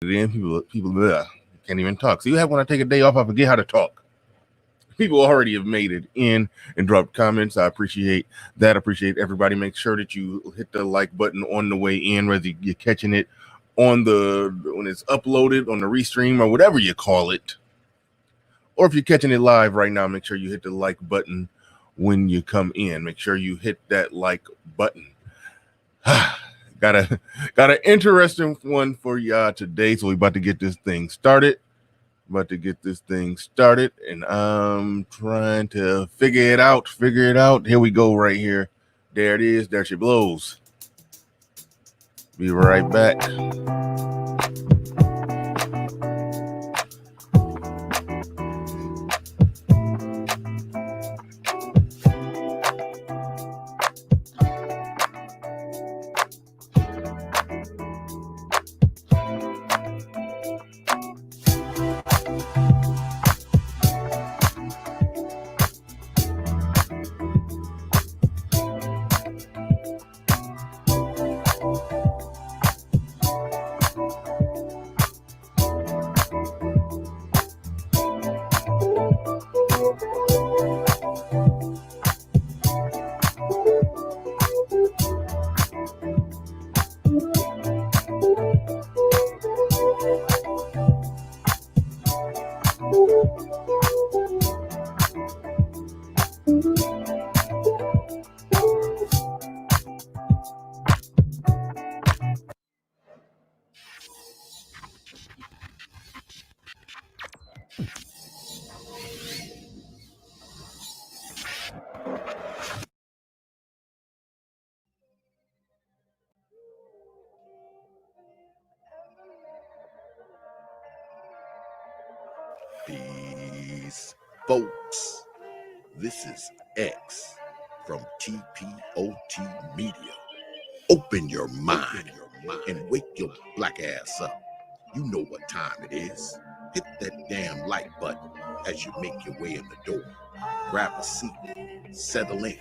Then people can't even talk. So you have when I take a day off, I forget how to talk. People already have made it in and dropped comments. I appreciate that. I appreciate everybody. Make sure that you hit the like button on the way in, whether you're catching it on when it's uploaded on the restream or whatever you call it, or if you're catching it live right now. Make sure you hit the like button when you come in. Make sure you hit that like button. got an interesting one for y'all today, so we're about to get this thing started. And I'm trying to figure it out. Here we go, right here. There it is. There she blows. Be right back. Peace, folks. This is X from TPOT Media. Open your mind and wake your black ass up. You know what time it is. Hit that damn like button as you make your way in the door. Grab a seat, settle in,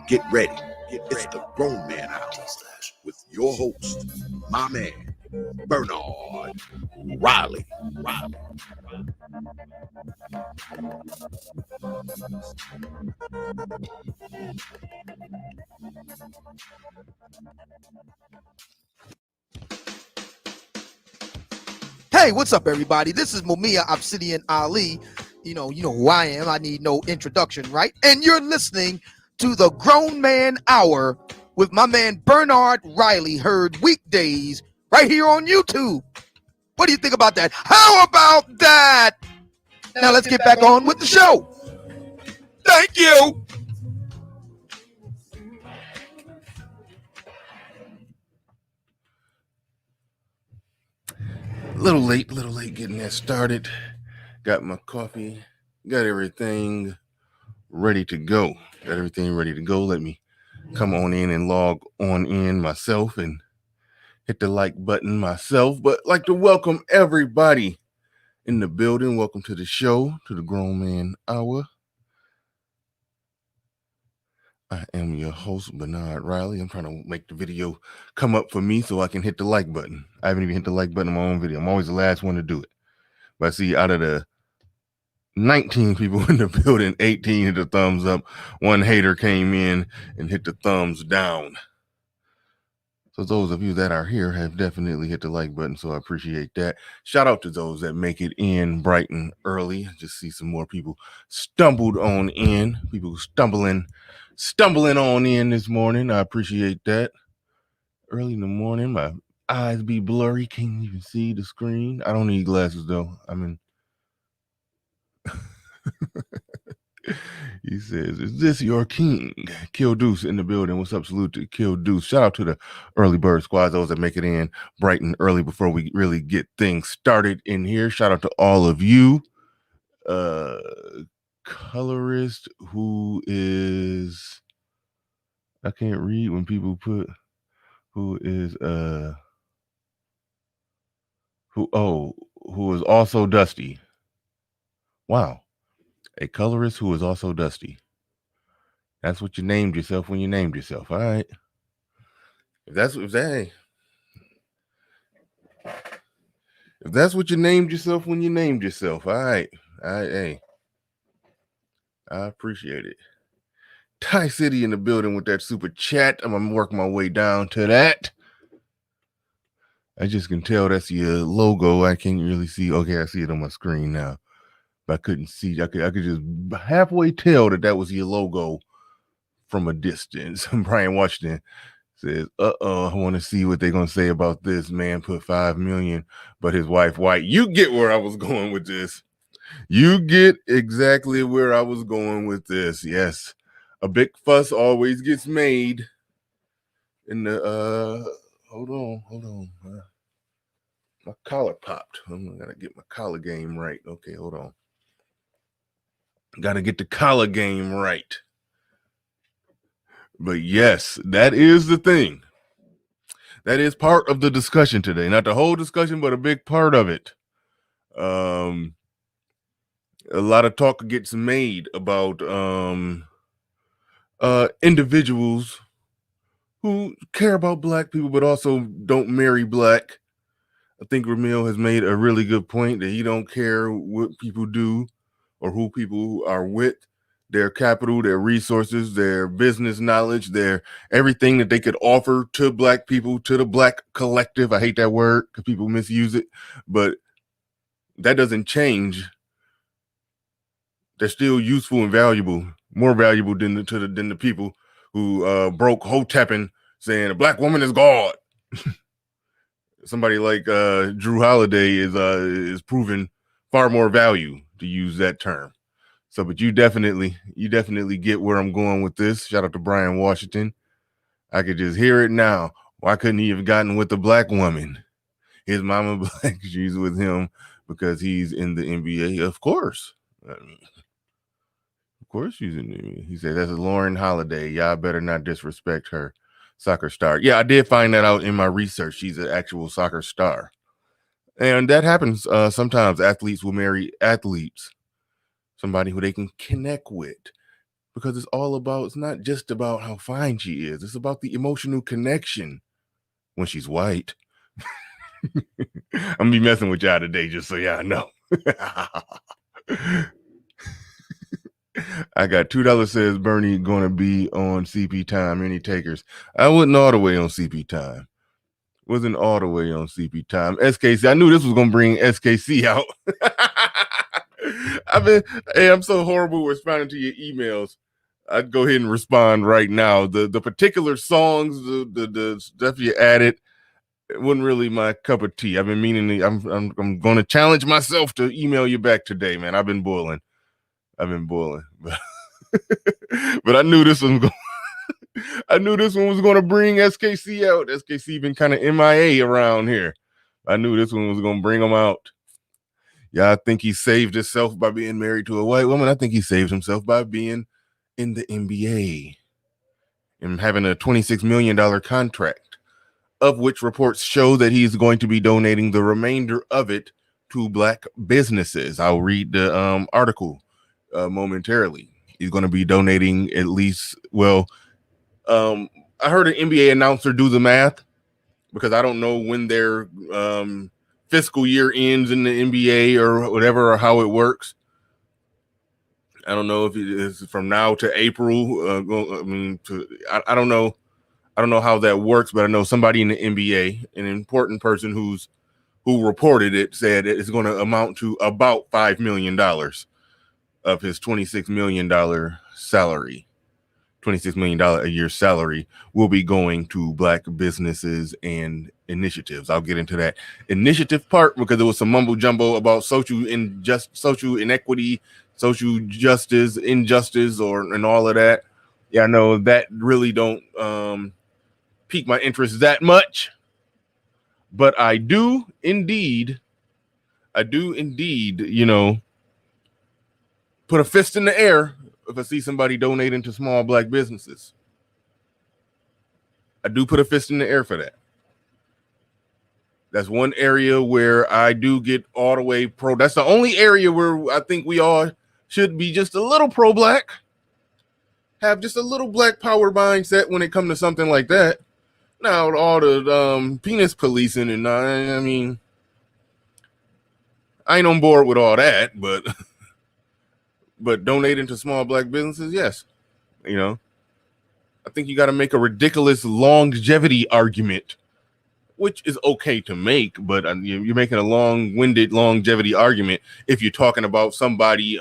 get ready. It's the Grown Man Hour with your host, my man, Bernard Riley. Hey, what's up, everybody? This is Mumia Obsidian Ali. You know who I am. I need no introduction, right? And you're listening to the Grown Man Hour with my man Bernard Riley, heard weekdays right here on YouTube. What do you think about that? How about that? Now let's get back on with the show. Thank you. Little late getting that started. Got my coffee, got everything ready to go. Let me come on in and log on in myself and hit the like button myself. But like to welcome everybody in the building. Welcome to the show, to the Grown Man Hour. I am your host, Bernard Riley. I'm trying to make the video come up for me so I can hit the like button. I haven't even hit the like button on my own video. I'm always the last one to do it. But I see out of the 19 people in the building, 18 hit the thumbs up. One hater came in and hit the thumbs down. So those of you that are here have definitely hit the like button, so I appreciate that. Shout out to those that make it in bright and early. I just see some more people stumbled on in. People stumbling on in this morning. I appreciate that. Early in the morning, my eyes be blurry. Can't even see the screen. I don't need glasses though. I mean, he says, "Is this your king?" Kill Deuce in the building. What's up? Salute to Kill Deuce. Shout out to the early bird squad, those that make it in bright and early before we really get things started in here. Shout out to all of you. Colorist who is, I can't read when people put who is who is also dusty. Wow. A colorist who is also dusty. That's what you named yourself when you named yourself. All right. If that If that's what you named yourself when you named yourself, all right. Hey, I appreciate it. Thai City in the building with that super chat. I'm gonna work my way down to that. I just can tell that's your logo. I can't really see. Okay, I see it on my screen now, but I couldn't see. I could just halfway tell that was your logo from a distance. Brian Washington says, I want to see what they're gonna say about this. Man put 5 million, but his wife white. You get where I was going with this. You get exactly where I was going with this. Yes. A big fuss always gets made in the hold on. My collar popped. I'm gonna get my collar game right. Okay, hold on. Gotta get the collar game right. But yes, that is the thing. That is part of the discussion today. Not the whole discussion, but a big part of it. A lot of talk gets made about individuals who care about black people, but also don't marry black. I think Ramil has made a really good point that he don't care what people do or who people are with, their capital, their resources, their business knowledge, their everything that they could offer to black people, to the black collective. I hate that word because people misuse it, but that doesn't change. They're still useful and valuable, more valuable than the people who broke Hotepin saying a black woman is God. Somebody like Jrue Holiday is proven far more value, to use that term. So, but you definitely get where I'm going with this. Shout out to Brian Washington. I could just hear it now. Why couldn't he have gotten with a black woman? His mama black, she's with him because he's in the NBA. Of course. I mean, of course she's in the NBA. He said, that's a Lauren Holiday. Y'all better not disrespect her. Soccer star. Yeah, I did find that out in my research. She's an actual soccer star. And that happens sometimes. Athletes will marry athletes, somebody who they can connect with, because it's not just about how fine she is. It's about the emotional connection when she's white. I'm gonna be messing with y'all today, just so y'all know. I got $2 says Bernie gonna be on CP time. Any takers? I wasn't all the way on CP time. Wasn't all the way on CP time. SKC, I knew this was gonna bring SKC out. I'm so horrible responding to your emails. I'd go ahead and respond right now. The particular songs, the stuff you added, it wasn't really my cup of tea. I've been meaning to, I'm going to challenge myself to email you back today, man. I've been boiling, but I knew this one was going to bring SKC out. SKC been kind of MIA around here. I knew this one was going to bring him out. Yeah, I think he saved himself by being married to a white woman. I think he saved himself by being in the NBA and having a $26 million contract, of which reports show that he's going to be donating the remainder of it to black businesses. I'll read the article momentarily. He's going to be donating at least, I heard an NBA announcer do the math, because I don't know when their fiscal year ends in the NBA or whatever, or how it works. I don't know if it is from now to April. I don't know. I don't know how that works, but I know somebody in the NBA, an important person who reported it, said it's going to amount to about $5 million of his $26 million salary. $26 million a year salary will be going to black businesses and initiatives. I'll get into that initiative part because there was some mumbo jumbo about social inequity, social justice, injustice, and all of that. Yeah, I know that really don't pique my interest that much, but I do indeed, put a fist in the air if I see somebody donating to small black businesses. I do put a fist in the air for that. That's one area where I do get all the way pro. That's the only area where I think we all should be just a little pro-black, have just a little black power mindset when it comes to something like that. Now, all the penis policing, and I mean, I ain't on board with all that, but donating to small black businesses, yes. You know, I think you got to make a ridiculous longevity argument, which is okay to make, but you're making a long-winded longevity argument if you're talking about somebody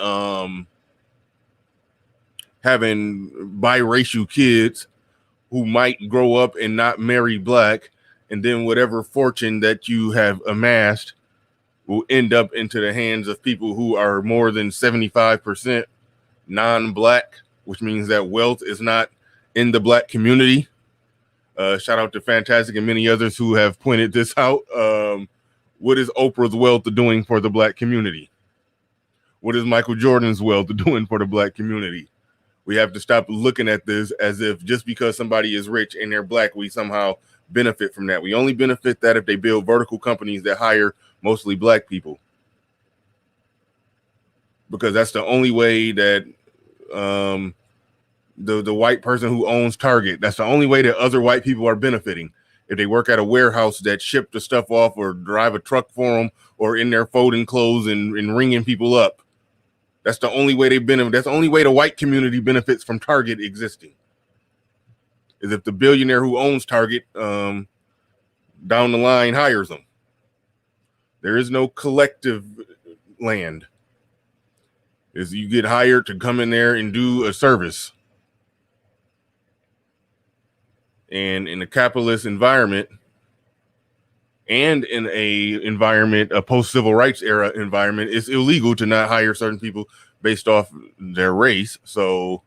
having biracial kids who might grow up and not marry black, and then whatever fortune that you have amassed will end up into the hands of people who are more than 75% non-black, which means that wealth is not in the black community. Shout out to Fantastic and many others who have pointed this out. What is Oprah's wealth doing for the black community? What is Michael Jordan's wealth doing for the black community? We have to stop looking at this as if just because somebody is rich and they're black, we somehow benefit from that. We only benefit that if they build vertical companies that hire mostly black people, because that's the only way that the white person who owns Target, that's the only way that other white people are benefiting. If they work at a warehouse that ship the stuff off or drive a truck for them or in there folding clothes and ringing people up, that's the only way they benefit. That's the only way the white community benefits from Target existing, is if the billionaire who owns Target down the line hires them. There is no collective land. Is you get hired to come in there and do a service. And in a capitalist environment, and in a post-civil rights era environment, it's illegal to not hire certain people based off their race. So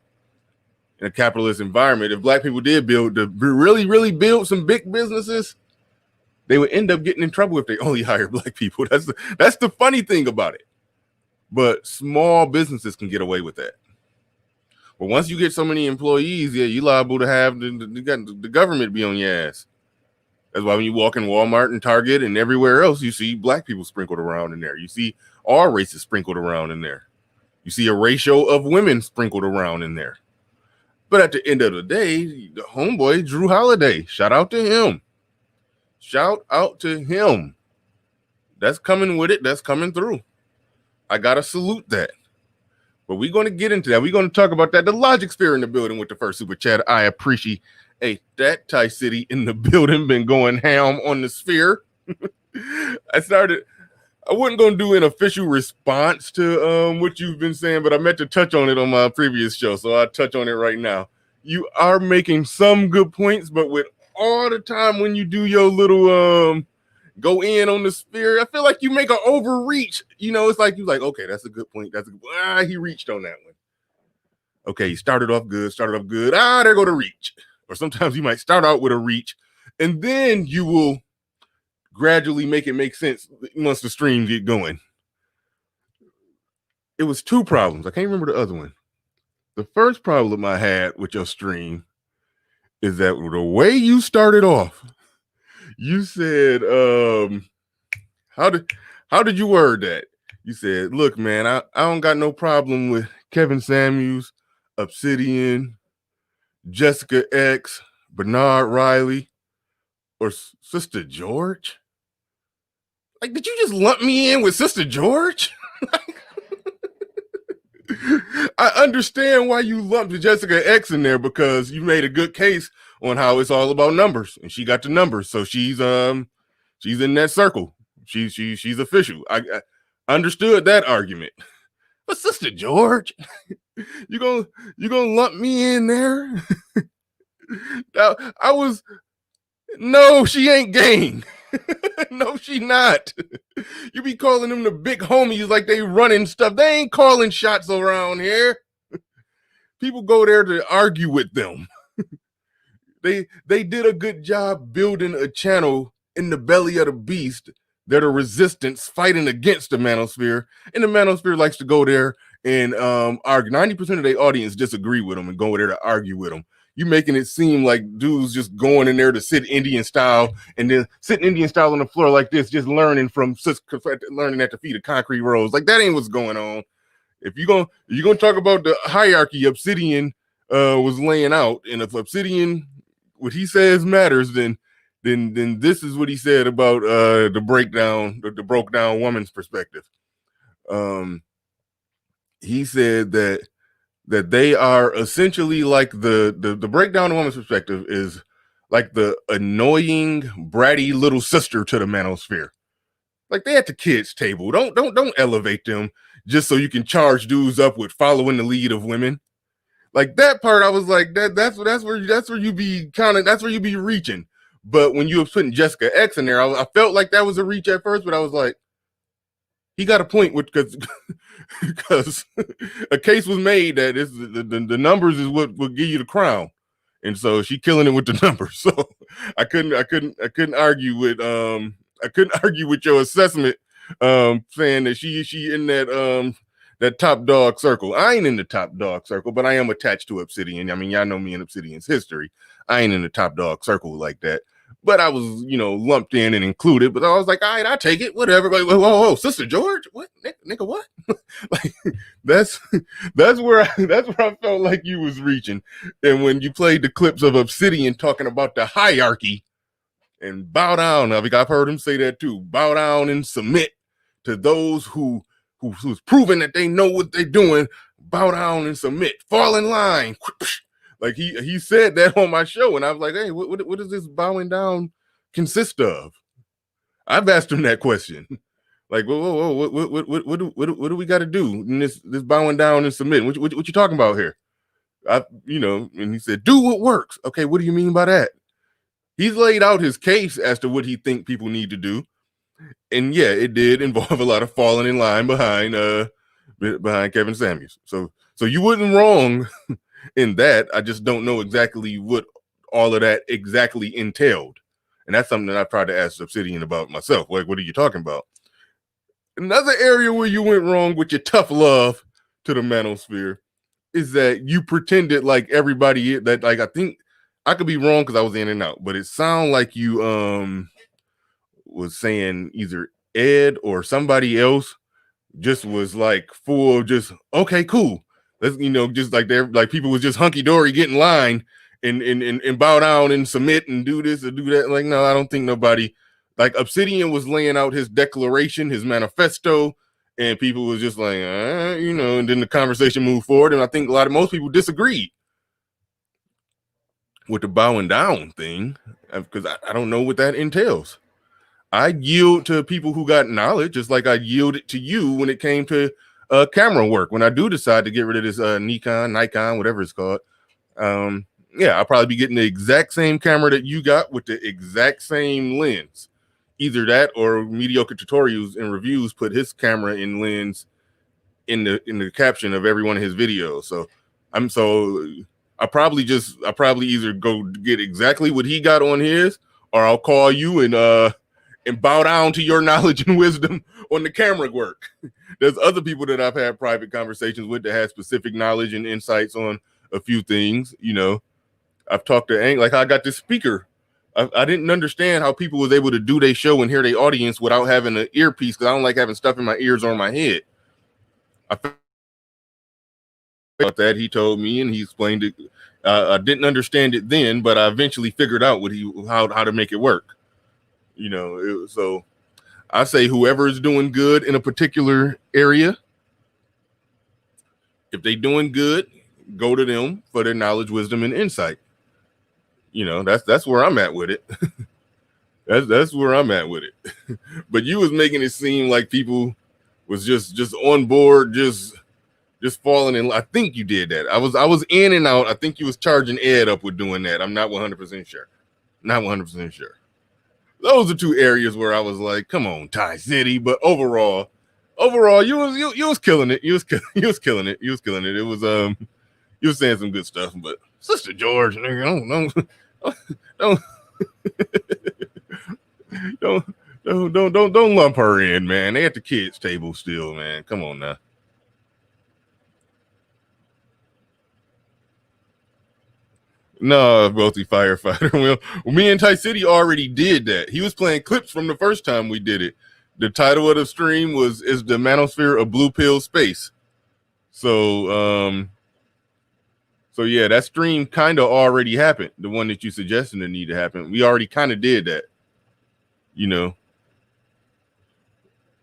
in a capitalist environment, if black people did really build some big businesses, they would end up getting in trouble if they only hire black people. That's the funny thing about it. But small businesses can get away with that. But once you get so many employees, yeah, you're liable to have the government be on your ass. That's why when you walk in Walmart and Target and everywhere else, you see black people sprinkled around in there. You see all races sprinkled around in there. You see a ratio of women sprinkled around in there. But at the end of the day, the homeboy, Jrue Holiday, shout out to him. Shout out to him. That's coming with it. That's coming through. I got to salute that. But we're going to get into that. We're going to talk about that. The Logic Sphere in the building with the first super chat. I appreciate that Thai City in the building, been going ham on the sphere. I wasn't going to do an official response to what you've been saying, but I meant to touch on it on my previous show, so I'll touch on it right now. You are making some good points, but with all the time when you do your little go in on the sphere, I feel like you make an overreach. You know, it's like you're like, okay, that's a good point. He reached on that one. Okay, he started off good. There go the reach. Or sometimes you might start out with a reach, and then you will gradually make it make sense once the stream get going. It was two problems. I can't remember the other one. The first problem I had with your stream is that the way you started off, you said, how did you word that? You said, look, man, I don't got no problem with Kevin Samuels, Obsidian, Jessica X, Bernard Riley, or Sister George. Like, did you just lump me in with Sister George? I understand why you lumped Jessica X in there, because you made a good case on how it's all about numbers, and she got the numbers, so she's in that circle. She's official. I understood that argument. But Sister George, you gonna lump me in there? No, she ain't gang. No, she not. You be calling them the big homies like they running stuff. They ain't calling shots around here. People go there to argue with them. They did a good job building a channel in the belly of the beast. They're the resistance fighting against the Manosphere, and the Manosphere likes to go there and argue. 90% of their audience disagree with them and go there to argue with them. You making it seem like dudes just going in there to sit Indian style and then sitting Indian style on the floor like this, just learning at the feet of concrete roads. Like, that ain't what's going on. If you're gonna talk about the hierarchy Obsidian was laying out, and if Obsidian, what he says matters, then this is what he said about the broke down woman's perspective. he said that they are essentially like the breakdown of woman's perspective is like the annoying, bratty little sister to the manosphere. Like they at the kids' table. Don't elevate them just so you can charge dudes up with following the lead of women. Like that part, I was like, that's where you be reaching. But when you were putting Jessica X in there, I felt like that was a reach at first, but I was like, he got a point with because a case was made that it's the numbers is what will give you the crown, and so she killing it with the numbers. So I couldn't argue with your assessment, saying that she in that top dog circle. I ain't in the top dog circle, but I am attached to Obsidian. I mean, y'all know me in Obsidian's history. I ain't in the top dog circle like that. But I was, lumped in and included. But I was like, all right, I'll take it. Whatever. Like, whoa, Sister George? What? Nigga, what? Like, that's where I felt like you was reaching. And when you played the clips of Obsidian talking about the hierarchy and bow down, I've heard him say that too. Bow down and submit to those who's proven that they know what they're doing. Bow down and submit. Fall in line. Like he said that on my show, and I was like, hey, what does this bowing down consist of? I've asked him that question. Like, whoa, what do we got to do in this bowing down and submitting? What you talking about here? And he said, do what works. Okay, what do you mean by that? He's laid out his case as to what he think people need to do, and yeah, it did involve a lot of falling in line behind Kevin Samuels. So you wasn't wrong in that. I just don't know exactly what all of that exactly entailed. And that's something that I tried to ask Obsidian about myself. Like, what are you talking about? Another area where you went wrong with your tough love to the Manosphere is that you pretended like everybody that, like, I think I could be wrong because I was in and out, but it sounded like you was saying either Ed or somebody else just was like full of just, okay, cool. Let's, just like they're like people was just hunky dory, get in line and bow down and submit and do this or do that. Like, no, I don't think nobody, like Obsidian was laying out his declaration, his manifesto, and people was just like, and then the conversation moved forward. And I think most people disagreed with the bowing down thing because I don't know what that entails. I yield to people who got knowledge, just like I yielded to you when it came to camera work. When I do decide to get rid of this Nikon, whatever it's called, I'll probably be getting the exact same camera that you got with the exact same lens. Either that or Mediocre Tutorials and Reviews put his camera in lens in the caption of every one of his videos. So I probably either go get exactly what he got on his, or I'll call you and bow down to your knowledge and wisdom on the camera work. There's other people that I've had private conversations with that had specific knowledge and insights on a few things. I've talked to Ang, like I got this speaker. I didn't understand how people was able to do their show and hear their audience without having an earpiece, because I don't like having stuff in my ears or my head. I about that. He told me and he explained it. I didn't understand it then, but I eventually figured out how to make it work. So I say whoever is doing good in a particular area, if they doing good, go to them for their knowledge, wisdom, and insight. That's where I'm at with it. that's where I'm at with it. But you was making it seem like people was just on board, just falling in. I think you did that. I was in and out. I think you was charging Ed up with doing that. I'm not 100% sure. Not 100% sure. Those are two areas where I was like, come on, Ty City. But overall, you was killing it. You was killing it. It was you was saying some good stuff. But Sister George, nigga, don't lump her in, man. They at the kids' table still, man. Come on now. No, wealthy firefighter. Well, me and Ty City already did that. He was playing clips from the first time we did it. The title of the stream is the Manosphere of Blue Pill Space. So yeah, that stream kind of already happened. The one that you suggested that need to happen. We already kind of did that.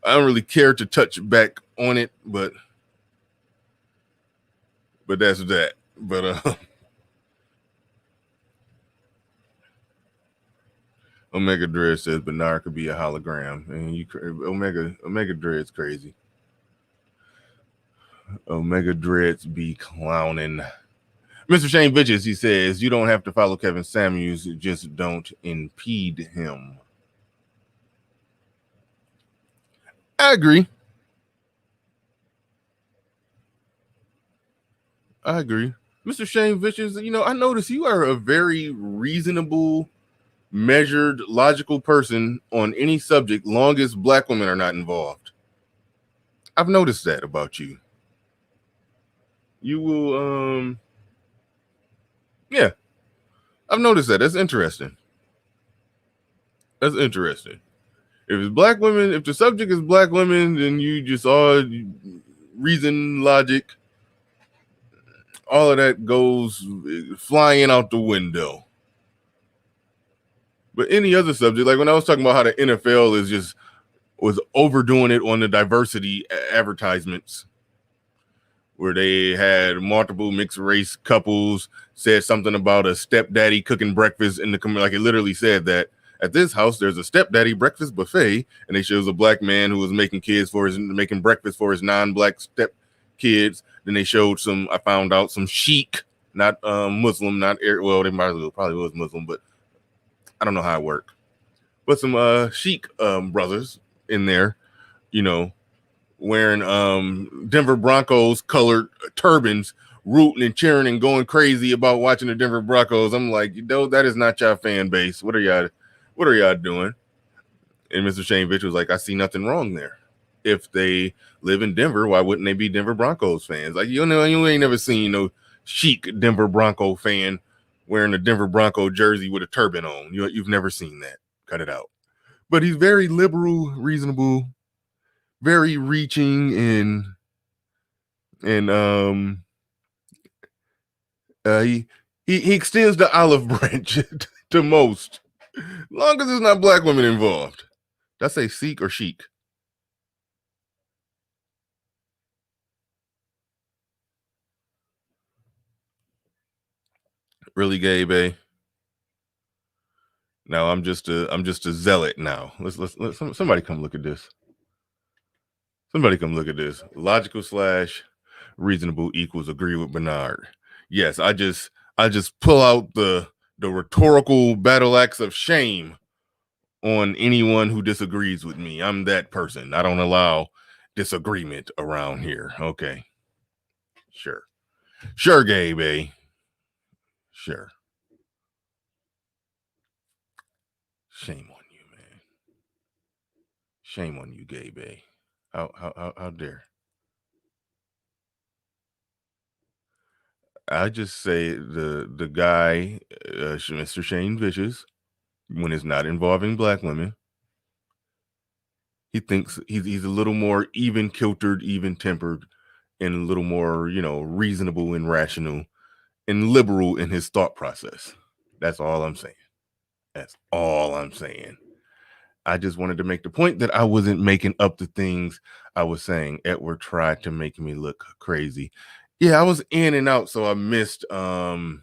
I don't really care to touch back on it, but that's that. But Omega Dread says Bernard could be a hologram, and Omega Dread's crazy. Omega Dreads be clowning. Mr. Shane Bitches, he says, you don't have to follow Kevin Samuels, just don't impede him. I agree. Mr. Shane Bitches, I notice you are a very reasonable, measured, logical person on any subject, long as black women are not involved. I've noticed that about you. You will, yeah, I've noticed that. That's interesting. If it's black women, if the subject is black women, then you just all reason, logic, all of that goes flying out the window. But any other subject, like when I was talking about how the NFL was overdoing it on the diversity advertisements, where they had multiple mixed race couples, said something about a stepdaddy cooking breakfast in the like it literally said that at this house there's a stepdaddy breakfast buffet, and they shows a black man who was making breakfast for his non-black step kids. Then they showed I found out some sheik, not Muslim, not well, they probably was Muslim, but I don't know how it worked. But some sheik brothers in there, wearing Denver Broncos colored turbans, rooting and cheering and going crazy about watching the Denver Broncos. I'm like, that is not your fan base. What are y'all doing? And Mr. Shane Bitch was like, I see nothing wrong there. If they live in Denver, why wouldn't they be Denver Broncos fans? Like, you ain't never seen no chic Denver Bronco fan wearing a Denver Bronco jersey with a turban on. You've never seen that. Cut it out. But he's very liberal, reasonable, very reaching, and he extends the olive branch to most, long as there's not black women involved. Did I say Sikh or chic? Really, gay, bae? No, I'm just a zealot now. Let's somebody come look at this. Logical / reasonable equals agree with Bernard. Yes, I just pull out the rhetorical battle axe of shame on anyone who disagrees with me. I'm that person. I don't allow disagreement around here. Okay. Sure, gay, bae. Sure. Shame on you, man. Shame on you, gay, bae. How dare? I just say the guy, Mr. Shane Vicious, when it's not involving black women, he thinks he's a little more even kiltered, even tempered, and a little more, reasonable and rational and liberal in his thought process. That's all I'm saying. I just wanted to make the point that I wasn't making up the things I was saying. Edward tried to make me look crazy. Yeah, I was in and out, so I missed some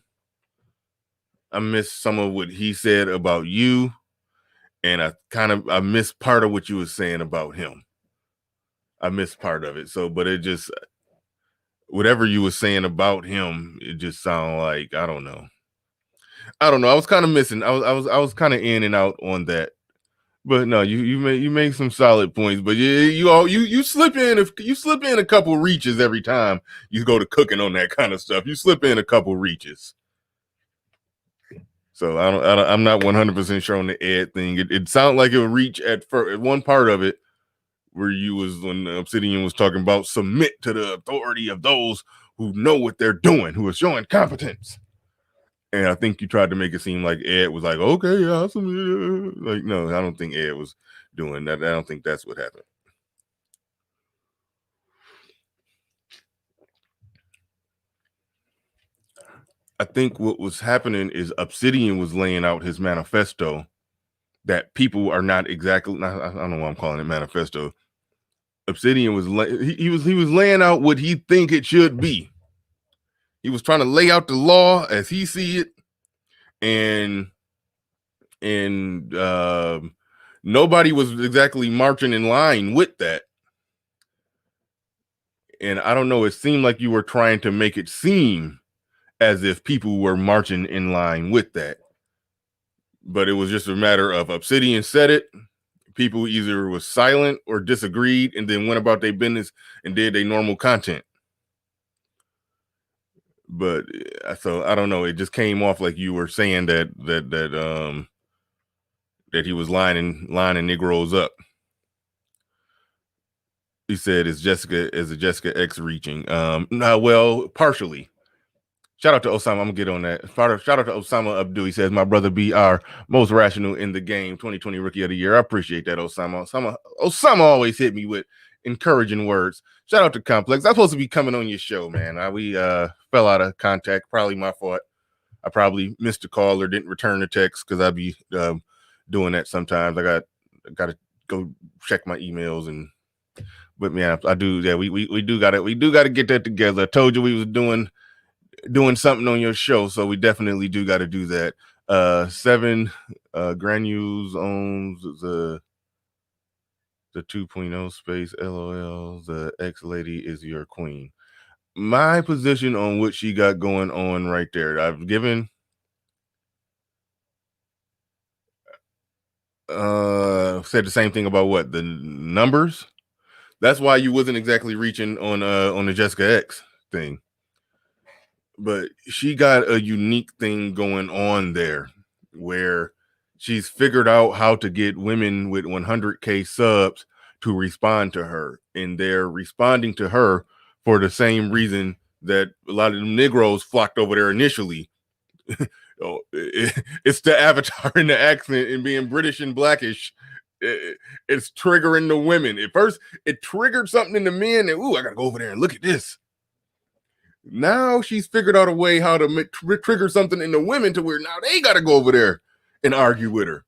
of what he said about you, and I missed part of what you were saying about him. I missed part of it. So, but it just, whatever you were saying about him, it just sounded like, I don't know. I was kind of missing. I was kind of in and out on that. But no, you make some solid points. But you slip in a couple reaches every time you go to cooking on that kind of stuff. You slip in a couple reaches. So I'm not 100% sure on the Ed thing. It sounded like it would reach at one part of it where you was when Obsidian was talking about submit to the authority of those who know what they're doing, who are showing competence. And I think you tried to make it seem like Ed was like, okay, yeah, like, no, I don't think Ed was doing that. I don't think that's what happened. I think what was happening is Obsidian was laying out his manifesto that people are not exactly, I don't know why I'm calling it manifesto, Obsidian was he was laying out what he think it should be. He was trying to lay out the law as he see it, and nobody was exactly marching in line with that. And I don't know, it seemed like you were trying to make it seem as if people were marching in line with that. But it was just a matter of Obsidian said it, people either was silent or disagreed, and then went about their business and did their normal content. But so I don't know, it just came off like you were saying that he was lining Negroes up. He said, is a Jessica X reaching? No, well, partially. Shout out to Osama. I'm gonna get on that. Shout out to Osama Abdul. He says, my brother BR, most rational in the game, 2020 rookie of the year. I appreciate that, Osama. Osama always hit me with encouraging words. Shout out to Complex. I'm supposed to be coming on your show, man. We fell out of contact. Probably my fault. I probably missed a call or didn't return a text because I'd be doing that sometimes. I got to go check my emails but man, I do. Yeah, we do got to get that together. I told you we was doing something on your show, so we definitely do got to do that. 7 Granules owns the 2.0 space. LOL. The X lady is your queen. My position on what she got going on right there, I've given said the same thing about what the numbers. That's why you wasn't exactly reaching on the Jessica X thing. But she got a unique thing going on there where she's figured out how to get women with 100K subs to respond to her. And they're responding to her for the same reason that a lot of them Negroes flocked over there initially. It's the avatar and the accent and being British and blackish. It's triggering the women. At first, it triggered something in the men. And, ooh, I got to go over there and look at this. Now she's figured out a way how to trigger something in the women to where now they got to go over there and argue with her.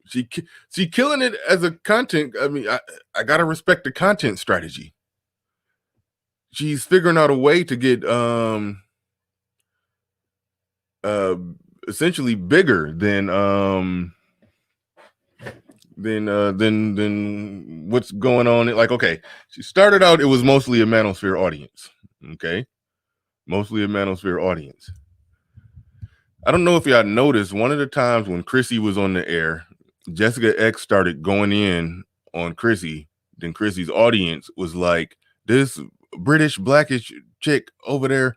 She killing it as a content. I mean, I got to respect the content strategy. She's figuring out a way to get essentially bigger than what's going on. Like, okay, she started out, it was mostly a Manosphere audience. Okay, mostly a Manosphere audience. I don't know if y'all noticed, one of the times when Chrissy was on the air, Jessica X started going in on Chrissy. Then Chrissy's audience was like, this British blackish chick over there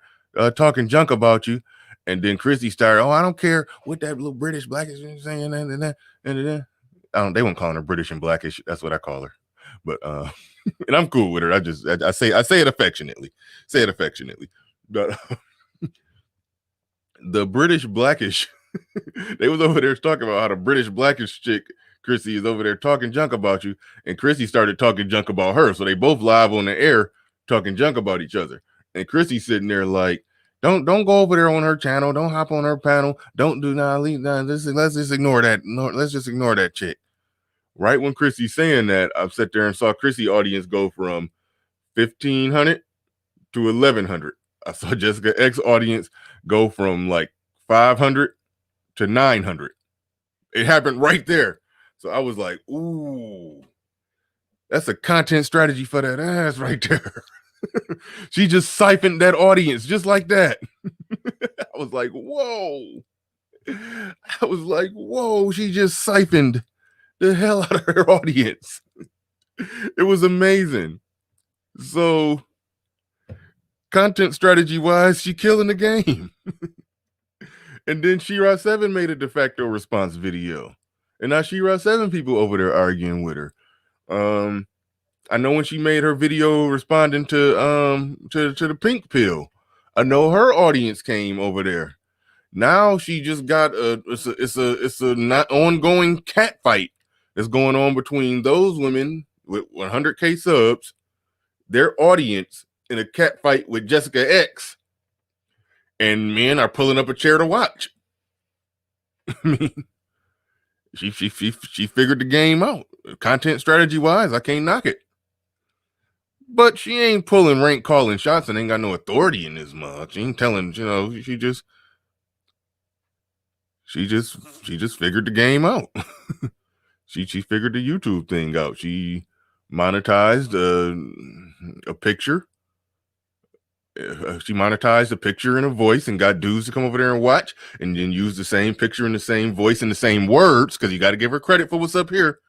talking junk about you. And then Chrissy started, oh, I don't care what that little British blackish is saying. They won't call her British and blackish. That's what I call her. But and I'm cool with her. I say it affectionately. Say it affectionately. But the British blackish, they was over there talking about how the British blackish chick, Chrissy, is over there talking junk about you. And Chrissy started talking junk about her. So they both live on the air talking junk about each other. And Chrissy sitting there like, don't go over there on her channel. Don't hop on her panel. Don't do nah, leave nah, let's just ignore that. No, let's just ignore that chick. Right when Chrissy's saying that, I've sat there and saw Chrissy audience go from 1,500 to 1,100. I saw Jessica X audience go from like 500 to 900. It happened right there. So I was like, ooh, that's a content strategy for that ass right there. She just siphoned that audience just like that. I was like, whoa. She just siphoned the hell out of her audience. It was amazing. So content strategy wise, she killing the game. And then She-Ra 7 made a de facto response video. And now She-Ra 7 people over there arguing with her. I know when she made her video responding to the pink pill, I know her audience came over there. Now she just got it's a not ongoing cat fight that's going on between those women with 100K subs, their audience, in a cat fight with Jessica X, and men are pulling up a chair to watch. I mean, she figured the game out. Content strategy wise, I can't knock it. But she ain't pulling rank calling shots and ain't got no authority in this mug. She ain't telling, she just figured the game out. she figured the YouTube thing out. She monetized a picture. She monetized a picture and a voice and got dudes to come over there and watch, and then use the same picture and the same voice and the same words, because you got to give her credit for what's up here.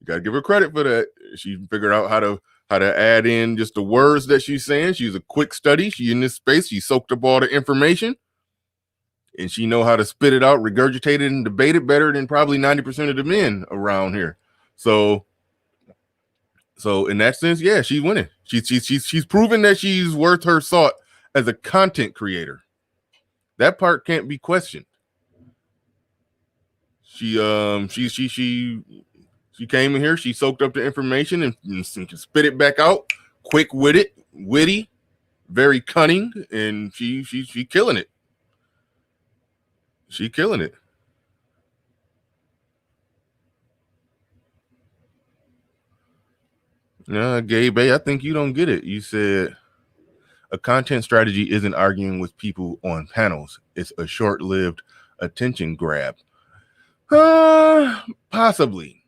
You got to give her credit for that. She figured out how to add in just the words that she's saying. She's a quick study. She in this space. She soaked up all the information, and she know how to spit it out, regurgitate it, and debate it better than probably 90% of the men around here. So in that sense, yeah, she's winning. She's proven that she's worth her salt as a content creator. That part can't be questioned. She came in here, she soaked up the information and spit it back out, quick witted, witty, very cunning, and she killing it. She killing it. Gabe, I think you don't get it. You said a content strategy isn't arguing with people on panels. It's a short-lived attention grab. Possibly.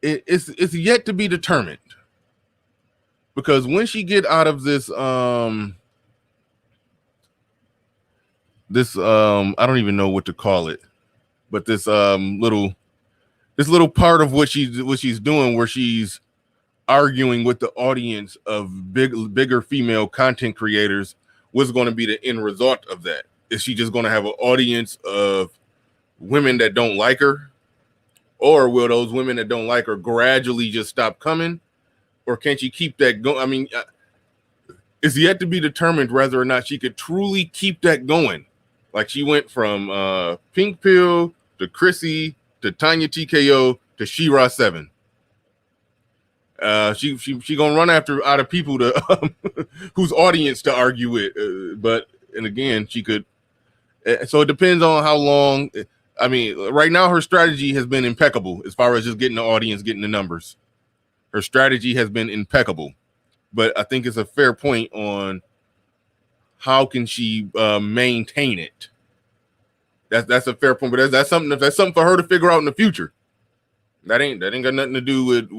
It's yet to be determined, because when she get out of this I don't even know what to call it, but this little part of what she's doing, where she's arguing with the audience of bigger female content creators, what's going to be the end result of that? Is she just going to have an audience of women that don't like her, or will those women that don't like her gradually just stop coming, or can she keep that going? I mean, it's yet to be determined whether or not she could truly keep that going. Like, she went from Pink Pill to Chrissy to Tanya TKO to She-Ra 7. She gonna run out of people to whose audience to argue with. But again, she could. So it depends on how long. I mean, right now her strategy has been impeccable as far as just getting the audience, getting the numbers. Her strategy has been impeccable, but I think it's a fair point on how can she maintain it. That's a fair point, but that's something for her to figure out in the future. That ain't got nothing to do with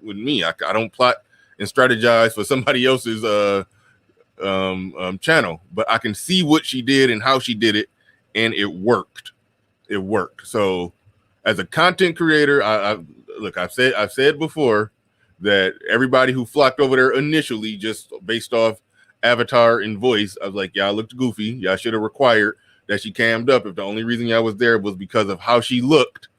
me. I don't plot and strategize for somebody else's channel, but I can see what she did and how she did it, and it worked. It worked. So as a content creator, I've said before that everybody who flocked over there initially just based off avatar and voice, I was like, y'all looked goofy. Y'all should have required that she cammed up. If the only reason y'all was there was because of how she looked,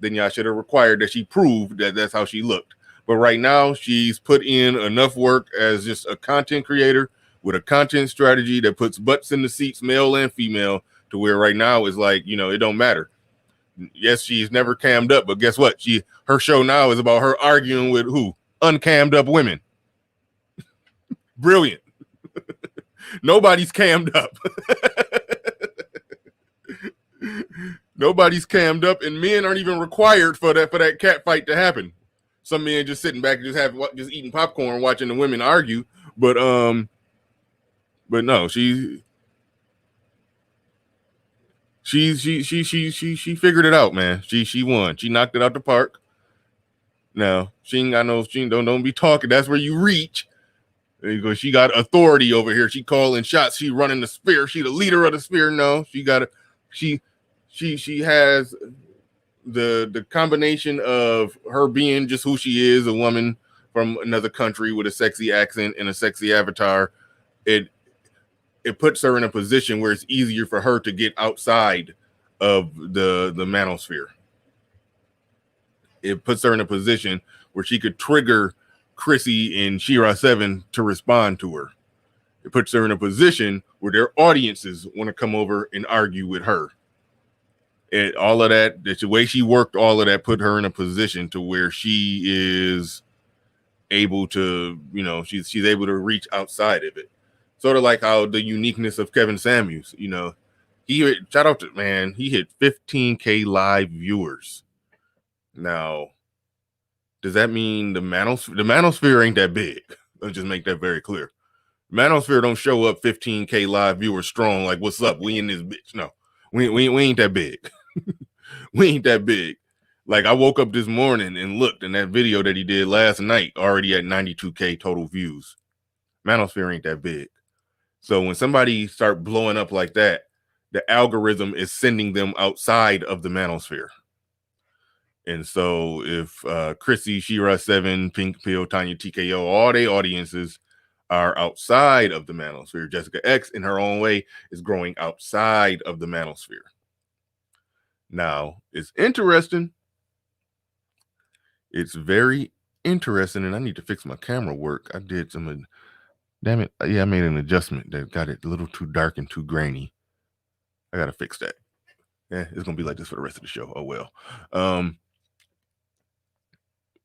then y'all should have required that she proved that that's how she looked. But right now, she's put in enough work as just a content creator with a content strategy that puts butts in the seats, male and female, to where right now is like, it don't matter. Yes, she's never cammed up, but guess what? Her show now is about her arguing with who? Uncammed up women. Brilliant. Nobody's cammed up. Nobody's cammed up, and men aren't even required for that cat fight to happen. Some men just sitting back, just eating popcorn, watching the women argue. But no, she figured it out, man. She won. She knocked it out the park. Now she ain't got no. She don't be talking. That's where you reach. She got authority over here. She calling shots. She running the spear. She the leader of the spear. No, she got a. She has the combination of her being just who she is, a woman from another country with a sexy accent and a sexy avatar. It puts her in a position where it's easier for her to get outside of the Manosphere. It puts her in a position where she could trigger Chrissy and She-Ra 7 to respond to her. It puts her in a position where their audiences want to come over and argue with her. And all of that, the way she worked, all of that put her in a position to where she is able to, she's able to reach outside of it. Sort of like how the uniqueness of Kevin Samuels, he hit 15K live viewers. Now, does that mean the manosphere ain't that big? Let's just make that very clear. Manosphere don't show up 15K live viewers strong like, what's up? We in this bitch. No, we ain't that big. We ain't that big. Like, I woke up this morning and looked, and that video that he did last night already at 92K total views. Manosphere ain't that big. So when somebody start blowing up like that, the algorithm is sending them outside of the manosphere. And so if Chrissy, Shira 7, Pink Pill, Tanya TKO, all their audiences are outside of the manosphere, Jessica X in her own way is growing outside of the manosphere. Now, it's interesting. It's very interesting, and I need to fix my camera work. I did some, damn it. Yeah, I made an adjustment that got it a little too dark and too grainy. I got to fix that. Yeah, it's going to be like this for the rest of the show. Oh, well.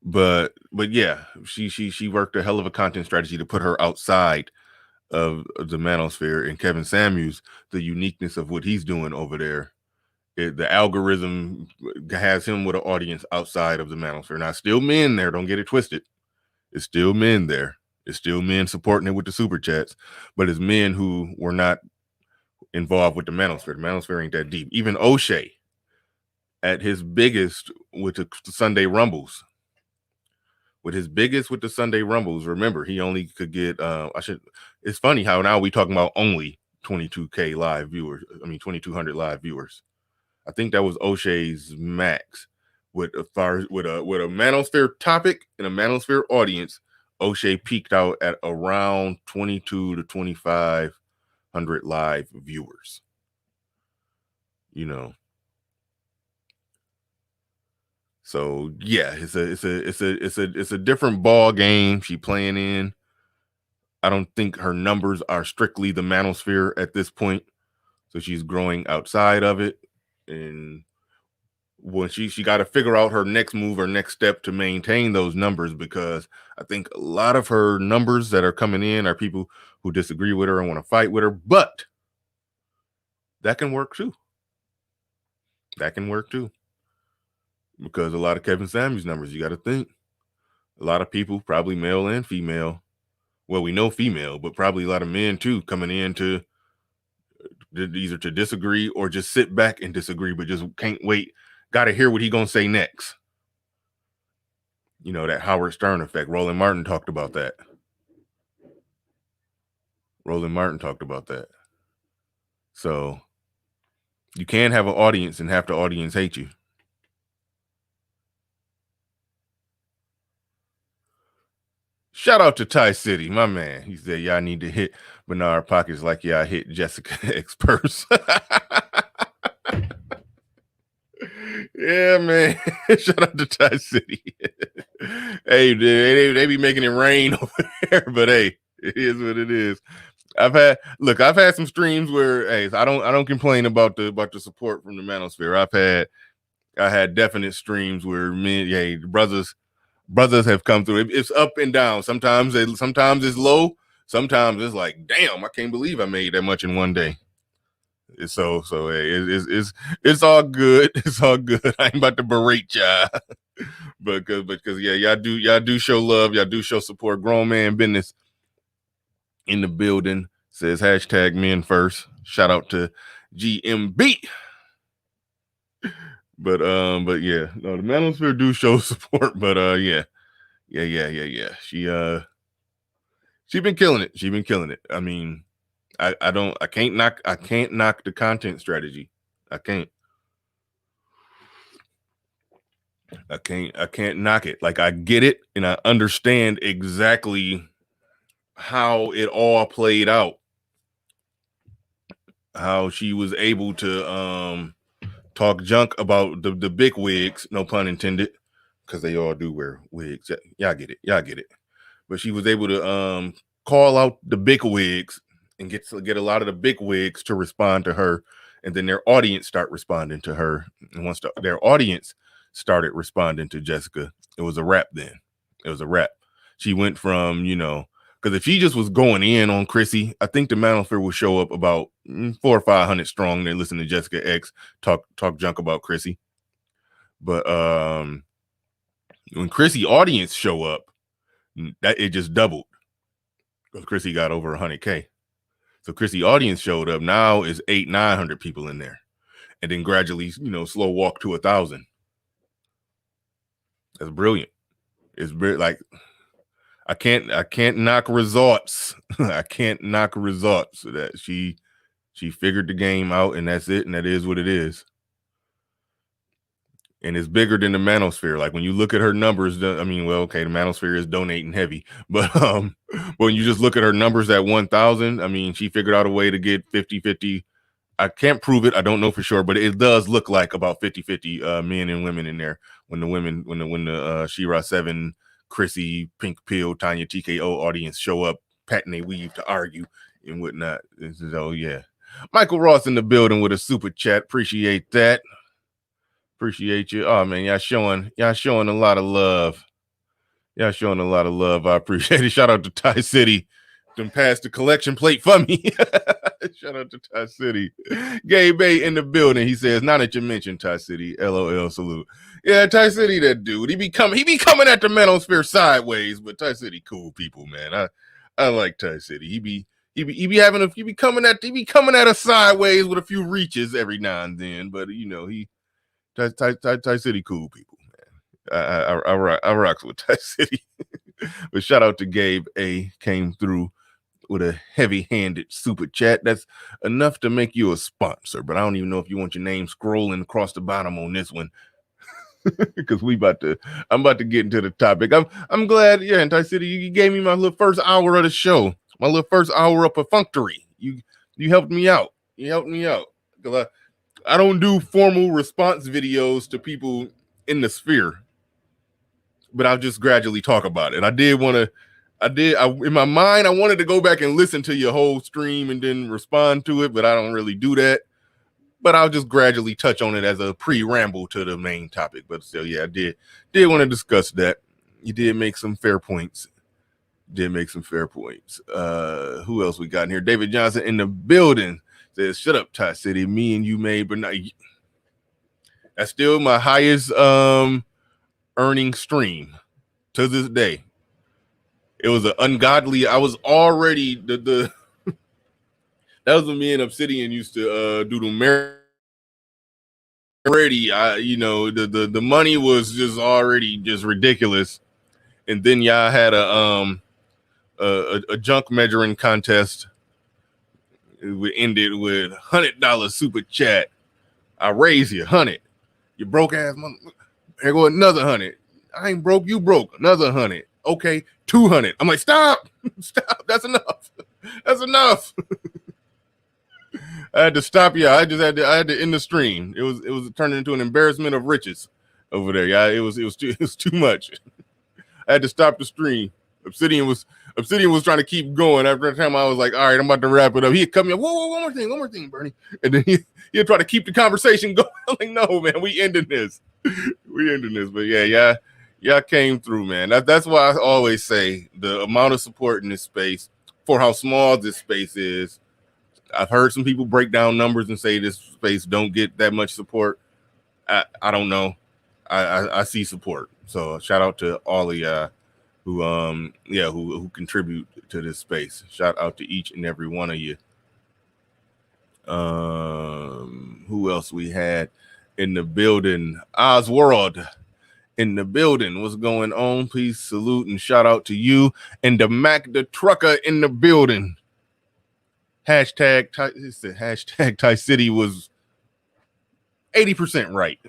But yeah, she worked a hell of a content strategy to put her outside of the manosphere. And Kevin Samuels, the uniqueness of what he's doing over there, the algorithm has him with an audience outside of the manosphere. Now, still men there, don't get it twisted. It's still men there. It's still men supporting it with the super chats, but it's men who were not involved with the manosphere. The manosphere ain't that deep. Even O'Shea, at his biggest with the Sunday Rumbles, remember, he only could get it's funny how now we talking about only 22K live viewers. I mean 2200 live viewers. I think that was O'Shea's max with a manosphere topic and a manosphere audience. O'Shea peaked out at around 22 to 2500 live viewers. You know. So yeah, it's a different ball game she playing in. I don't think her numbers are strictly the manosphere at this point. So she's growing outside of it. And when she got to figure out her next move or next step to maintain those numbers, because I think a lot of her numbers that are coming in are people who disagree with her and want to fight with her. But that can work too. Because a lot of Kevin Samuels numbers, you got to think, a lot of people, probably male and female, well, we know female, but probably a lot of men too, coming in to either to disagree or just sit back and disagree, but just can't wait. Got to hear what he gonna say next. You know, that Howard Stern effect. Roland Martin talked about that. So you can't have an audience and have the audience hate you. Shout out to Ty City, my man. He said, y'all need to hit Bernard pockets like y'all hit Jessica X purse. Yeah, man. Shout out to Ty City. Hey, they be making it rain over there, but hey, it is what it is. I've had some streams where, hey, I don't complain about the support from the manosphere. I had definite streams where brothers have come through. It's up and down. Sometimes it's low. Sometimes it's like, damn, I can't believe I made that much in one day. So hey, it's all good. It's all good. I ain't about to berate y'all, because yeah, y'all do show love. Y'all do show support. Grown man business in the building. Says hashtag men first. Shout out to GMB. But yeah, no, the manosphere do show support. But yeah. She been killing it. I mean, I can't knock the content strategy. I can't knock it. Like, I get it and I understand exactly how it all played out. How she was able to talk junk about the big wigs, no pun intended, because they all do wear wigs. Y'all get it. But she was able to call out the big wigs and get a lot of the big wigs to respond to her, and then their audience start responding to her. And once their audience started responding to Jessica, it was a wrap. Then it was a wrap. She went from, because if she just was going in on Chrissy, I think the manosphere would show up about 400 or 500 strong. They listen to Jessica X talk junk about Chrissy. But When Chrissy audience show up, that it just doubled. Because Chrissy got over 100K. So Chrissy audience showed up. Now is 900 people in there. And then gradually, slow walk to 1,000. That's brilliant. It's like I can't knock results. I can't knock results. That she figured the game out, and that's it, and that is what it is. And it's bigger than the Manosphere. Like when you look at her numbers, the Manosphere is donating heavy, but when you just look at her numbers at 1,000, she figured out a way to get 50-50. I can't prove it. I don't know for sure, but it does look like about 50-50 men and women in there. When the She-Ra 7, Chrissy, Pink Pill, Tanya, TKO audience show up, patting they weave to argue and whatnot. Oh yeah, Michael Ross in the building with a super chat. Appreciate that. Appreciate you. Oh man, y'all showing a lot of love. Y'all showing a lot of love. I appreciate it. Shout out to Ty City. Them passed the collection plate for me. Shout out to Ty City. Gabe Bay in the building. He says, now that you mentioned Ty City, LOL salute. Yeah, Ty City, that dude. He be coming at the Manosphere sideways, but Ty City, cool people, man. I like Ty City. He be coming at us sideways with a few reaches every now and then, but Ty City, cool people, man. I rocks with Ty City. But shout out to Gabe A. Came through with a heavy-handed super chat. That's enough to make you a sponsor, but I don't even know if you want your name scrolling across the bottom on this one. Because I'm about to get into the topic. I'm glad, yeah, in Ty City, you gave me my little first hour of the show, my little first hour of perfunctory. You helped me out. Because I don't do formal response videos to people in the sphere, but I'll just gradually talk about it. In my mind, I wanted to go back and listen to your whole stream and then respond to it, but I don't really do that. But I'll just gradually touch on it as a pre-ramble to the main topic. But still, yeah, I did want to discuss that. You did make some fair points. Who else we got in here? David Johnson in the building says, shut up, Ty City. Me and you made, but not. That's still my highest earning stream to this day. It was an ungodly. I was already that was when me and Obsidian used to do the already. The money was just already just ridiculous, and then y'all had a junk measuring contest. It ended with $100 super chat. I raise you $100. You broke ass mother. Here go another $100. I ain't broke. You broke. Another $100. Okay, $200. I'm like, stop. That's enough. I had to stop you. I had to end the stream. It was turning into an embarrassment of riches over there. Yeah, it was too much. I had to stop the stream. Obsidian was trying to keep going. After the time I was like, all right, I'm about to wrap it up. He'd cut me up. Whoa, one more thing, Bernie. And then he'd try to keep the conversation going. I'm like, no, man, we ending this. But yeah. Y'all came through, man. That's why I always say the amount of support in this space for how small this space is. I've heard some people break down numbers and say this space don't get that much support. I don't know. I see support. So shout out to all of y'all who contribute to this space. Shout out to each and every one of you. Who else we had in the building? Osworld in the building. What's going on? Please salute and shout out to you. And the Mac the Trucker in the building. Hashtag Ty City was 80% right.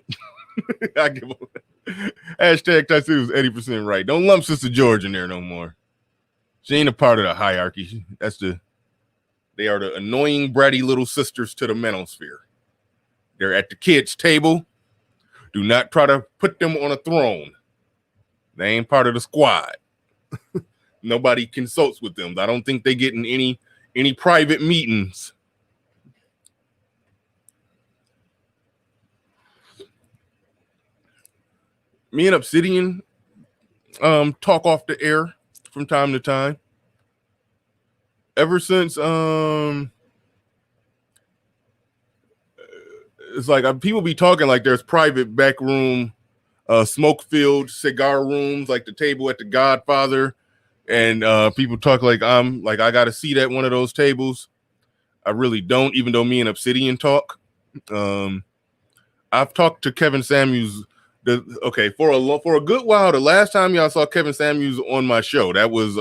I give up. Hashtag Ty City was 80% right. Don't lump Sister George in there no more. She ain't a part of the hierarchy. They are the annoying, bratty little sisters to the Manosphere. They're at the kids' table. Do not try to put them on a throne. They ain't part of the squad. Nobody consults with them. I don't think they get in any private meetings. Me and Obsidian talk off the air from time to time. Ever since it's like people be talking like there's private backroom smoke-filled cigar rooms, like the table at the Godfather, and people talk like I'm like I got a seat at one of those tables. I really don't, even though me and Obsidian talk. I've talked to Kevin Samuels. For a good while. The last time y'all saw Kevin Samuels on my show, that was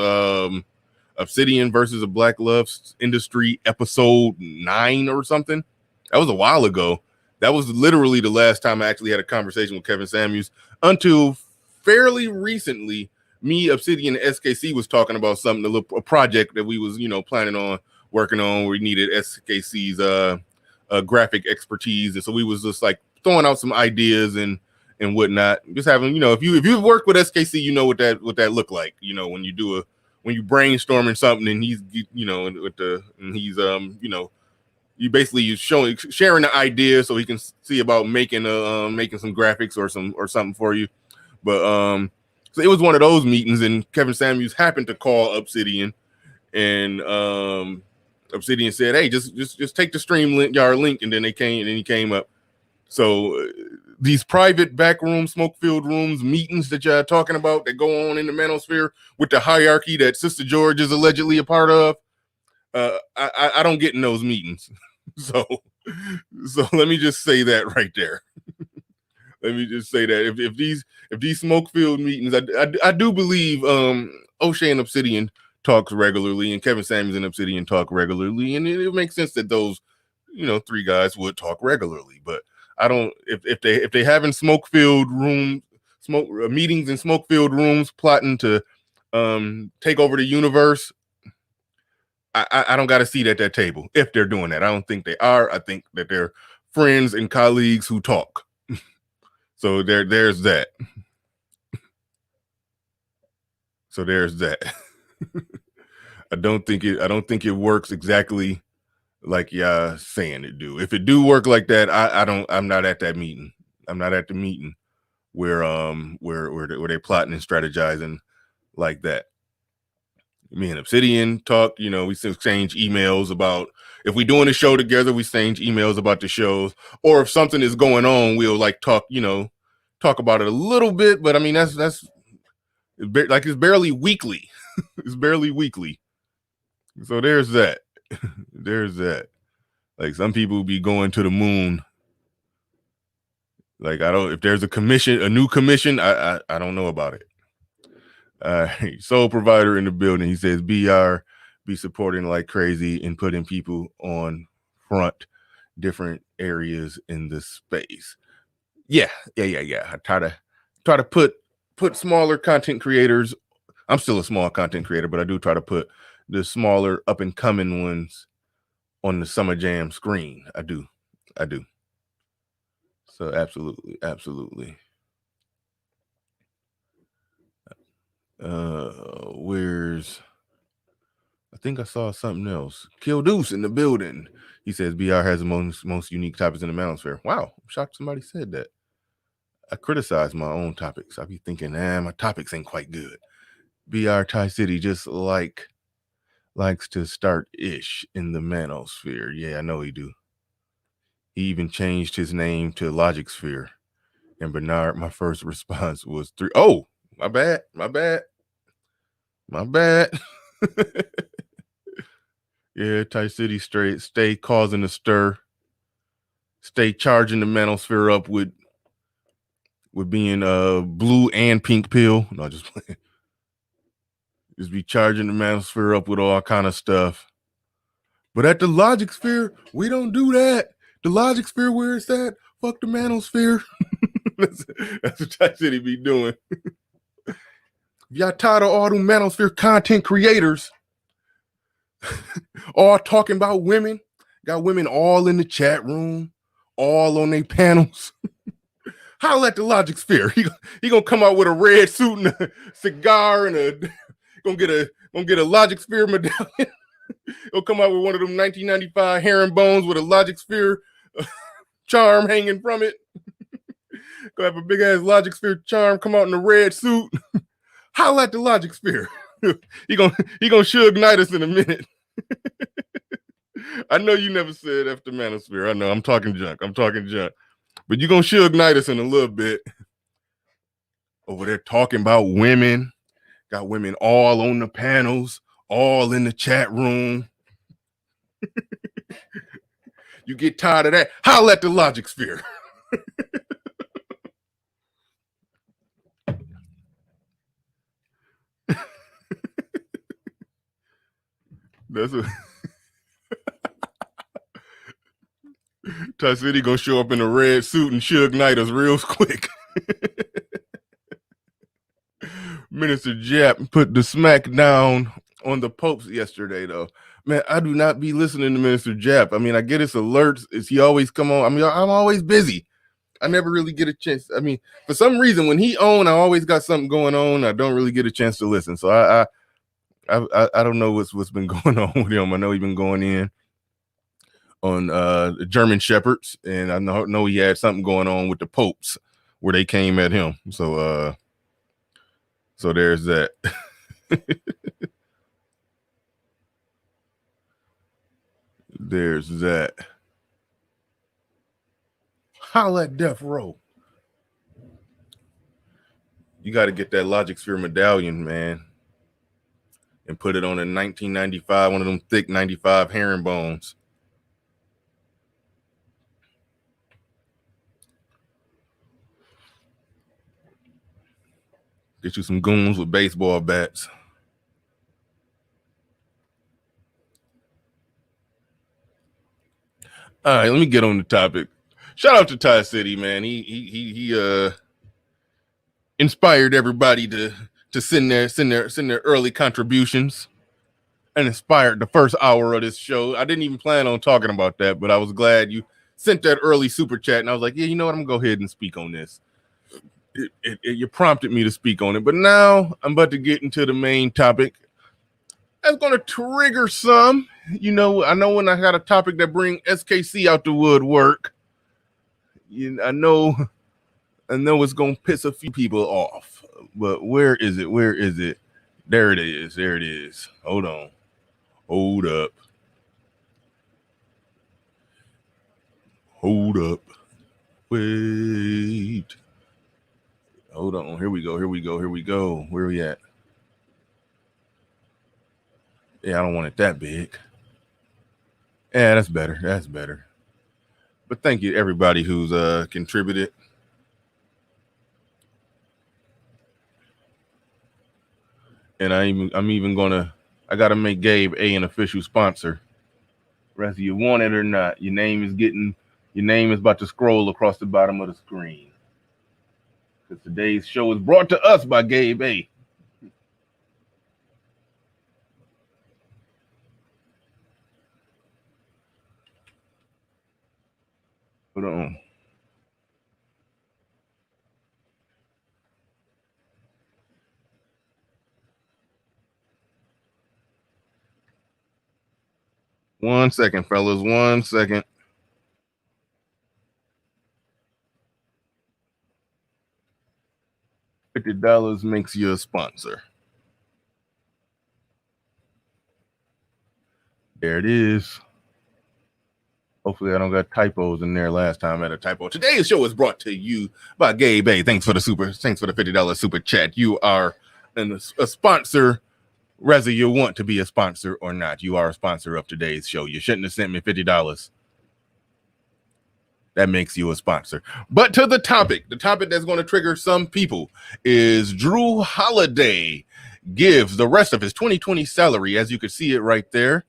Obsidian versus a Black Love Industry episode 9 or something. That was a while ago. That was literally the last time I actually had a conversation with Kevin Samuels. Until fairly recently, me, Obsidian, and SKC was talking about something, a project that we was planning on working on. We needed SKC's graphic expertise, and so we was just like throwing out some ideas and whatnot. Just having, if you've worked with SKC, you know what that look like. When you brainstorming something and he's you basically sharing the idea so he can see about making some graphics or something for you. But so it was one of those meetings, and Kevin Samuels happened to call Obsidian, and Obsidian said, "Hey, just take the StreamYard link," and then he came up. So these private backroom, smoke-filled rooms, meetings that y'all talking about that go on in the Manosphere with the hierarchy that Sister George is allegedly a part of, I don't get in those meetings. So let me just say that right there. Let me just say that if these smoke-filled meetings, I do believe O'Shea and Obsidian talks regularly, and Kevin Samuels and Obsidian talk regularly, and it makes sense that those three guys would talk regularly. But I don't, if they having meetings in smoke-filled rooms plotting to take over the universe, I don't got a seat at that table if they're doing that. I don't think they are. I think that they're friends and colleagues who talk. So there's that. So there's that. I don't think it works exactly like y'all saying it do. If it do work like that, I'm not at that meeting. I'm not at the meeting where they're plotting and strategizing like that. Me and Obsidian talk, we exchange emails about if we're doing a show together, we exchange emails about the shows, or if something is going on, we'll like talk about it a little bit. But I mean, that's it's barely weekly. It's barely weekly. So there's that. There's that. Like some people be going to the moon. Like if there's a new commission, I don't know about it. Soul Provider in the building. He says BR be supporting like crazy and putting people on front different areas in the space. Yeah. I try to put smaller content creators. I'm still a small content creator, but I do try to put the smaller up and coming ones on the Summer Jam screen. I do. So absolutely. I think I saw something else. Kill Deuce in the building. He says BR has the most unique topics in the Manosphere. Wow, I'm shocked somebody said that. I criticize my own topics. I be thinking, my topics ain't quite good. BR Tie City just likes to start ish in the Manosphere. Yeah, I know he do. He even changed his name to Logic Sphere. And Bernard, my first response was 3. Oh, my bad. Yeah, Tie City straight. Stay causing a stir. Stay charging the Manosphere up with being blue and pink pill. No, just playing. Just be charging the Manosphere up with all kind of stuff. But at the Logic Sphere, we don't do that. The Logic Sphere, where it's at, fuck the Manosphere. That's what Tie City be doing. Y'all tired of all them Manosphere content creators all talking about women? Got women all in the chat room, all on their panels. Holla at the Logic Sphere. He gonna come out with a red suit and a cigar and gonna get a Logic Sphere medallion. He'll come out with one of them 1995 herringbones with a Logic Sphere charm hanging from it. Gonna have a big ass Logic Sphere charm come out in a red suit. Holla at the Logic Sphere. he gonna Suge Knight us in a minute. I know you never said after Manosphere. I know I'm talking junk. But you gonna Suge Knight us in a little bit. over there talking about women. Got women all on the panels, all in the chat room. You get tired of that? Holla at the Logic Sphere. That's what Ty City gonna show up in a red suit and Suge Knight us real quick. Minister Jap put the smack down on the popes yesterday, though. Man, I do not be listening to Minister Jap. I mean, I get his alerts. Is he always come on? I mean, I'm always busy. I never really get a chance. I mean, for some reason, when he on, I always got something going on. I don't really get a chance to listen. So I don't know what's been going on with him. I know he's been going in on the German Shepherds, and I know he had something going on with the popes where they came at him. So there's that. There's that. Holla at Death Row. You got to get that Logic Sphere medallion, man, and put it on a 1995, one of them thick 95 herringbones. Get you some goons with baseball bats. All right, let me get on the topic. Shout out to Ty City, man. He inspired everybody to send their early contributions, and inspired the first hour of this show. I didn't even plan on talking about that, but I was glad you sent that early super chat, and I was like, yeah, you know what? I'm gonna go ahead and speak on this. You prompted me to speak on it, but now I'm about to get into the main topic. That's going to trigger some. You know, I know when I got a topic that bring SKC out the woodwork, I know it's going to piss a few people off. But where is it? Where is it? There it is. There it is. Hold on. Hold up. Hold up. Wait. Hold on. Here we go. Here we go. Here we go. Where are we at? Yeah, I don't want it that big. Yeah, that's better. That's better. But thank you to everybody who's contributed. And I gotta make Gabe A an official sponsor. Whether you want it or not, your name is about to scroll across the bottom of the screen. Because today's show is brought to us by Gabe A. Hold on. One second, fellas. 1 second. $50 makes you a sponsor. There it is. Hopefully I don't got typos in there. Last time I had a typo. Today's show is brought to you by Gabe A. Thanks for the $50 super chat. You are a sponsor, whether you want to be a sponsor or not. You are a sponsor of today's show. You shouldn't have sent me $50. That makes you a sponsor. But to the topic that's going to trigger some people is Jrue Holiday gives the rest of his 2020 salary, as you can see it right there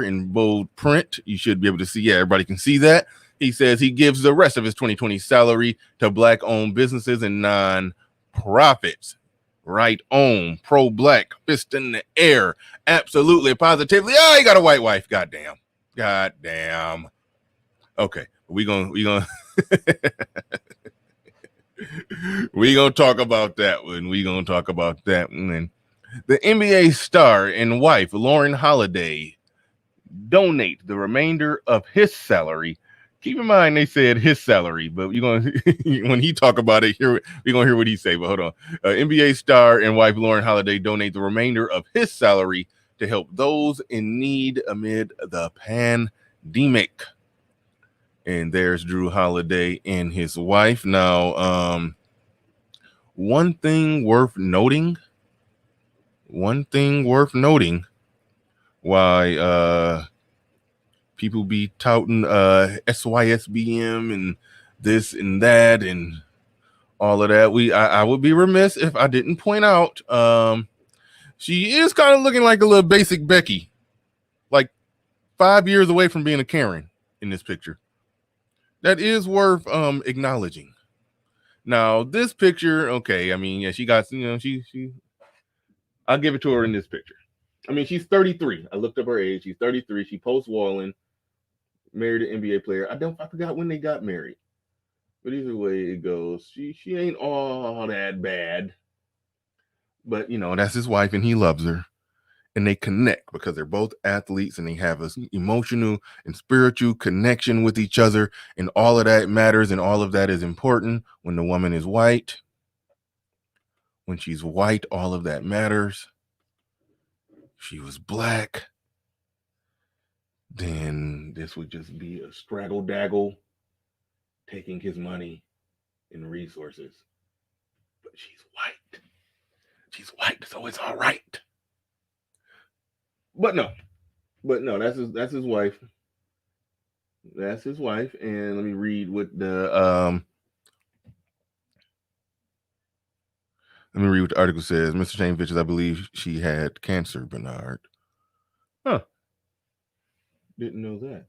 in bold print. You should be able to see. Yeah, everybody can see that. He says he gives the rest of his 2020 salary to Black-owned businesses and non-profits. Right on. Pro-Black. Fist in the air. Absolutely, positively. Oh, he got a white wife. Goddamn. Okay, we gonna talk about that one. And the NBA star and wife Lauren Holiday donate the remainder of his salary. Keep in mind they said his salary, but you're gonna when he talk about it, we're gonna hear what he say. But hold on, NBA star and wife Lauren Holiday donate the remainder of his salary to help those in need amid the pandemic. And there's Jrue Holiday and his wife. Now, One thing worth noting. Why people be touting SYSBM and this and that and all of that. I would be remiss if I didn't point out she is kind of looking like a little basic Becky, like 5 years away from being a Karen in this picture. That is worth acknowledging. Now this picture, okay, I mean, yeah, she got, she I'll give it to her in this picture. I mean, she's 33. I looked up her age. She's 33. She post walling, married an NBA player. I forgot when they got married. But either way it goes, she ain't all that bad. But that's his wife and he loves her. And they connect because they're both athletes and they have an emotional and spiritual connection with each other. And all of that matters and all of that is important when the woman is white. When she's white, all of that matters. She was black, then this would just be a straggle daggle taking his money and resources. But she's white. She's white, so it's all right. But no, that's his wife. That's his wife. And let me read what the article says. Mr. Shane Vicious, I believe she had cancer, Bernard. Huh. Didn't know that.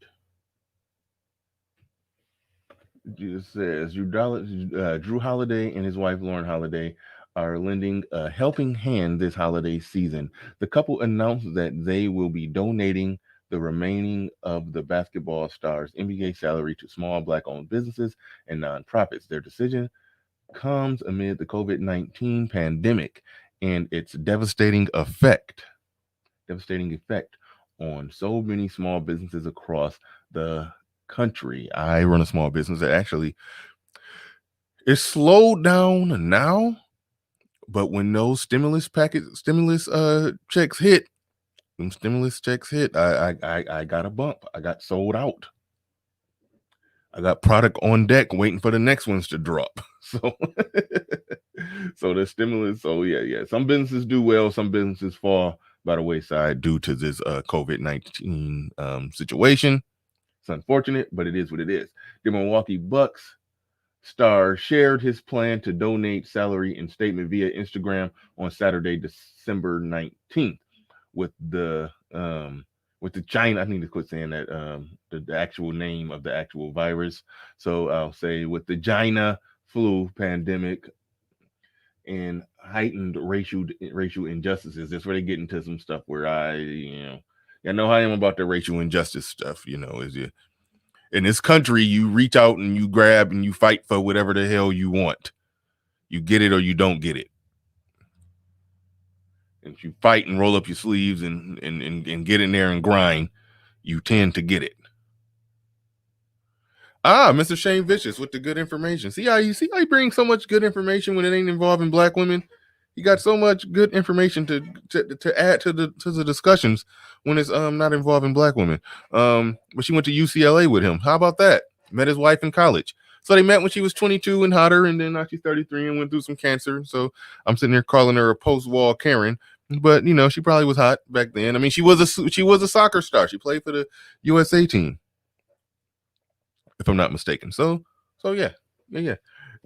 It says Jrue Holiday and his wife Lauren Holiday are lending a helping hand this holiday season. The couple announced that they will be donating the remaining of the basketball star's NBA salary to small Black-owned businesses and nonprofits. Their decision comes amid the COVID-19 pandemic and its devastating effect on so many small businesses across the country. I run a small business that actually is slowed down now, but when those stimulus checks hit, I got a bump. I got sold out. I got product on deck waiting for the next ones to drop. So the stimulus. So yeah. Some businesses do well. Some businesses fall by the wayside due to this COVID-19 situation. It's unfortunate, but it is what it is. The Milwaukee Bucks star shared his plan to donate salary and statement via Instagram on Saturday, December 19th, with the China. I need to quit saying that the actual name of the actual virus. So I'll say with the China flu pandemic and heightened racial injustices. That's where they get into some stuff where I know how I am about the racial injustice stuff. Is you in this country, you reach out and you grab and you fight for whatever the hell you want. You get it or you don't get it. And if you fight and roll up your sleeves and get in there and grind, you tend to get it. Mr. Shane Vicious with the good information. See how he brings so much good information when it ain't involving Black women. He got so much good information to add to the discussions when it's not involving Black women. But she went to UCLA with him. How about that? Met his wife in college. So they met when she was 22 and hotter, and then now she's 33 and went through some cancer. So I'm sitting there calling her a post-wall Karen, but she probably was hot back then. I mean, she was a soccer star. She played for the USA team, if I'm not mistaken. So yeah.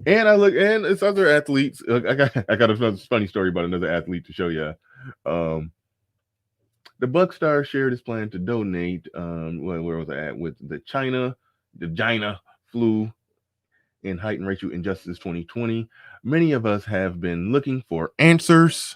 And and it's other athletes. I got a funny story about another athlete to show you. The Buck star shared his plan to donate. Where was I at with the China flu and heightened racial injustice 2020? Many of us have been looking for answers.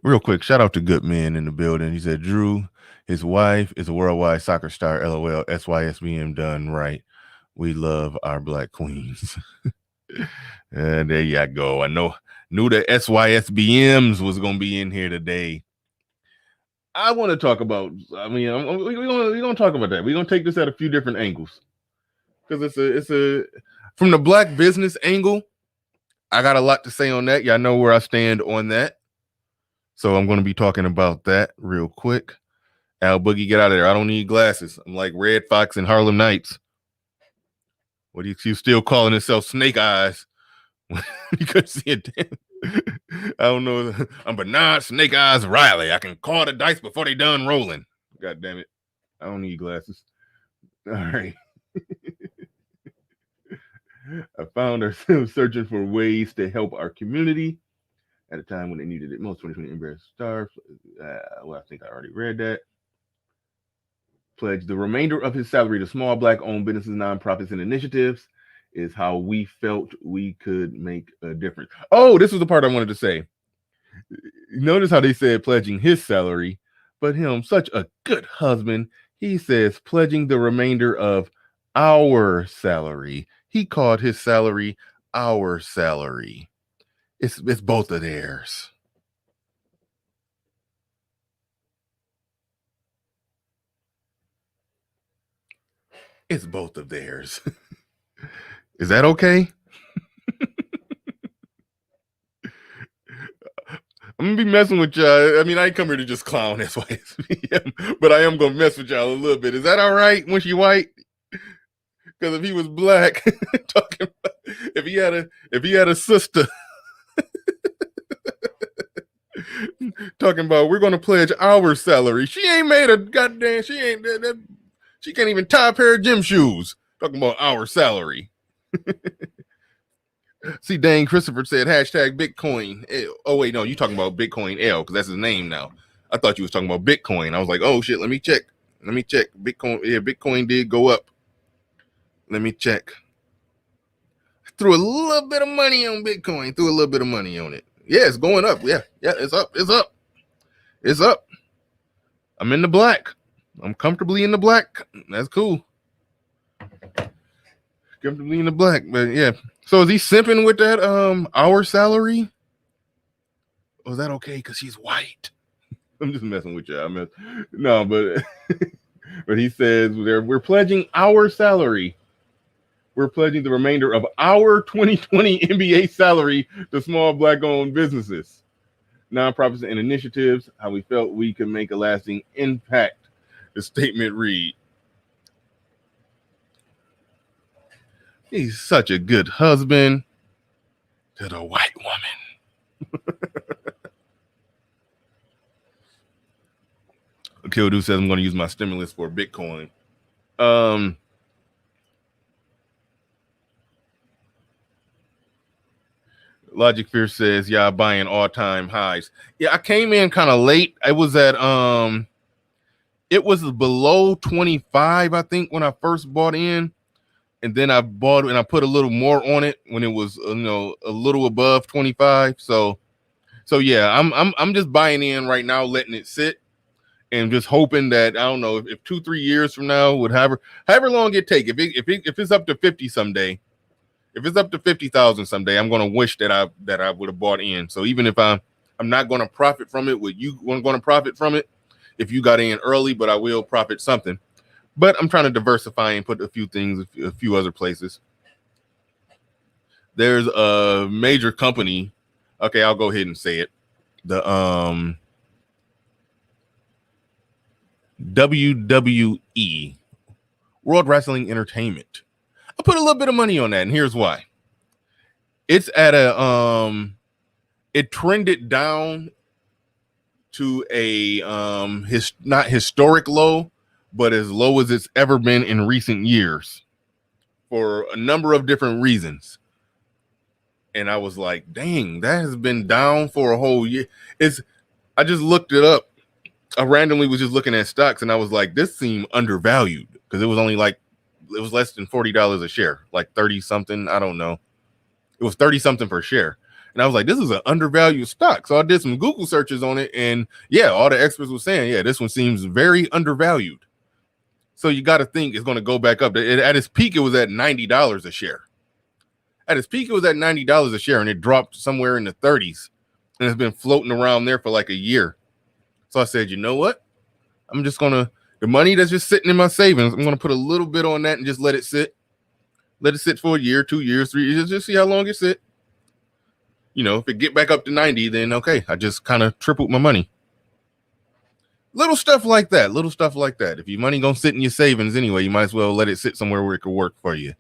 Real quick, shout out to Goodman in the building. He said, Jrue, his wife is a worldwide soccer star. LOL. SYSBM done right. We love our Black queens. And there you go. I knew the SYSBMs was gonna be in here today. I want to talk about. I mean, we're gonna talk about that. We're gonna take this at a few different angles because it's a from the Black business angle. I got a lot to say on that. Y'all know where I stand on that. So I'm going to be talking about that real quick. Al Boogie, get out of there. I don't need glasses. I'm like Red Fox in Harlem Nights. What he was still calling himself Snake Eyes. You couldn't see it. I don't know. I'm Bernard Snake Eyes Riley. I can call the dice before they done rolling. God damn it. I don't need glasses. All right. I found ourselves searching for ways to help our community at a time when they needed it most. 2020 embarrassed stars. Well, I think I already read that. Pledge the remainder of his salary to small Black-owned businesses, nonprofits, and initiatives is how we felt we could make a difference. Oh, this was the part I wanted to say. Notice how they said pledging his salary, but him, such a good husband, he says pledging the remainder of our salary. He called his salary our salary. It's both of theirs. It's both of theirs. Is that okay? I'm gonna be messing with y'all. I mean, I ain't come here to just clown SYSBM, but I am gonna mess with y'all a little bit. Is that all right when she white? Because if he was black, talking about, if he had a sister talking about we're gonna pledge our salary, she ain't made a goddamn. She can't even tie a pair of gym shoes. Talking about our salary. See, Dane Christopher said hashtag Bitcoin. Oh, wait, no, you talking about Bitcoin L because that's his name now. I thought you was talking about Bitcoin. I was like, oh, shit, let me check. Bitcoin, yeah, Bitcoin did go up. Let me check. Threw a little bit of money on Bitcoin. Threw a little bit of money on it. Yeah, it's going up. Yeah, it's up. It's up. I'm in the black. I'm comfortably in the black. That's cool. Comfortably in the black. But, yeah. So is he simping with that our salary? Or is that okay because she's white? I'm just messing with you. No, but but he says we're pledging our salary. We're pledging the remainder of our 2020 NBA salary to small Black-owned businesses, nonprofits, and initiatives. How we felt we could make a lasting impact. The statement read. He's such a good husband to the white woman. Kildu says I'm going to use my stimulus for Bitcoin. Logic Fear says, yeah, buying all-time highs. Yeah, I came in kind of late. I was at it was below 25, I think, when I first bought in. And then I bought and I put a little more on it when it was a little above 25. So yeah, I'm just buying in right now, letting it sit, and just hoping that I don't know if 2-3 years from now, would however long it take, if it's up to 50 someday, if it's up to 50,000 someday, I'm gonna wish that I would have bought in. So even if I'm not gonna profit from it, what you going to profit from it if you got in early, but I will profit something. But I'm trying to diversify and put a few things, a few other places. There's a major company. Okay, I'll go ahead and say it. The WWE, World Wrestling Entertainment. I put a little bit of money on that, and here's why. It's at it trended down to a not historic low, but as low as it's ever been in recent years for a number of different reasons. And I was like, dang, that has been down for a whole year. I just looked it up. I randomly was just looking at stocks and I was like, this seemed undervalued because it was only like, it was less than $40 a share, like 30 something. I don't know. It was 30 something per share. And I was like, this is an undervalued stock. So I did some Google searches on it. And yeah, all the experts were saying, yeah, this one seems very undervalued. So you got to think it's going to go back up. At its peak, it was at $90 a share. At its peak, it was at $90 a share, and it dropped somewhere in the 30s. And it's been floating around there for like a year. So I said, you know what? I'm just going to, the money that's just sitting in my savings, I'm going to put a little bit on that and just let it sit. Let it sit for a year, 2 years, 3 years, just see how long it sit. You know, if it get back up to 90, then okay, I just kind of tripled my money. Little stuff like that. If your money gonna sit in your savings anyway, you might as well let it sit somewhere where it could work for you.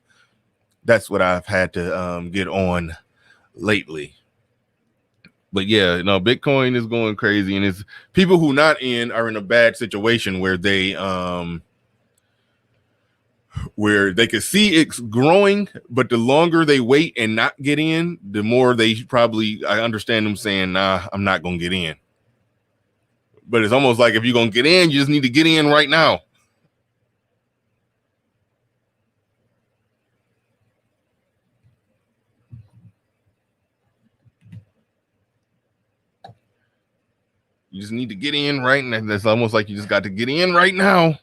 that's what I've had to get on lately. But yeah, no, Bitcoin is going crazy, and it's people who not in are in a bad situation where they could see it's growing, but the longer they wait and not get in, the more they probably, I understand them saying, nah, I'm not gonna get in. But it's almost like if you're gonna get in, you just need to get in right now. You just need to get in right now. That's almost like you just got to get in right now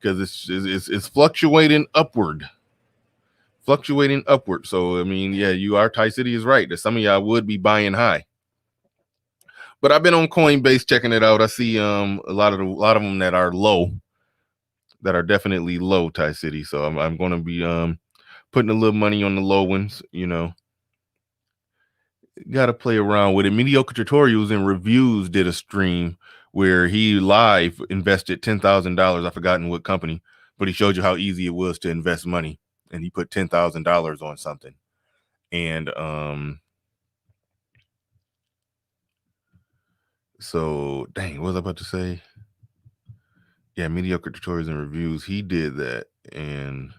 because it's fluctuating upward. So I mean, yeah, you are, Ty City is right that some of y'all would be buying high. But I've been on Coinbase checking it out. I see a lot of them that are low, that are definitely low, Ty City. So I'm going to be putting a little money on the low ones. You know, got to play around with it. Mediocre Tutorials and Reviews did a stream where he live invested $10,000. I've forgotten what company, but he showed you how easy it was to invest money, and he put $10,000 on something. And so dang, what was I about to say? Yeah, Mediocre Tutorials and Reviews. He did that, and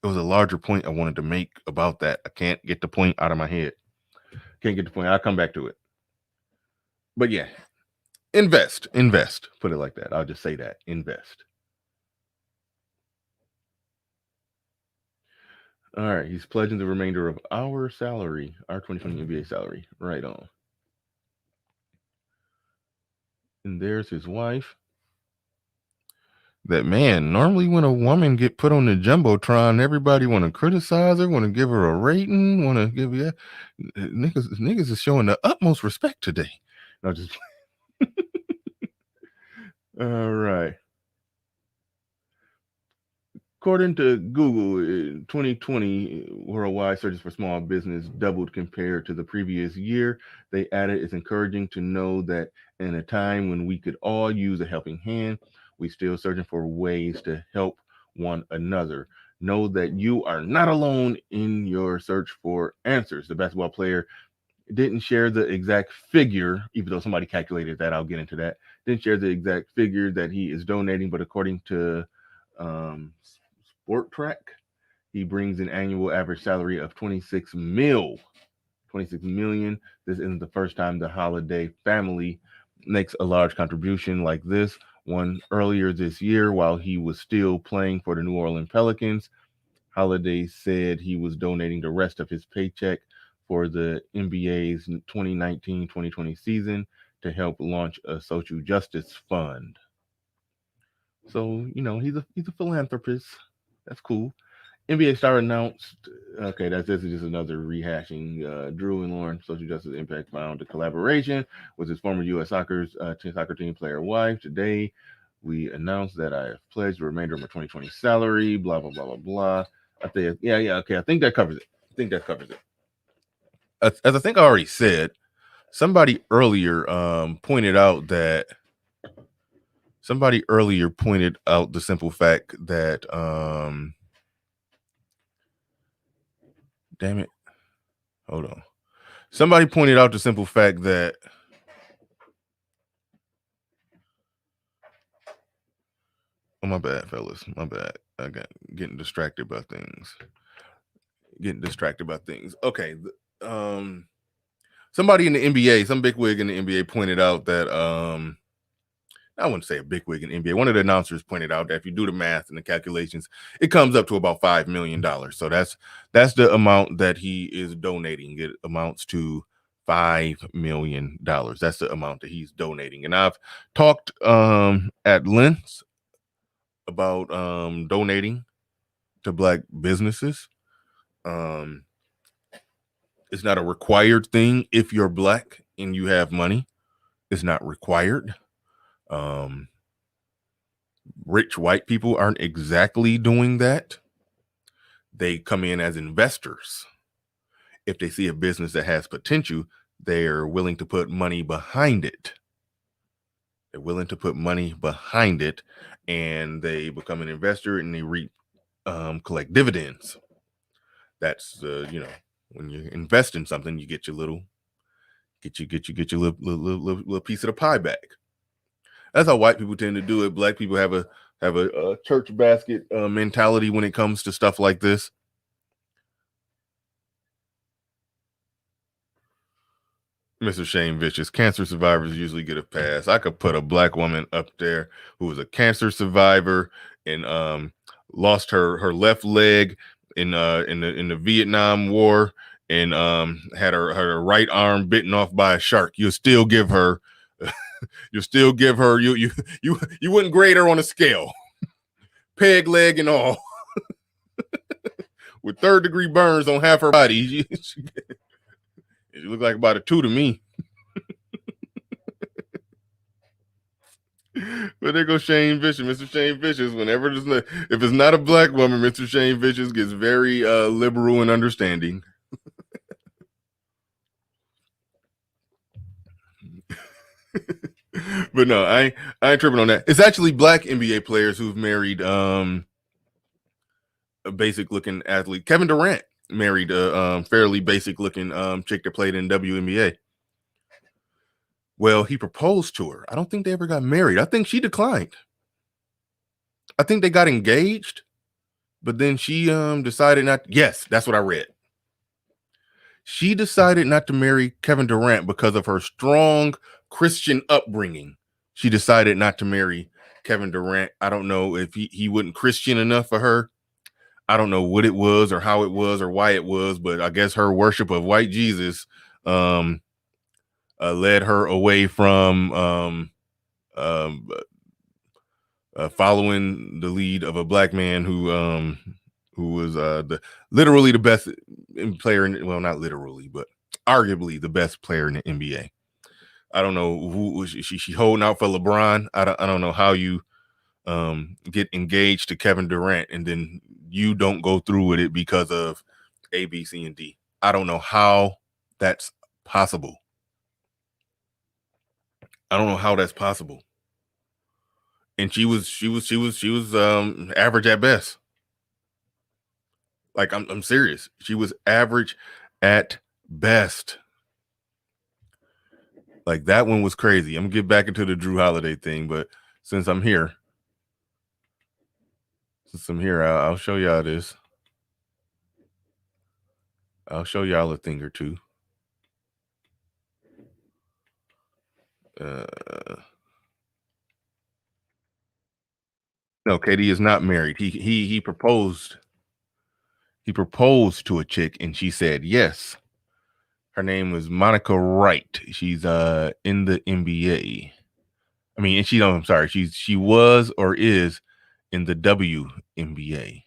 it was a larger point I wanted to make about that. I can't get the point out of my head. I'll come back to it. But yeah, invest. Put it like that. I'll just say that. Invest. All right, he's pledging the remainder of our salary, our 2020 NBA salary. Right on. And there's his wife. That man, normally when a woman get put on the Jumbotron, everybody want to criticize her, want to give her a rating, want to give you niggas is showing the utmost respect today. No, just all right. According to Google, 2020 worldwide searches for small business doubled compared to the previous year. They added, it's encouraging to know that in a time when we could all use a helping hand, we still searching for ways to help one another. Know that you are not alone in your search for answers. The basketball player didn't share the exact figure, even though somebody calculated that. I'll get into that. Didn't share the exact figure that he is donating, but according to Sport Track, he brings an annual average salary of 26 million. This isn't the first time the Holiday family makes a large contribution like this one. Earlier this year, while he was still playing for the New Orleans Pelicans, Holiday said he was donating the rest of his paycheck for the NBA's 2019-2020 season to help launch a social justice fund. So, you know, he's a philanthropist. That's cool. NBA star announced, okay, this is just another rehashing. Jrue and Lauren, Social Justice Impact, found a collaboration with his former U.S. soccer team player wife. Today, we announced that I have pledged the remainder of my 2020 salary, blah, blah, blah, blah, blah. I think, okay, I think that covers it. As I think I already said, somebody earlier pointed out the simple fact that damn it, hold on. Somebody pointed out the simple fact that oh, my bad, fellas. My bad. I got getting distracted by things. Okay. Somebody in the NBA, some bigwig in the NBA pointed out that I wouldn't say a bigwig in the NBA. One of the announcers pointed out that if you do the math and the calculations, it comes up to about $5 million. So that's the amount that he is donating. It amounts to $5 million. That's the amount that he's donating. And I've talked at length about donating to Black businesses. It's not a required thing if you're Black and you have money. It's not required. Rich white people aren't exactly doing that. They come in as investors. If they see a business that has potential, they're willing to put money behind it. And they become an investor and they collect dividends. That's when you invest in something, you get your little little piece of the pie back. That's how white people tend to do it. Black people have a church basket mentality when it comes to stuff like this. Mr. Shane Vicious, cancer survivors usually get a pass. I could put a black woman up there who was a cancer survivor and lost her left leg in the Vietnam War and had her right arm bitten off by a shark. You'll still give her you wouldn't grade her on a scale. Peg leg and all. With 3rd-degree burns on half her body. She looked like about a 2 to me. But there goes Shane Vicious. Mr. Shane Vicious, if it's not a black woman, Mr. Shane Vicious gets very liberal and understanding. But no, I ain't tripping on that. It's actually black NBA players who've married a basic looking athlete. Kevin Durant married a fairly basic looking chick that played in WNBA. Well, he proposed to her. I don't think they ever got married. I think she declined. I think they got engaged, but then she decided not. Yes, that's what I read. She decided not to marry Kevin Durant because of her strong Christian upbringing. She decided not to marry Kevin Durant. I don't know if he wasn't Christian enough for her. I don't know what it was or how it was or why it was, but I guess her worship of white Jesus led her away from following the lead of a black man who was literally the best player not literally, but arguably the best player in the NBA. I don't know who she holding out for LeBron. I don't know how you get engaged to Kevin Durant and then you don't go through with it because of A, B, C, and D. I don't know how that's possible. I don't know how that's possible. And she was average at best. Like I'm serious. She was average at best. Like that one was crazy. I'm gonna get back into the Jrue Holiday thing, but since I'm here, I'll show y'all this. I'll show y'all a thing or two. No, KD is not married. He proposed. He proposed to a chick and she said yes. Her name was Monica Wright. She's in the NBA. I mean, and I'm sorry, she was or is in the WNBA.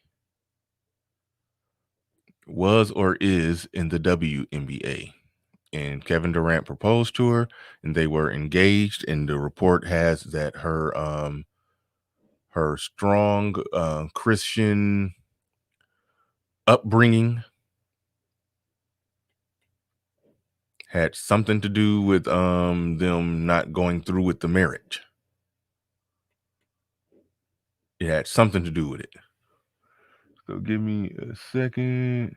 Was or is in the WNBA. And Kevin Durant proposed to her and they were engaged, and the report has that her strong Christian upbringing had something to do with them not going through with the marriage. It had something to do with it. So give me a second.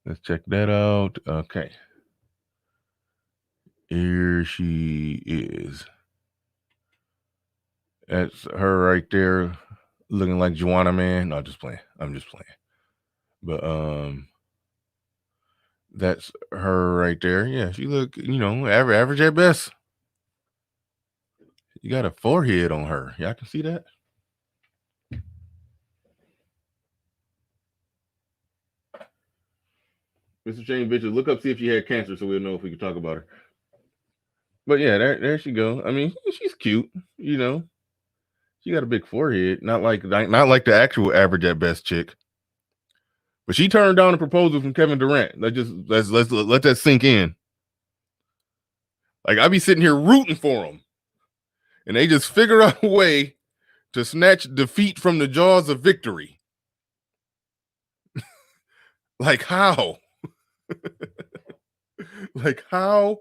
Let's check that out. Okay. Here she is. That's her right there, looking like Juana Man. No, I'm just playing. But that's her right there. Yeah, she look, average at best. You got a forehead on her. Y'all can see that? Mr. Shane Vicious, look up, see if she had cancer so we'll know if we can talk about her. But yeah, there she go. I mean, she's cute, She got a big forehead, not like the actual average at best chick. But she turned down a proposal from Kevin Durant. Let's let that sink in. Like, I be sitting here rooting for them, and they just figure out a way to snatch defeat from the jaws of victory. Like how? Like how,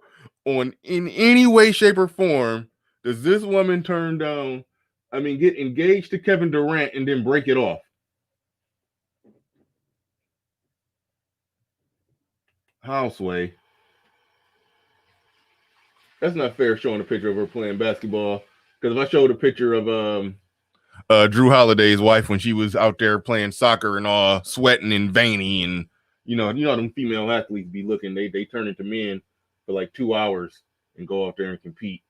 in any way, shape, or form, does this woman get engaged to Kevin Durant and then break it off? Houseway. That's not fair showing a picture of her playing basketball. Because if I showed a picture of Jrue Holiday's wife when she was out there playing soccer and all sweating and veiny, and you know them female athletes be looking, they turn into men for like 2 hours and go out there and compete.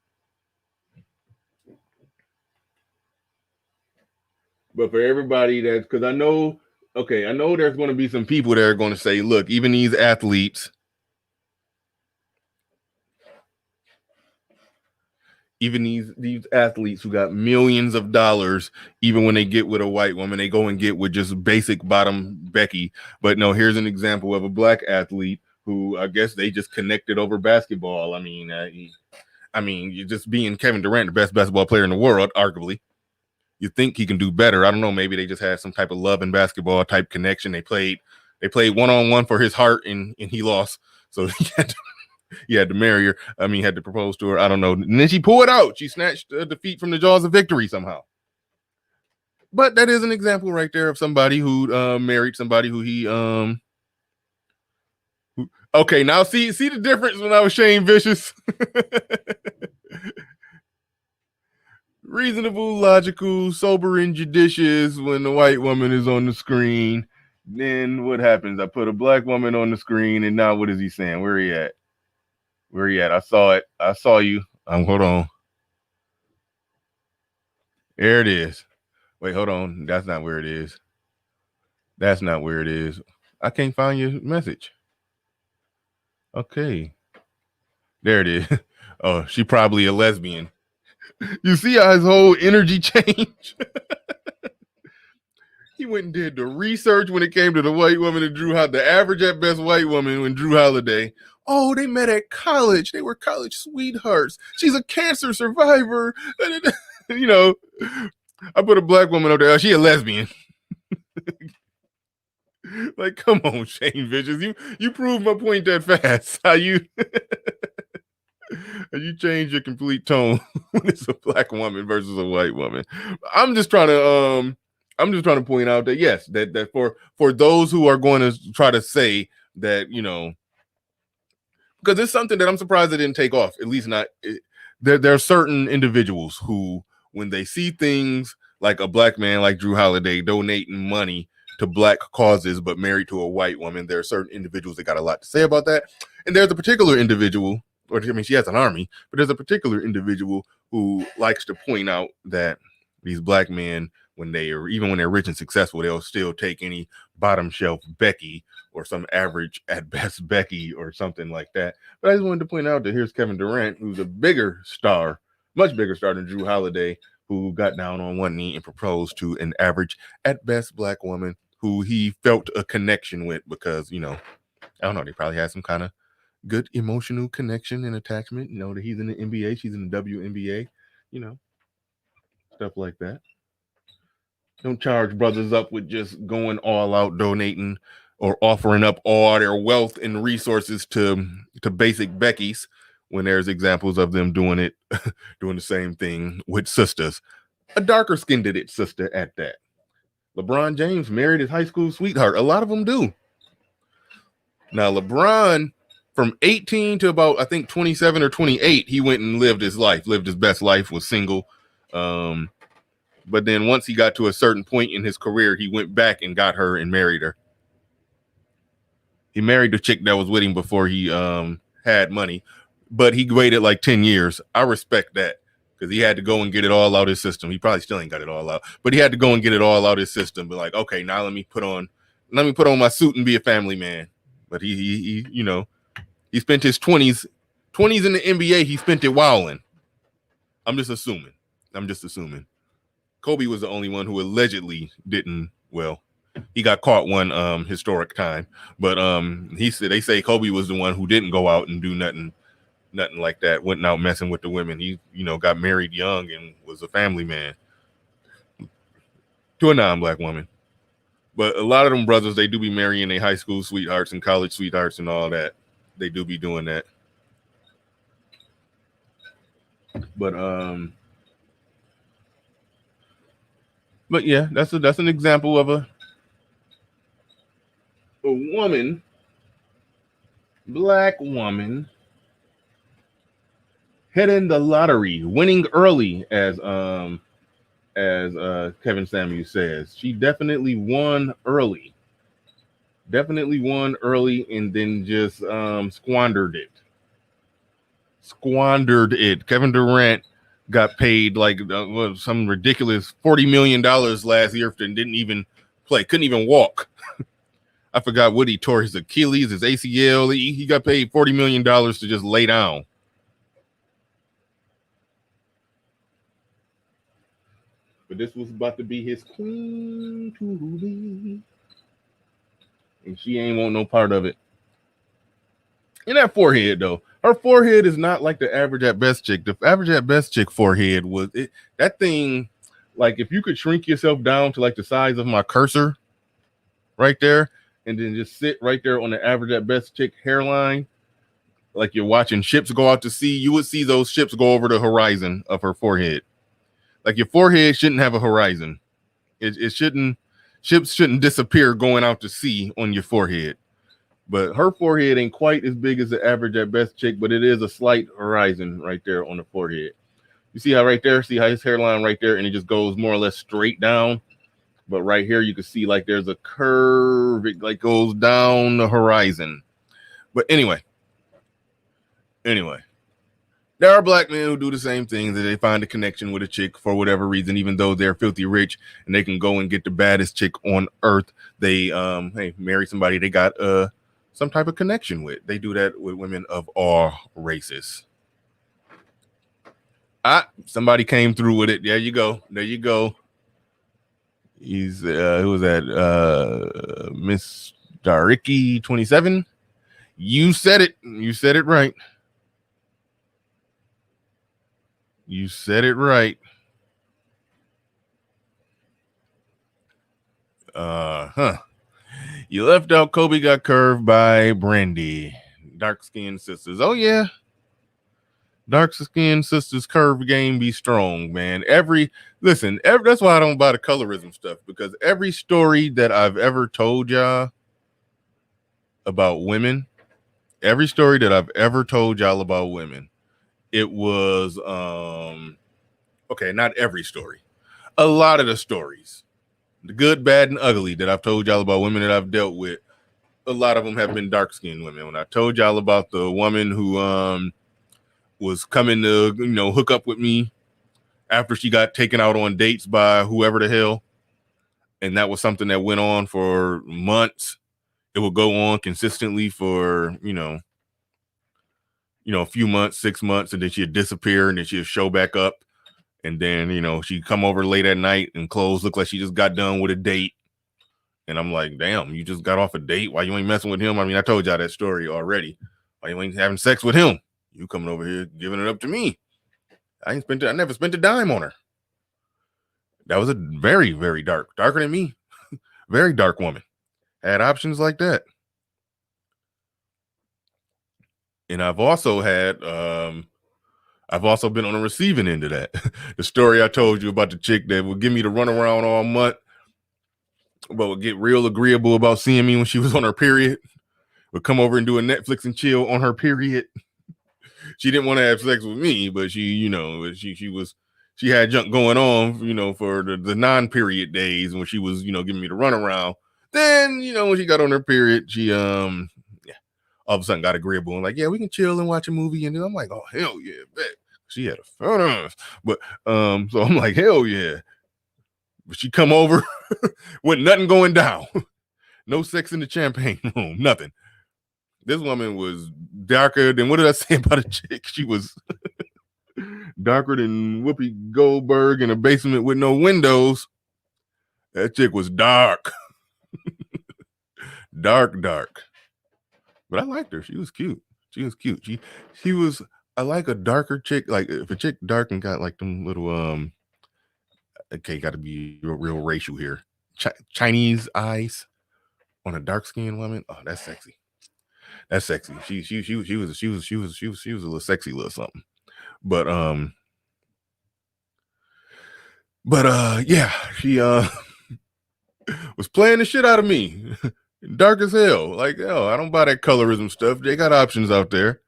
But for everybody that's, because I know there's going to be some people that are going to say, look, even these athletes, even these athletes who got millions of dollars, even when they get with a white woman, they go and get with just basic bottom Becky. But no, here's an example of a black athlete who I guess they just connected over basketball. I mean, you just being Kevin Durant, the best basketball player in the world, arguably. You think he can do better. I don't know. Maybe they just had some type of love in basketball type connection. They played one-on-one for his heart, and he lost. So he had to marry her. I mean, had to propose to her. I don't know. And then she pulled out. She snatched a defeat from the jaws of victory somehow. But that is an example right there of somebody who married somebody who he okay, now see the difference when I was Shane Vicious. Reasonable, logical, sober, and judicious when the white woman is on the screen. Then what happens? I put a black woman on the screen, and now what is he saying? Where he at? Where he at? I saw it. I saw you. Hold on. There it is. Wait, hold on. That's not where it is. That's not where it is. I can't find your message. Okay. There it is. Oh, she probably a lesbian. You see how his whole energy changed? He went and did the research when it came to the white woman and Jrue, the average at best white woman when Jrue Holiday. Oh, they met at college. They were college sweethearts. She's a cancer survivor. You know, I put a black woman up there. Oh, she a lesbian. Like, come on, Shane Vicious. You proved my point that fast. How you change your complete tone when it's a black woman versus a white woman. I'm just trying to point out that yes, that for those who are going to try to say that, you know, because it's something that I'm surprised it didn't take off. At least not. There are certain individuals who, when they see things like a black man like Jrue Holiday donating money to black causes but married to a white woman, there are certain individuals that got a lot to say about that. And there's a particular individual, or I mean, she has an army, but there's a particular individual who likes to point out that these black men, when they're rich and successful, they'll still take any bottom shelf Becky or some average at best Becky or something like that. But I just wanted to point out that here's Kevin Durant, who's a bigger star, much bigger star than Jrue Holiday, who got down on one knee and proposed to an average at best black woman who he felt a connection with because, you know, I don't know, they probably had some kind of good emotional connection and attachment. You know, that he's in the NBA, she's in the WNBA, you know, stuff like that. Don't charge brothers up with just going all out, donating or offering up all their wealth and resources to basic Beckies when there's examples of them doing it, doing the same thing with sisters. A darker skinned sister at that. LeBron James married his high school sweetheart. A lot of them do. Now, LeBron, from 18 to about, I think, 27 or 28, he went and lived his best life, was single. But then once he got to a certain point in his career, he went back and got her and married her. He married the chick that was with him before he had money, but he waited like 10 years. I respect that because he had to go and get it all out of his system. He probably still ain't got it all out, but he had to go and get it all out of his system. But like, okay, now let me put on my suit and be a family man. But he you know, he spent his 20s in the NBA. He spent it wilding. I'm just assuming. Kobe was the only one who allegedly didn't. Well, he got caught one historic time, but they say Kobe was the one who didn't go out and do nothing like that. Went out messing with the women. He, you know, got married young and was a family man to a non-black woman. But a lot of them brothers, they do be marrying their high school sweethearts and college sweethearts and all that. They do be doing that. But yeah, that's an example of a woman black woman hitting the lottery, winning early, as Kevin Samuels says. She definitely won early. Definitely won early and then just squandered it. Squandered it. Kevin Durant got paid like some ridiculous $40 million last year and didn't even play, couldn't even walk. I forgot what he tore, his Achilles, his ACL. He got paid $40 million to just lay down. But this was about to be his queen to be. And she ain't want no part of it. And that forehead, though. Her forehead is not like the average at best chick. The average at best chick forehead was it, that thing, like if you could shrink yourself down to like the size of my cursor right there, and then just sit right there on the average at best chick hairline, like you're watching ships go out to sea, you would see those ships go over the horizon of her forehead. Like your forehead shouldn't have a horizon. It shouldn't, ships shouldn't disappear going out to sea on your forehead. But her forehead ain't quite as big as the average at best chick, but it is a slight horizon right there on the forehead. You see how right there, see how his hairline right there, and it just goes more or less straight down. But right here, you can see like there's a curve. It like goes down the horizon. But anyway, there are black men who do the same thing, that they find a connection with a chick for whatever reason, even though they're filthy rich and they can go and get the baddest chick on earth. They marry somebody they got some type of connection with. They do that with women of all races. Somebody came through with it. There you go. He's who was that? Miss Dariki 27. You said it right. You said it right. You left out Kobe got curved by Brandy. Dark-skinned sisters. Oh, yeah. Dark-skinned sisters curve game be strong, man. That's why I don't buy the colorism stuff, because every story that I've ever told y'all about women, it was, okay, not every story. A lot of the stories, the good, bad, and ugly that I've told y'all about women that I've dealt with, a lot of them have been dark-skinned women. When I told y'all about the woman who was coming to hook up with me after she got taken out on dates by whoever the hell, and that was something that went on for months. It would go on consistently for a few months, 6 months, and then she'd disappear, and then she'd show back up, and then she'd come over late at night and clothes look like she just got done with a date. And I'm like, damn, you just got off a date? Why you ain't messing with him? I mean, I told y'all that story already. Why you ain't having sex with him? You coming over here giving it up to me. I never spent a dime on her. That was a very, very darker than me. Very dark woman. Had options like that. And I've also been on the receiving end of that. The story I told you about the chick that would give me the runaround all month, but would get real agreeable about seeing me when she was on her period. Would come over and do a Netflix and chill on her period. She didn't want to have sex with me, but she had junk going on, for the non-period days when she was, giving me the runaround. Then, when she got on her period, she all of a sudden got agreeable and like, yeah, we can chill and watch a movie. And I'm like, oh hell yeah, bet. She had a fun ass. But so I'm like, hell yeah. But she come over with nothing going down. No sex in the champagne room, nothing. This woman was darker than, what did I say about a chick? She was darker than Whoopi Goldberg in a basement with no windows. That chick was dark. dark. But I liked her. She was cute. She was, I like a darker chick. Like if a chick dark and got like them little, okay, got to be real racial here. Chinese eyes on a dark skinned woman. Oh, that's sexy. That's sexy. She was a little sexy little something. But yeah, she was playing the shit out of me. Dark as hell. Like, yo, I don't buy that colorism stuff. They got options out there.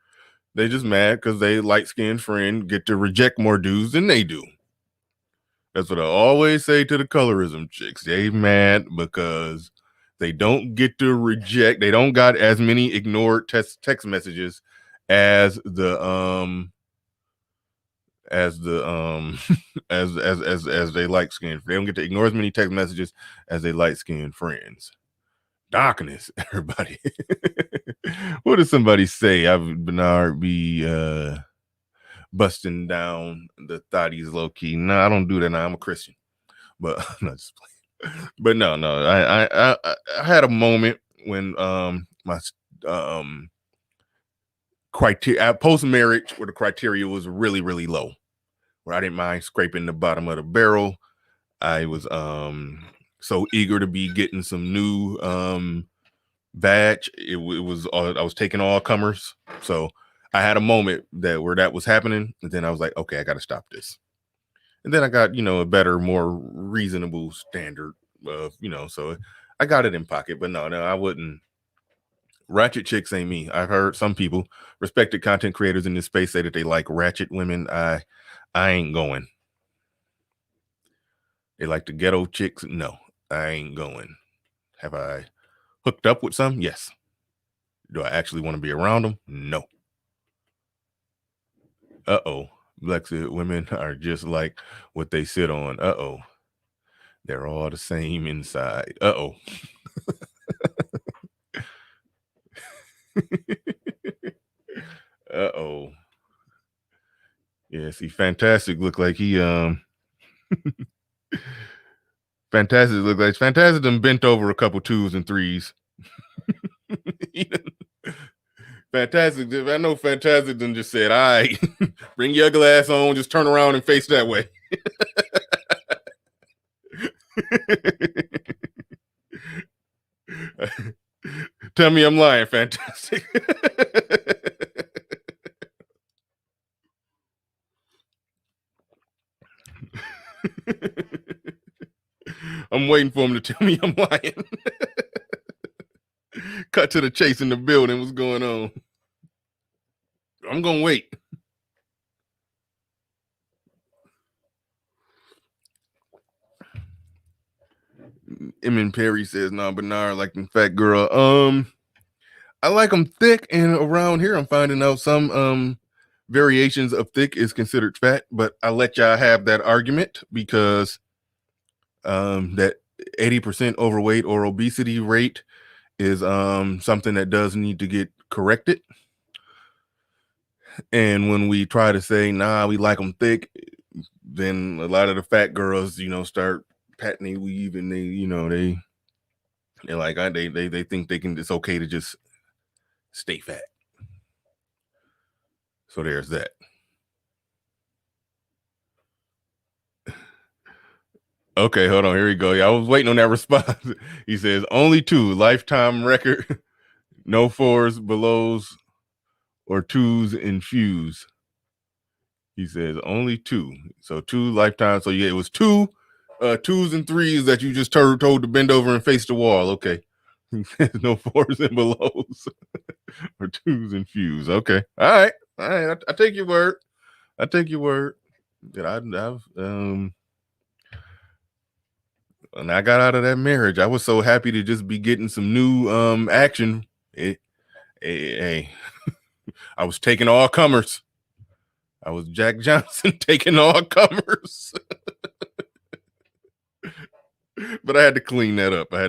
They just mad because they light-skinned friend get to reject more dudes than they do. That's what I always say to the colorism chicks. They mad because they don't get to reject. They don't got as many ignored text messages as the as they light skinned. They don't get to ignore as many text messages as they light skinned friends. Darkness, everybody. What does somebody say? I've Bernard be busting down the thotties low key. No, I don't do that now. I'm a Christian. But not just playing. But no. I had a moment when my criteria post marriage where the criteria was really, really low, where I didn't mind scraping the bottom of the barrel. I was so eager to be getting some new vag. It was I was taking all comers. So I had a moment where that was happening, and then I was like, okay, I got to stop this. And then I got, a better, more reasonable standard of, so I got it in pocket. But no, I wouldn't. Ratchet chicks ain't me. I've heard some people, respected content creators in this space, say that they like ratchet women. I ain't going. They like the ghetto chicks. No, I ain't going. Have I hooked up with some? Yes. Do I actually want to be around them? No. Uh-oh. Black women are just like what they sit on. Uh-oh. They're all the same inside. Uh-oh. Uh-oh. Yeah, see, Fantastic look like he Fantastic look like Fantastic done bent over a couple 2s and 3s. Fantastic. I know Fantastic done just said, all right, bring your glass on, just turn around and face that way. Tell me I'm lying, Fantastic. I'm waiting for him to tell me I'm lying. Cut to the chase in the building. What's going on? I'm gonna wait. Emin Perry says, "No, Bernard like them fat girl. I like them thick, and around here, I'm finding out some variations of thick is considered fat. But I let y'all have that argument because that 80% overweight or obesity rate is something that does need to get corrected. And when we try to say, nah, we like them thick, then a lot of the fat girls, start patting their weave, and they're like, they think it's okay to just stay fat. So there's that. Okay, hold on. Here we go. Yeah, I was waiting on that response. He says, only 2 lifetime record, no 4s, belows, or 2s infused. He says only 2. So 2 lifetime. So yeah, it was 2 2s and 3s that you just told to bend over and face the wall. Okay. He says no 4s and belows or 2s infused. Okay. All right. I take your word. I've when I got out of that marriage, I was so happy to just be getting some new action. Hey, I was taking all comers. I was Jack Johnson taking all comers. But I had to clean that up. Man.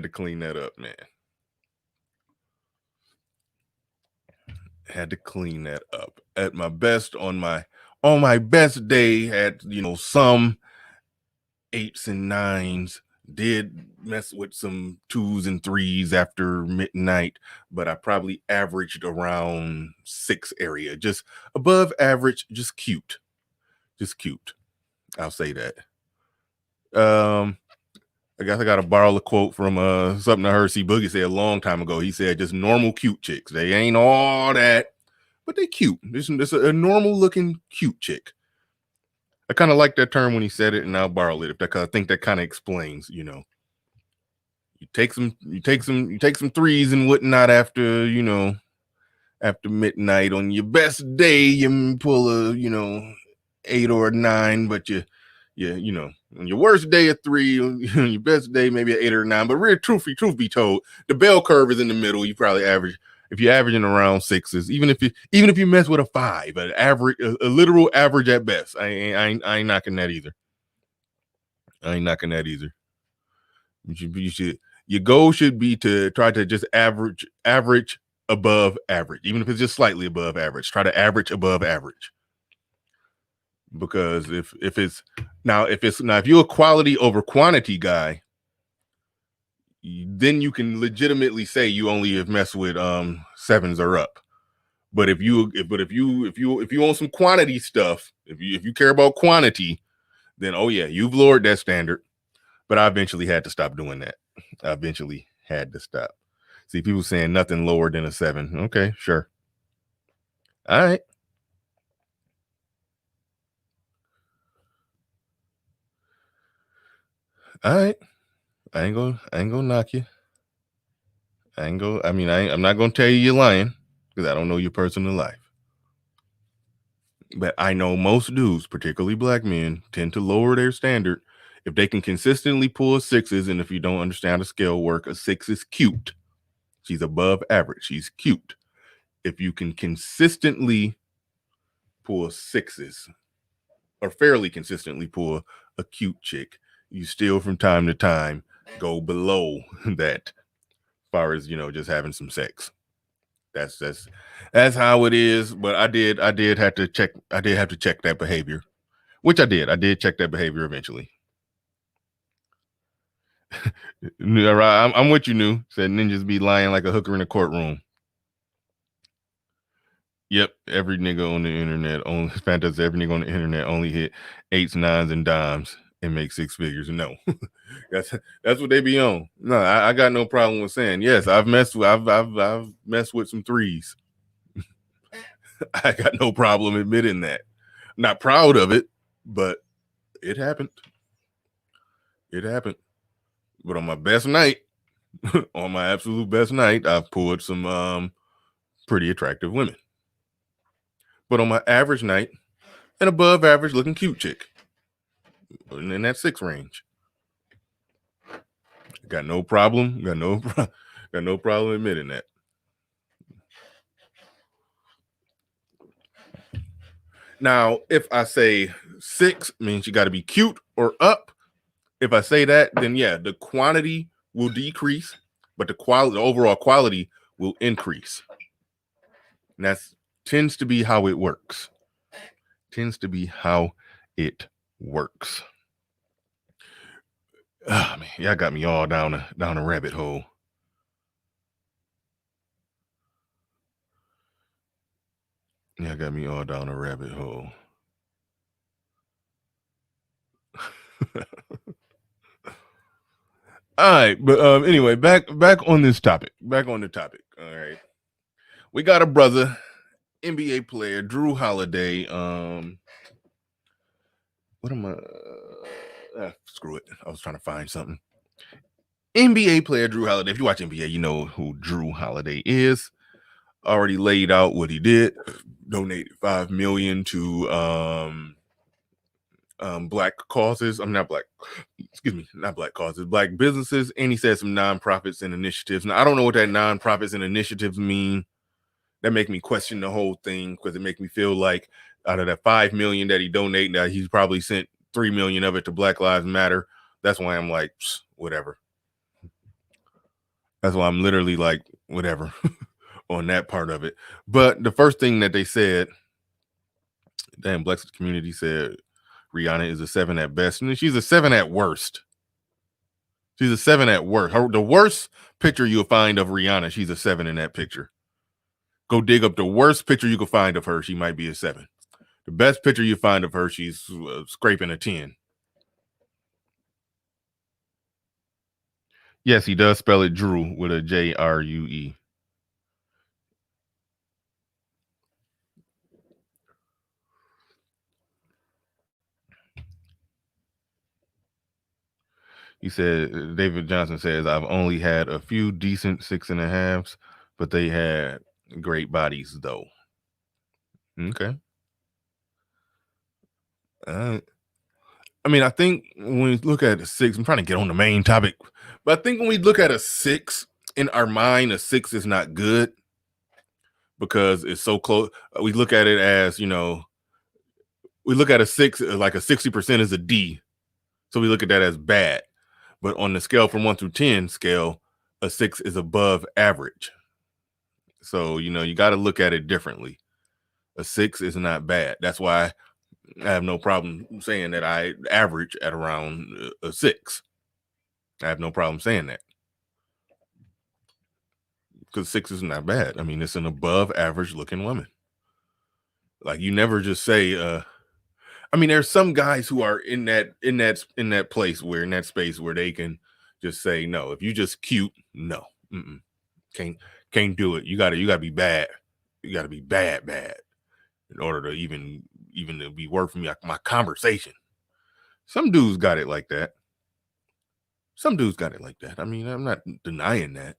Had to clean that up. At my best, on my best day, had some 8s and 9s. Did mess with some 2s and 3s after midnight, but I probably averaged around 6 area, just above average, just cute. I'll say that. I guess I gotta borrow a quote from something I heard C Boogie say a long time ago. He said, just normal cute chicks. They ain't all that, but they cute. This a normal looking cute chick. I kind of like that term when he said it, and I'll borrow it because I think that kind of explains, You take some threes and whatnot after, after midnight. On your best day, you pull a, 8 or a 9, but on your worst day, a 3, on your best day, maybe an 8 or a 9. But really, truth be told, the bell curve is in the middle. You probably average, if you're averaging around 6s, even if you mess with a 5, an average, a literal average at best. I ain't knocking that either. You should, your goal should be to try to just average above average, even if it's just slightly above average. Try to average above average. Because if you're a quality over quantity guy, then you can legitimately say you only have messed with 7s or up. But if you own some quantity stuff, if you care about quantity, then oh yeah, you've lowered that standard. But I eventually had to stop doing that. See, people saying nothing lower than a 7. Okay, sure. All right. All right. I ain't gonna knock you. I'm not gonna tell you you're lying, because I don't know your personal life. But I know most dudes, particularly black men, tend to lower their standard if they can consistently pull 6s. And if you don't understand how the scale work, a 6 is cute. She's above average. She's cute. If you can consistently pull 6s, or fairly consistently pull a cute chick, you still from time to time go below that, as far as just having some sex. That's how it is. But I did have to check that behavior, which I did check that behavior eventually. I'm with you, New. Said ninjas be lying like a hooker in a courtroom. Yep, every nigga on the internet only hit 8s, 9s, and dimes and make 6 figures. No, that's what they be on. No, I got no problem with saying yes. I've messed with some 3s. I got no problem admitting that. Not proud of it, but it happened. But on my best night, on my absolute best night, I've pulled some pretty attractive women. But on my average night, an above average looking cute chick in that 6 range. Got no problem admitting that. Now, if I say 6 means you got to be cute or up, if I say that, then yeah, the quantity will decrease, but the overall quality will increase. And that tends to be how it works. Oh man, y'all got me all down a rabbit hole. All right, but anyway, back on this topic. All right, we got a brother, NBA player, Jrue Holiday. What am I? Screw it. I was trying to find something. NBA player Jrue Holiday. If you watch NBA, you know who Jrue Holiday is. Already laid out what he did. Donated $5 million to black causes. Not black causes, black businesses. And he said some nonprofits and initiatives. Now I don't know what that nonprofits and initiatives mean. That make me question the whole thing, because it make me feel like out of that $5 million that he donated, now he's probably sent $3 million of it to Black Lives Matter. That's why I'm like, whatever. That's why I'm literally like, whatever on that part of it. But the first thing that they said, Black community said Rihanna is a 7 at best, and she's a 7 at worst. The worst picture you'll find of Rihanna, she's a 7 in that picture. Go dig up the worst picture you can find of her, she might be a 7. The best picture you find of her, she's scraping a 10. Yes, he does spell it Jrue with a Jrue. He said, David Johnson says, I've only had a few decent 6.5s, but they had great bodies though. Okay. I mean, I think when we look at a 6, I'm trying to get on the main topic, but I think when we look at a 6, in our mind, a 6 is not good because it's so close. We look at it as, we look at a 6 like a 60% is a D. So we look at that as bad. But on the scale from 1 through 10 scale, a 6 is above average. So, you got to look at it differently. A 6 is not bad. That's why I have no problem saying that I average at around a 6. I have no problem saying that. Because 6 is not bad. I mean, it's an above average looking woman. Like, you never just say, I mean, there's some guys who are in that place where, in that space where they can just say, no, if you just cute, no, can't do it. You gotta be bad. You gotta be bad in order to even to be worth my conversation. Some dudes got it like that. I mean, I'm not denying that,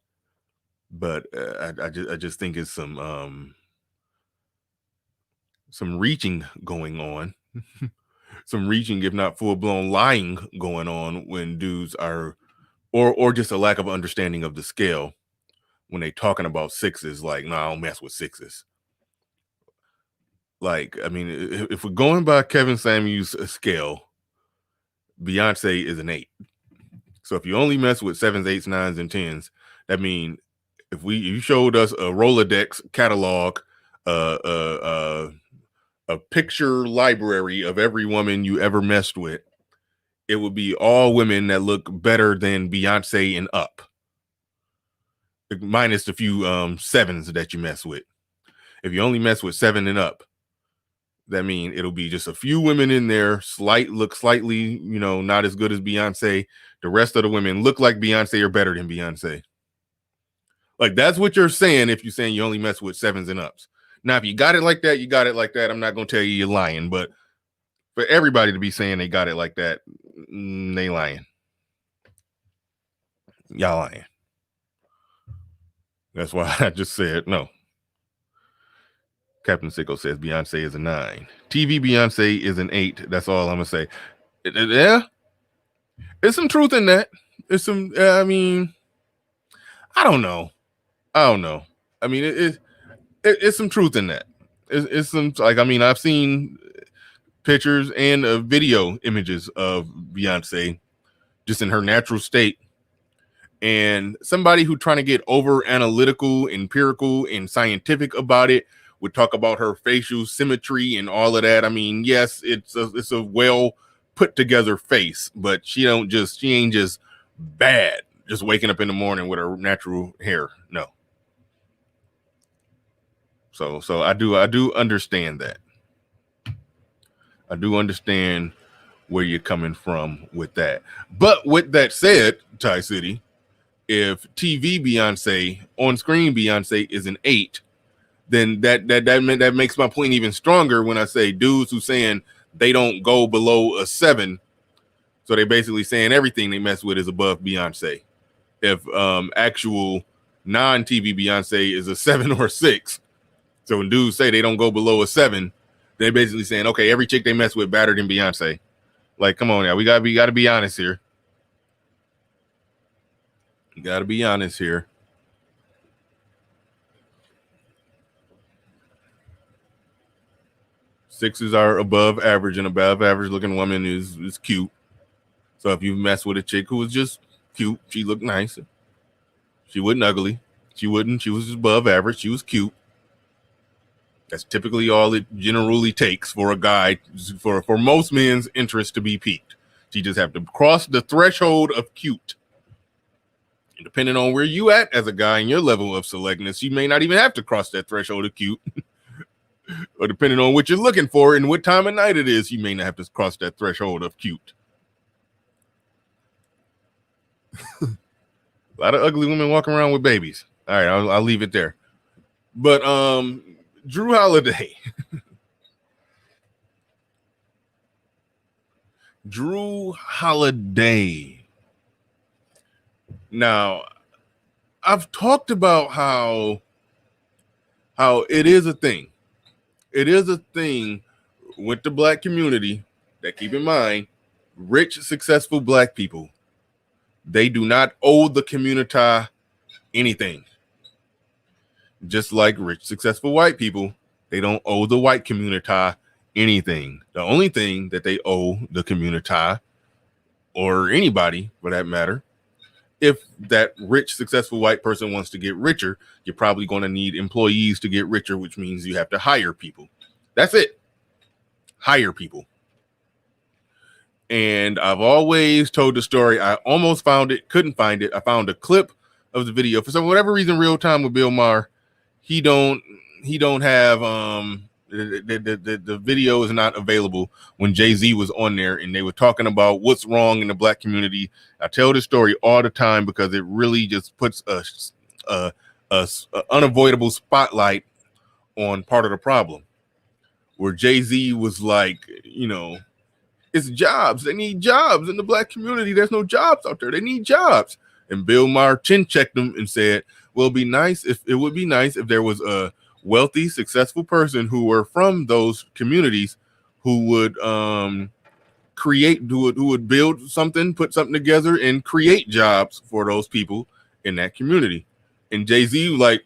but I just think it's some reaching going on. Some reaching, if not full-blown lying going on when dudes are, or just a lack of understanding of the scale when they talking about 6s. Like, no, I don't mess with 6s. Like, I mean, if we're going by Kevin Samuels' scale, Beyonce is an 8. So if you only mess with 7s, 8s, 9s, and 10s, that means if you showed us a Rolodex catalog, a picture library of every woman you ever messed with, it would be all women that look better than Beyonce and up, minus the few 7s that you mess with. If you only mess with 7 and up, that means it'll be just a few women in there, look slightly, not as good as Beyonce. The rest of the women look like Beyonce or better than Beyonce. Like, that's what you're saying if you're saying you only mess with 7s and ups. Now, if you got it like that, you got it like that. I'm not going to tell you you're lying, but for everybody to be saying they got it like that, they lying. Y'all lying. That's why I just said no. Captain Sicko says Beyonce is a 9. TV Beyonce is an 8. That's all I'm going to say. Yeah. There's some truth in that. There's some, I mean, I don't know. I mean, it's some truth in that. It's some, like, I mean, I've seen pictures and video images of Beyonce just in her natural state. And somebody who trying to get over analytical, empirical, and scientific about it would talk about her facial symmetry and all of that. I mean, yes, it's a well put together face, but she ain't just bad just waking up in the morning with her natural hair. No. So I do understand that. I do understand where you're coming from with that. But with that said, Ty City, if TV Beyonce, on screen Beyonce is an 8, then that makes my point even stronger when I say dudes who saying they don't go below a 7. So they basically saying everything they mess with is above Beyonce. If actual non-TV Beyonce is a 7 or a 6. So when dudes say they don't go below a 7, they're basically saying, okay, every chick they mess with better than Beyonce. Like, come on now, we gotta be honest here. You gotta be honest here. Sixes are above average, and above average looking woman is cute. So if you mess with a chick who was just cute, she looked nice. She wasn't ugly. She was just above average. She was cute. That's typically all it generally takes for a guy, for most men's interest to be piqued. She just have to cross the threshold of cute. And depending on where you at as a guy and your level of selectness, you may not even have to cross that threshold of cute. Or depending on what you're looking for and what time of night it is, you may not have to cross that threshold of cute. A lot of ugly women walking around with babies. All right, I'll leave it there. But Jrue Holiday. Jrue Holiday. Now, I've talked about how it is a thing. It is a thing with the black community that, keep in mind, rich, successful black people, they do not owe the community anything. Just like rich, successful white people, they don't owe the white community anything. The only thing that they owe the community, or anybody for that matter, if that rich, successful white person wants to get richer, you're probably going to need employees to get richer, which means you have to hire people. That's it. Hire people. And I've always told the story. I almost found it, couldn't find it. I found a clip of the video. For whatever reason, Real Time with Bill Maher, he don't have the video is not available when Jay-Z was on there and they were talking about what's wrong in the black community. I tell this story all the time because it really just puts a unavoidable spotlight on part of the problem, where Jay-Z was like, it's jobs. They need jobs in the black community. There's no jobs out there. They need jobs. And Bill Maher chin checked him and said, well, it would be nice if there was a wealthy, successful person who were from those communities who would who would build something, put something together and create jobs for those people in that community. And Jay-Z, like,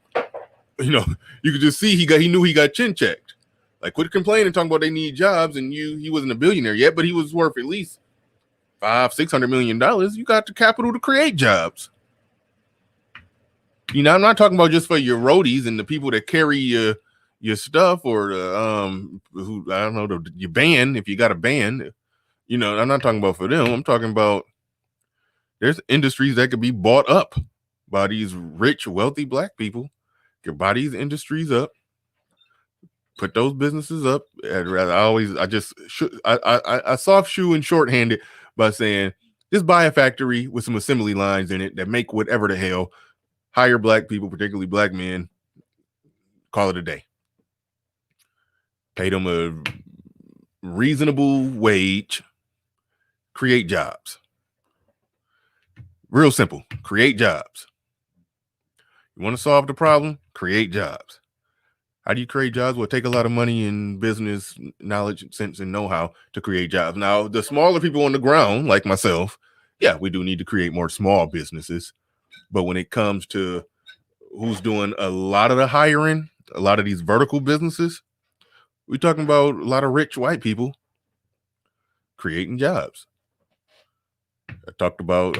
you could just see he knew he got chin checked. Like, quit complaining, talking about they need jobs, and he wasn't a billionaire yet, but he was worth at least $500-600 million. You got the capital to create jobs. I'm not talking about just for your roadies and the people that carry your stuff, or your band, if you got a band. I'm not talking about for them. I'm talking about there's industries that could be bought up by these rich, wealthy black people. Could buy these industries up, put those businesses up. I soft shoe and shorthand it by saying, just buy a factory with some assembly lines in it that make whatever the hell, hire black people, particularly black men, call it a day. Pay them a reasonable wage, create jobs. Real simple, create jobs. You want to solve the problem? Create jobs. How do you create jobs? Well, it take a lot of money and business knowledge, sense, and know-how to create jobs. Now, the smaller people on the ground, like myself, yeah, we do need to create more small businesses. But when it comes to who's doing a lot of the hiring, a lot of these vertical businesses, we're talking about a lot of rich white people creating jobs. I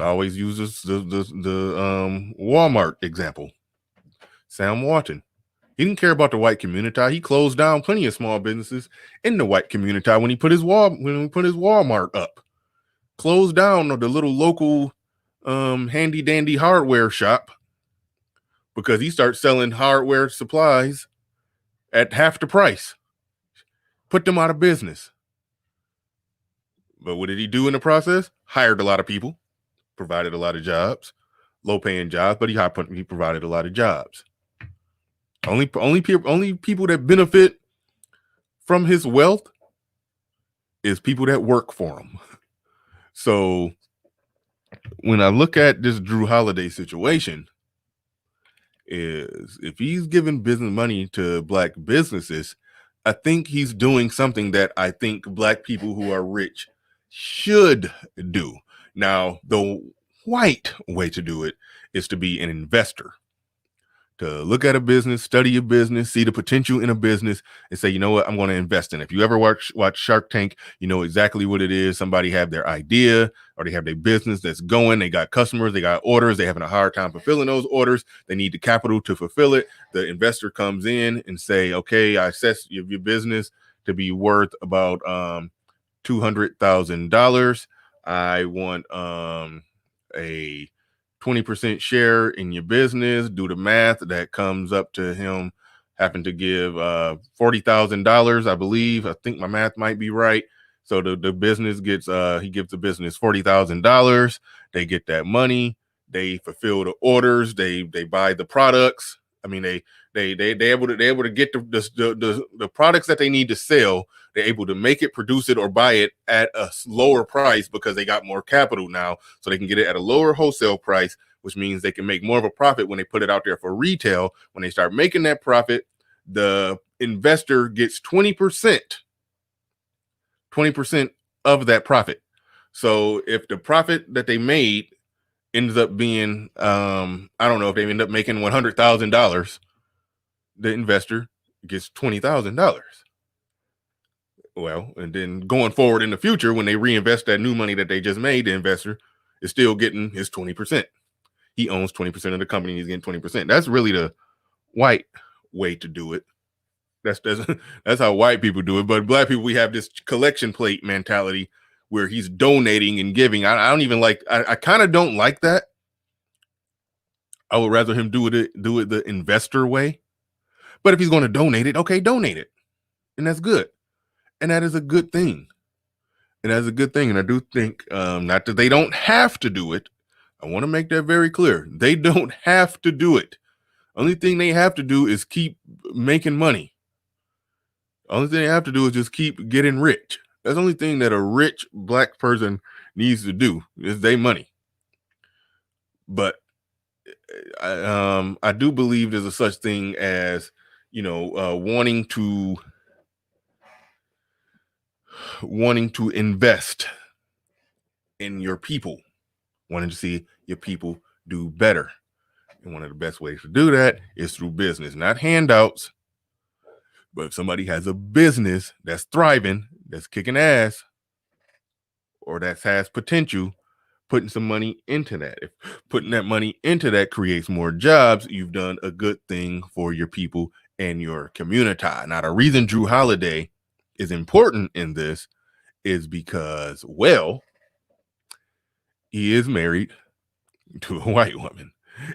always use the Walmart example. Sam Walton. He didn't care about the white community. He closed down plenty of small businesses in the white community when he put his Walmart up. Closed down the little local handy dandy hardware shop because he started selling hardware supplies at half the price. Put them out of business. But what did he do in the process? Hired a lot of people, provided a lot of jobs, low-paying jobs, but he provided a lot of jobs. Only people that benefit from his wealth is people that work for him. So when I look at this Jrue Holiday situation, is if he's giving business money to black businesses, I think he's doing something that I think black people who are rich should do. Now, the white way to do it is to be an investor. To look at a business, study a business, see the potential in a business, and say, you know what, I'm going to invest in it. If you ever watch Shark Tank, you know exactly what it is. Somebody have their idea, or they have their business that's going. They got customers, they got orders. They're having a hard time fulfilling those orders. They need the capital to fulfill it. The investor comes in and say, okay, I assess your business to be worth about $200,000. I want a 20% share in your business. Do the math. That comes up to him having to give $40,000, I believe. I think my math might be right. So the business gets he gives the business $40,000. They get that money. They fulfill the orders. They buy the products. I mean, they able to get the products that they need to sell. They're able to make it, produce it, or buy it at a lower price because they got more capital now, so they can get it at a lower wholesale price, which means they can make more of a profit when they put it out there for retail. When they start making that profit, the investor gets 20% of that profit. So if the profit that they made ends up being, I don't know, if they end up making $100,000, the investor gets $20,000. Well, and then going forward in the future, when they reinvest that new money that they just made, the investor is still getting his 20%. He owns 20% of the company. He's getting 20%. That's really the white way to do it. That's how white people do it. But black people, we have this collection plate mentality where he's donating and giving. I don't even like. I kind of don't like that. I would rather him do it the investor way. But if he's going to donate it, okay, donate it, and that's good, and that is a good thing, and that's a good thing. And I do think, not that they don't have to do it. I want to make that very clear. They don't have to do it. Only thing they have to do is keep making money. Only thing they have to do is just keep getting rich. That's the only thing that a rich black person needs to do is they money. But I do believe there's a such thing as, wanting to invest in your people, wanting to see your people do better. And one of the best ways to do that is through business, not handouts. But if somebody has a business that's thriving, that's kicking ass, or that has potential, putting some money into that. If putting that money into that creates more jobs, you've done a good thing for your people and your community. Now, the reason Jrue Holiday is important in this is because, well, he is married to a white woman.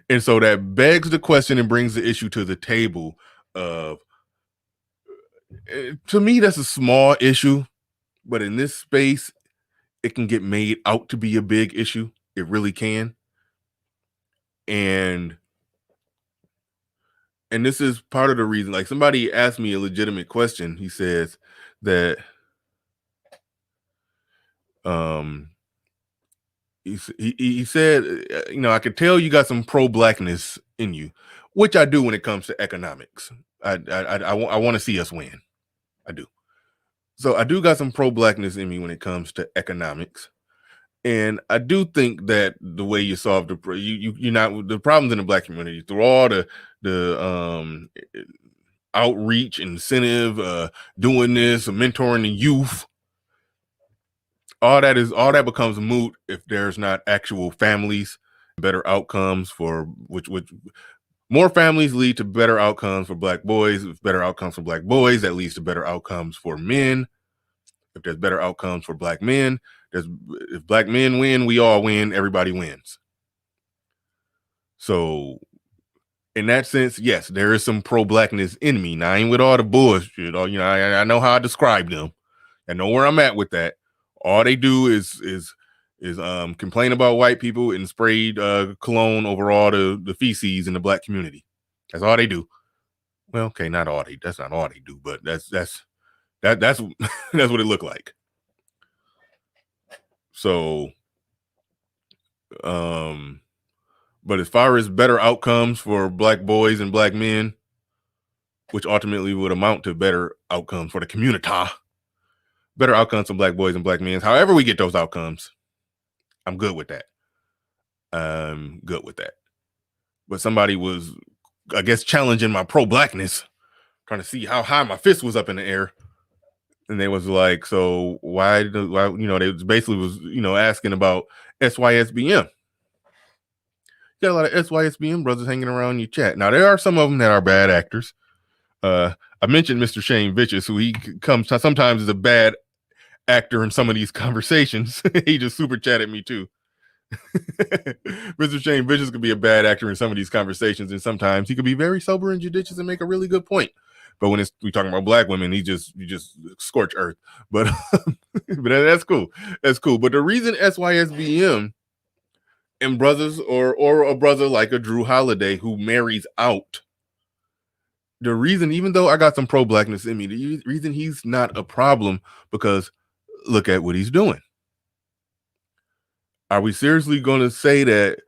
And so that begs the question and brings the issue to the table of, to me, that's a small issue, but in this space, it can get made out to be a big issue. It really can. And this is part of the reason, like somebody asked me a legitimate question. He says that, he said, I could tell you got some pro-blackness in you, which I do when it comes to economics. I want to see us win. I do. So I do got some pro-blackness in me when it comes to economics. And I do think that the way you solve the problems in the black community through all the outreach, incentive, doing this, mentoring the youth, all that becomes moot if there's not actual families, better outcomes for which more families lead to better outcomes for black boys. If better outcomes for black boys, that leads to better outcomes for men. If there's better outcomes for black men, if black men win, we all win, everybody wins. So in that sense, yes, there is some pro-blackness in me. Now, I ain't with all the bullshit. I know how I describe them. I know where I'm at with that. All they do is complain about white people and spray cologne over all the feces in the black community. That's all they do. Well, okay, that's not all they do, but that's that's what it looked like. So, but as far as better outcomes for black boys and black men, which ultimately would amount to better outcomes for the community, better outcomes for black boys and black men, however we get those outcomes, I'm good with that. But somebody was, I guess, challenging my pro-blackness, trying to see how high my fist was up in the air. And they was like, so why, they basically was, asking about SYSBM. You got a lot of SYSBM brothers hanging around your chat. Now, there are some of them that are bad actors. I mentioned Mr. Shane Vicious, who he comes sometimes is a bad actor in some of these conversations. He just super chatted me too. Mr. Shane Vicious could be a bad actor in some of these conversations, and sometimes he could be very sober and judicious and make a really good point. But when we talking about black women, you just scorch earth. But but that's cool. That's cool. But the reason SYSBM and brothers or a brother like a Jrue Holiday who marries out, the reason, even though I got some pro-blackness in me, the reason he's not a problem, because look at what he's doing. Are we seriously going to say that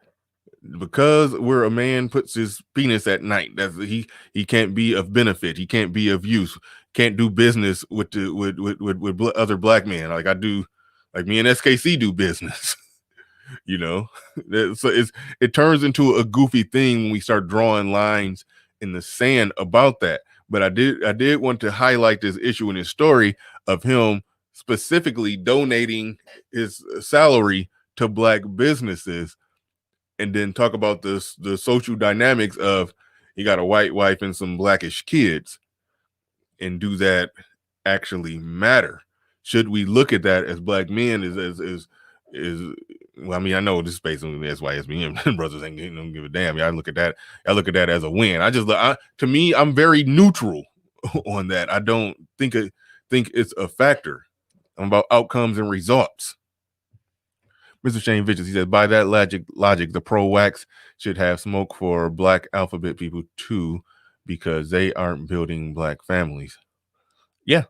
because where a man puts his penis at night, that's he can't be of benefit, he can't be of use, can't do business with the with other black men like I do, like me and SKC do business. You know, so it turns into a goofy thing when we start drawing lines in the sand about that. But I did want to highlight this issue in his story of him specifically donating his salary to black businesses, and then talk about the social dynamics of he got a white wife and some blackish kids, and do that actually matter? Should we look at that as black men is well, I mean, I know this space that's why SBM brothers ain't don't give a damn. I look at that as a win. To me, I'm very neutral on that. I don't think it's a factor. I'm about outcomes and results. Mr. Shane Vitches, he said, by that logic, the pro-wax should have smoke for black alphabet people too, because they aren't building black families. Yeah.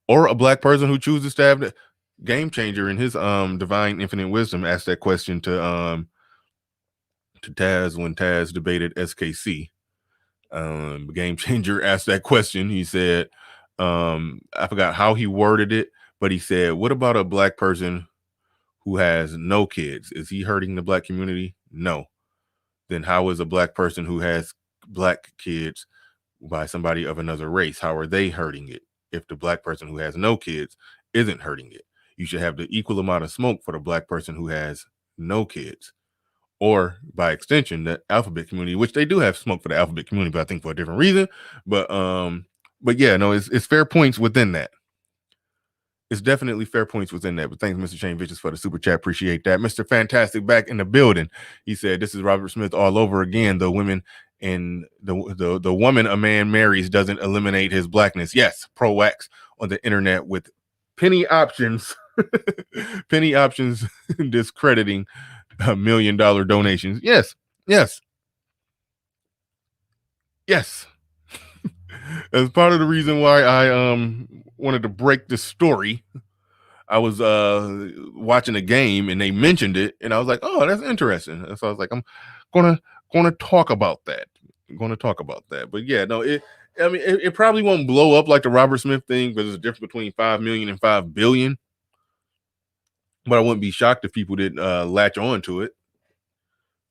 Or a black person who chooses to have the Game Changer in his divine infinite wisdom asked that question to Taz when Taz debated SKC. Game Changer asked that question. He said, I forgot how he worded it, but he said, what about a black person who has no kids? Is he hurting the black community? No. Then how is a black person who has black kids by somebody of another race, how are they hurting it if the black person who has no kids isn't hurting it? You should have the equal amount of smoke for the black person who has no kids, or by extension the alphabet community, which they do have smoke for the alphabet community, but I think for a different reason. But yeah, no, it's fair points within that. It's definitely fair points within that. But thanks, Mr. Shane Vicious, for the super chat. Appreciate that. Mr. Fantastic back in the building. He said, this is Robert Smith all over again. The women and the woman a man marries doesn't eliminate his blackness. Yes, pro-wax on the internet with penny options, penny options discrediting $1 million donations. Yes. As part of the reason why I wanted to break this story, I was watching a game and they mentioned it, and I was like, oh, that's interesting. So I was like, I'm gonna talk about that. But yeah, no, it probably won't blow up like the Robert Smith thing, because there's a difference between 5 million and 5 billion. But I wouldn't be shocked if people didn't latch on to it.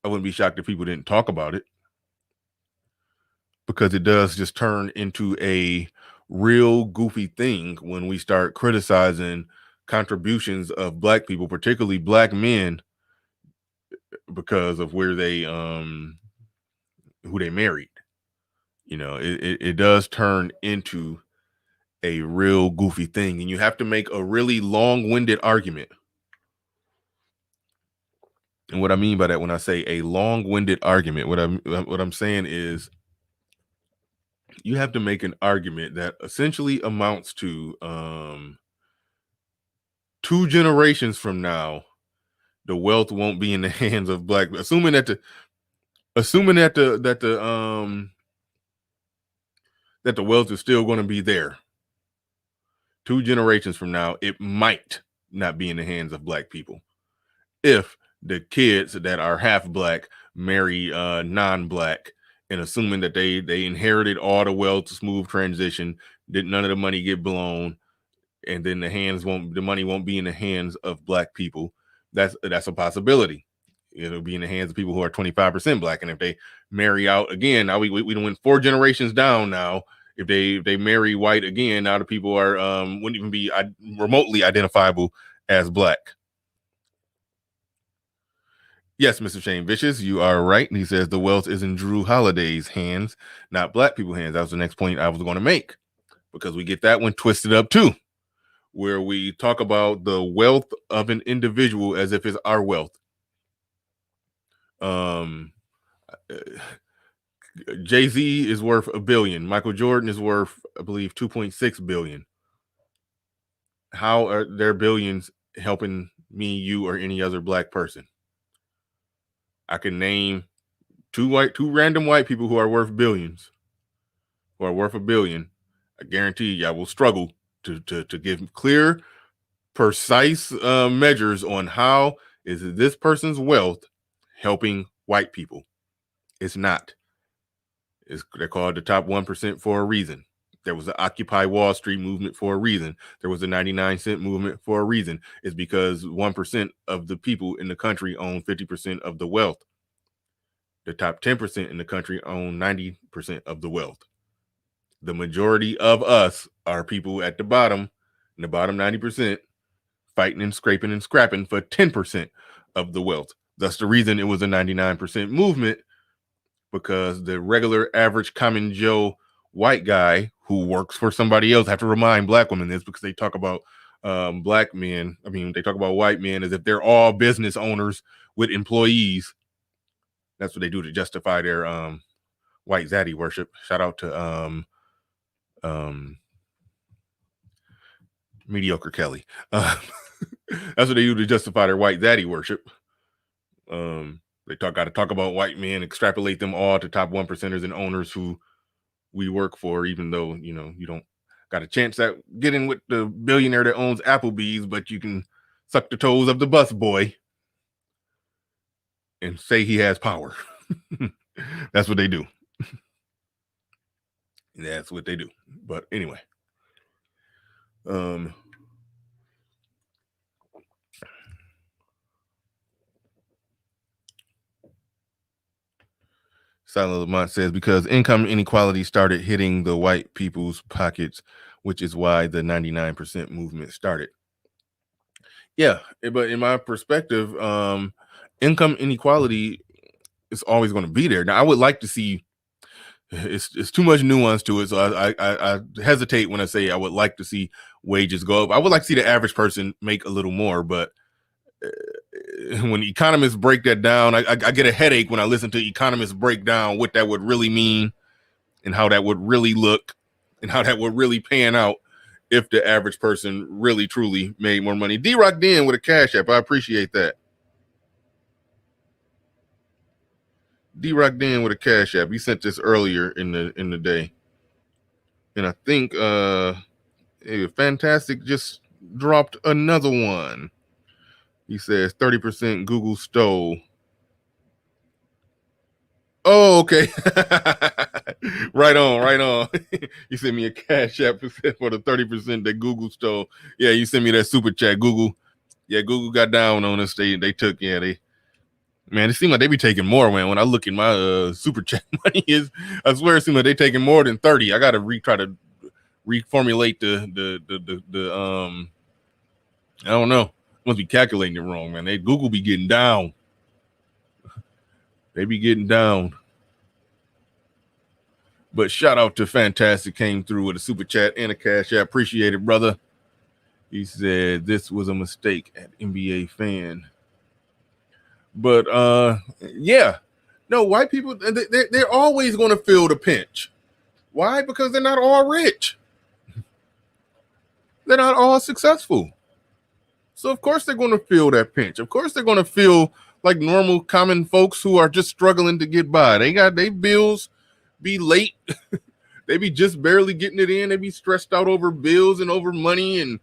I wouldn't be shocked if people didn't talk about it, because it does just turn into a real goofy thing when we start criticizing contributions of black people, particularly black men, because of where they who they married. You know, it does turn into a real goofy thing, and you have to make a really long-winded argument. And what I mean by that, when I say a long-winded argument, what I'm saying is you have to make an argument that essentially amounts to 2 generations from now, the wealth won't be in the hands of black, assuming that the wealth is still going to be there. 2 generations from now, it might not be in the hands of black people if the kids that are half black marry non-black, and assuming that they inherited all the wealth, smooth transition, did none of the money get blown, and then the money won't be in the hands of black people. That's a possibility. It'll be in the hands of people who are 25% black. And if they marry out again, now we went 4 generations down now. If they marry white again, now the people are wouldn't even be remotely identifiable as black. Yes, Mr. Shane Vicious, you are right. And he says the wealth is in Jrue Holiday's hands, not black people's hands. That was the next point I was going to make, because we get that one twisted up too, where we talk about the wealth of an individual as if it's our wealth. Jay-Z is worth $1 billion. Michael Jordan is worth, I believe, 2.6 billion. How are their billions helping me, you, or any other black person? I can name two random white people who are worth billions, who are worth $1 billion. I guarantee you I will struggle to give clear, precise measures on how is this person's wealth helping white people. It's not. They're called the top 1% for a reason. There was the Occupy Wall Street movement for a reason. There was the 99-cent movement for a reason. It's because 1% of the people in the country own 50% of the wealth. The top 10% in the country own 90% of the wealth. The majority of us are people at the bottom, in the bottom 90%, fighting and scraping and scrapping for 10% of the wealth. That's the reason it was a 99% movement, because the regular average common Joe white guy who works for somebody else, I have to remind black women this because they talk about black men. I mean, they talk about white men as if they're all business owners with employees. That's what they do to justify their white zaddy worship. Shout out to Mediocre Kelly. That's what they do to justify their white zaddy worship. They got to talk about white men, extrapolate them all to top 1%ers and owners who we work for, even though, you know, you don't got a chance at getting with the billionaire that owns Applebee's, but you can suck the toes of the bus boy and say he has power. That's what they do. That's what they do. But anyway, Silent Lamont says, because income inequality started hitting the white people's pockets, which is why the 99% movement started. Yeah, but in my perspective, income inequality is always going to be there. Now, I would like to see, it's too much nuance to it, so I hesitate when I say I would like to see wages go up. I would like to see the average person make a little more, but when economists break that down, I get a headache when I listen to economists break down what that would really mean and how that would really look and how that would really pan out if the average person really truly made more money. D-Rock Den with a Cash App. I appreciate that. D-Rock Den with a Cash App. He sent this earlier in the day. And I think Fantastic just dropped another one. He says 30% Google stole. Oh, okay. Right on. You sent me a Cash App for the 30% that Google stole. Yeah, you sent me that super chat. Google got down on us. They took, man, it seems like they be taking more, man. When I look at my super chat money, I swear it seems like they taking more than 30. I gotta try to reformulate the I don't know. Must be calculating it wrong, man. Google be getting down. They be getting down. But shout out to Fantastic, came through with a super chat and a Cash App. Appreciate it, brother. He said this was a mistake at NBA fan. But yeah, no, white people, they're always going to feel the pinch. Why? Because they're not all rich. They're not all successful. So of course they're going to feel that pinch. Of course they're going to feel like normal common folks who are just struggling to get by. They got their bills be late. They be just barely getting it in. They be stressed out over bills and over money and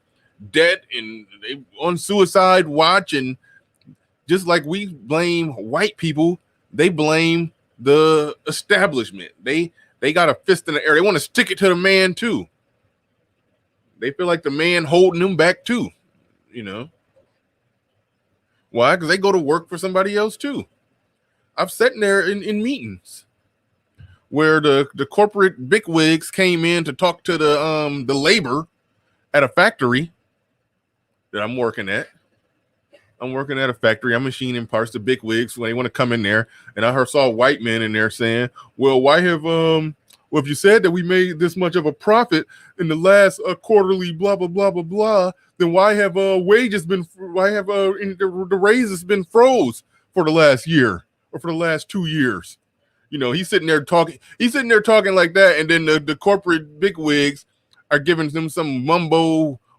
debt, and they on suicide watch. And just like we blame white people, they blame the establishment. They got a fist in the air. They want to stick it to the man too. They feel like the man holding them back too. You know why? Because they go to work for somebody else too. I've sat in there in meetings where the corporate bigwigs came in to talk to the labor at a factory that I'm working at. I'm working at a factory. I'm machining parts. The bigwigs, when they want to come in there, and I saw white men in there saying, "Well, why have well, if you said that we made this much of a profit in the last quarterly, blah blah blah blah blah, then why have wages been? Why have the raises been froze for the last year or for the last 2 years?" You know, he's sitting there talking like that, and then the corporate bigwigs are giving them some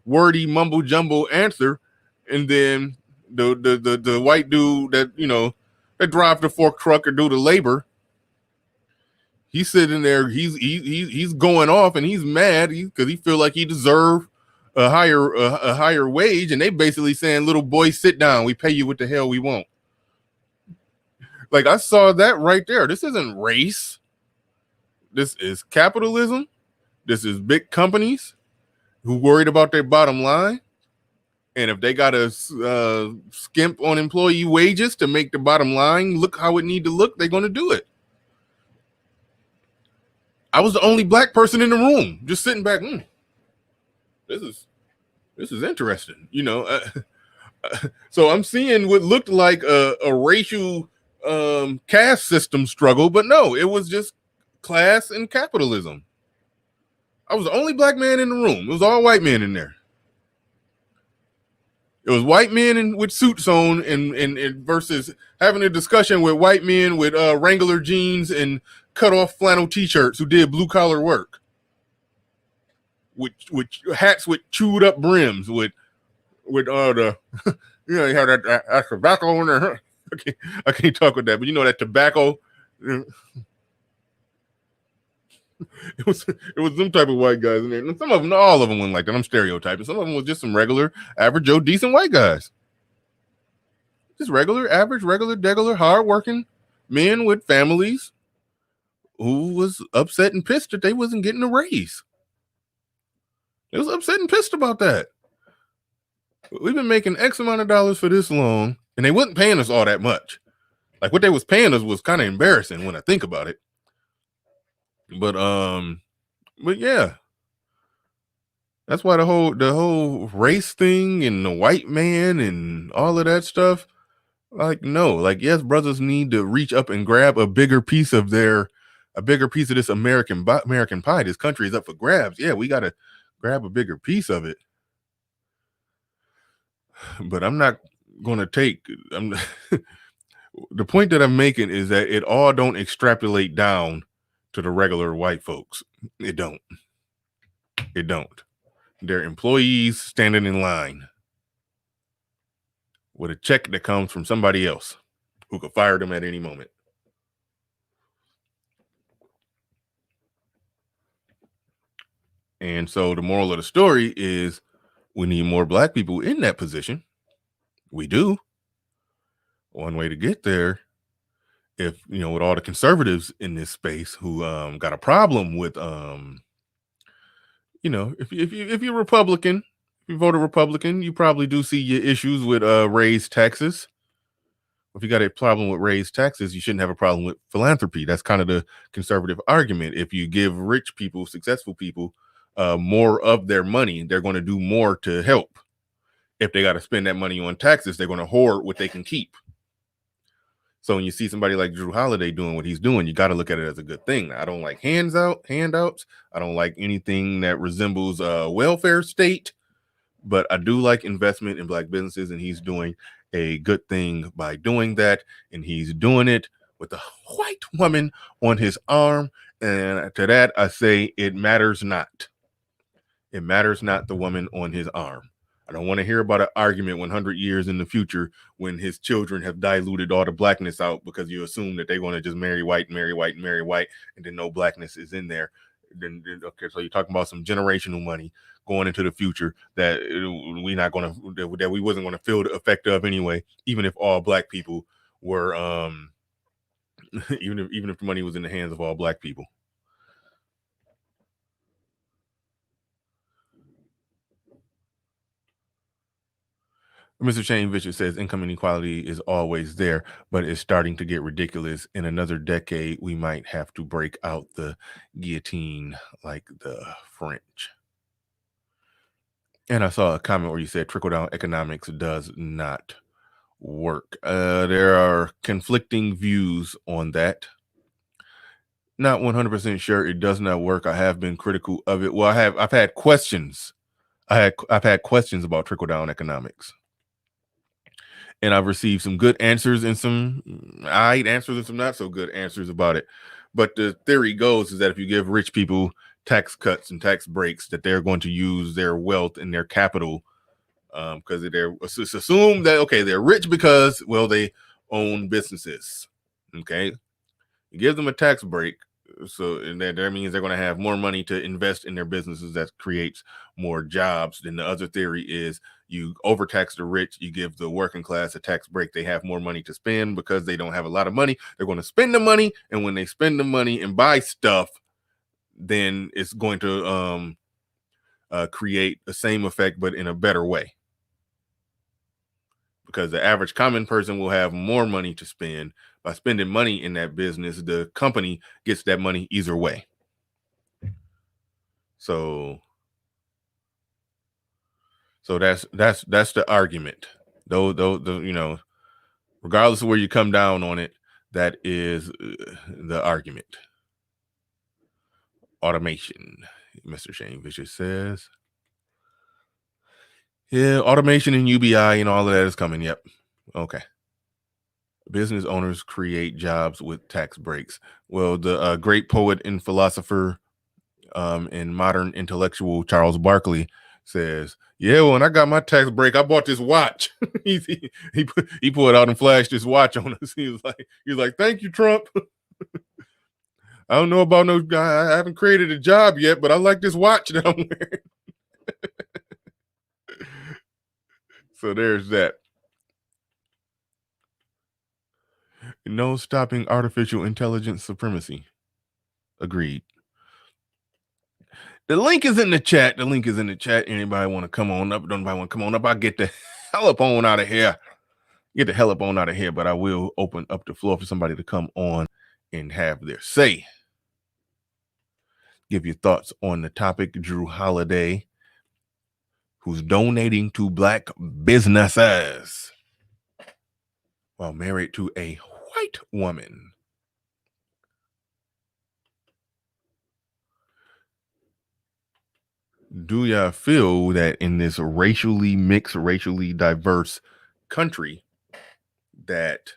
wordy mumbo jumbo answer, and then the white dude that drive the fork truck or do the labor, he's sitting there, he's going off, and he's mad because he feel like he deserve a higher wage, and they basically saying, "Little boy, sit down. We pay you what the hell we want." Like I saw that right there. This isn't race. This is capitalism. This is big companies who worried about their bottom line. And if they got to skimp on employee wages to make the bottom line look how it need to look, they're going to do it. I was the only black person in the room, just sitting back. This is interesting, you know. So I'm seeing what looked like a racial caste system struggle, but no, it was just class and capitalism. I was the only black man in the room. It was all white men in there. It was white men with suits on and versus having a discussion with white men with Wrangler jeans and cut off flannel t-shirts who did blue collar work. With hats with chewed up brims with the you know, you have that tobacco in there. I can't talk with that, but you know that tobacco. It was some type of white guys in there. And some of them, all of them weren't like that. I'm stereotyping. Some of them was just some regular, average Joe, decent white guys. Just regular, average, regular, hardworking men with families who was upset and pissed that they wasn't getting a raise. They was upset and pissed about that. We've been making X amount of dollars for this long, and they wasn't paying us all that much. Like what they was paying us was kind of embarrassing when I think about it. But yeah. That's why the whole race thing and the white man and all of that stuff, like, no, like, yes, brothers need to reach up and grab a bigger piece of this American pie. This country is up for grabs. Yeah, we got to grab a bigger piece of it. But I'm not going to the point that I'm making is that it all don't extrapolate down to the regular white folks. It don't. They're employees standing in line with a check that comes from somebody else who could fire them at any moment. And so the moral of the story is we need more black people in that position. We do. One way to get there, if, you know, with all the conservatives in this space who got a problem with you know, if you're Republican, if you vote a Republican, you probably do see your issues with raised taxes. If you got a problem with raised taxes, you shouldn't have a problem with philanthropy. That's kind of the conservative argument. If you give rich people, successful people, more of their money, they're going to do more to help. If they got to spend that money on taxes, they're going to hoard what they can keep. So when you see somebody like Jrue Holiday doing what he's doing, you got to look at it as a good thing. I don't like handouts. I don't like anything that resembles a welfare state, but I do like investment in black businesses, and he's doing a good thing by doing that. And he's doing it with a white woman on his arm. And to that, I say it matters not. It matters not the woman on his arm. I don't want to hear about an argument 100 years in the future when his children have diluted all the blackness out because you assume that they're going to just marry white, and then no blackness is in there. Then okay, so you're talking about some generational money going into the future that we wasn't going to feel the effect of anyway, even if all black people were even if the money was in the hands of all black people. Mr. Shane Bishop says income inequality is always there, but it's starting to get ridiculous. In another decade, we might have to break out the guillotine like the French. And I saw a comment where you said trickle-down economics does not work. There are conflicting views on that. Not 100% sure it does not work. I have been critical of it. Well, I've had questions. I've had questions about trickle-down economics. And I've received some good answers and some answers and some not so good answers about it. But the theory goes is that if you give rich people tax cuts and tax breaks, that they're going to use their wealth and their capital because it's assumed that, okay, they're rich because, well, they own businesses. Okay. You give them a tax break. So and that means they're going to have more money to invest in their businesses. That creates more jobs. Then the other theory is you overtax the rich, you give the working class a tax break. They have more money to spend because they don't have a lot of money. They're going to spend the money, and when they spend the money and buy stuff, then it's going to create the same effect, but in a better way. Because the average common person will have more money to spend. By spending money in that business, the company gets that money either way. So that's the argument. Though you know, regardless of where you come down on it, that is the argument. Automation, Mr. Shane Vicious says. Yeah, automation and UBI and all of that is coming. Yep. Okay. Business owners create jobs with tax breaks. Well, the great poet and philosopher and modern intellectual Charles Barkley says, "Yeah, when I got my tax break, I bought this watch." he pulled out and flashed his watch on us. He was like, "Thank you, Trump." I don't know about no guy. I haven't created a job yet, but I like this watch that I'm wearing. So there's that. No stopping artificial intelligence supremacy. Agreed. The link is in the chat. Anybody want to come on up? Don't nobody want to come on up? I'll get the hell up on out of here. But I will open up the floor for somebody to come on and have their say. Give your thoughts on the topic. Jrue Holiday, who's donating to black businesses while married to a white woman. Do y'all feel that in this racially mixed, racially diverse country, that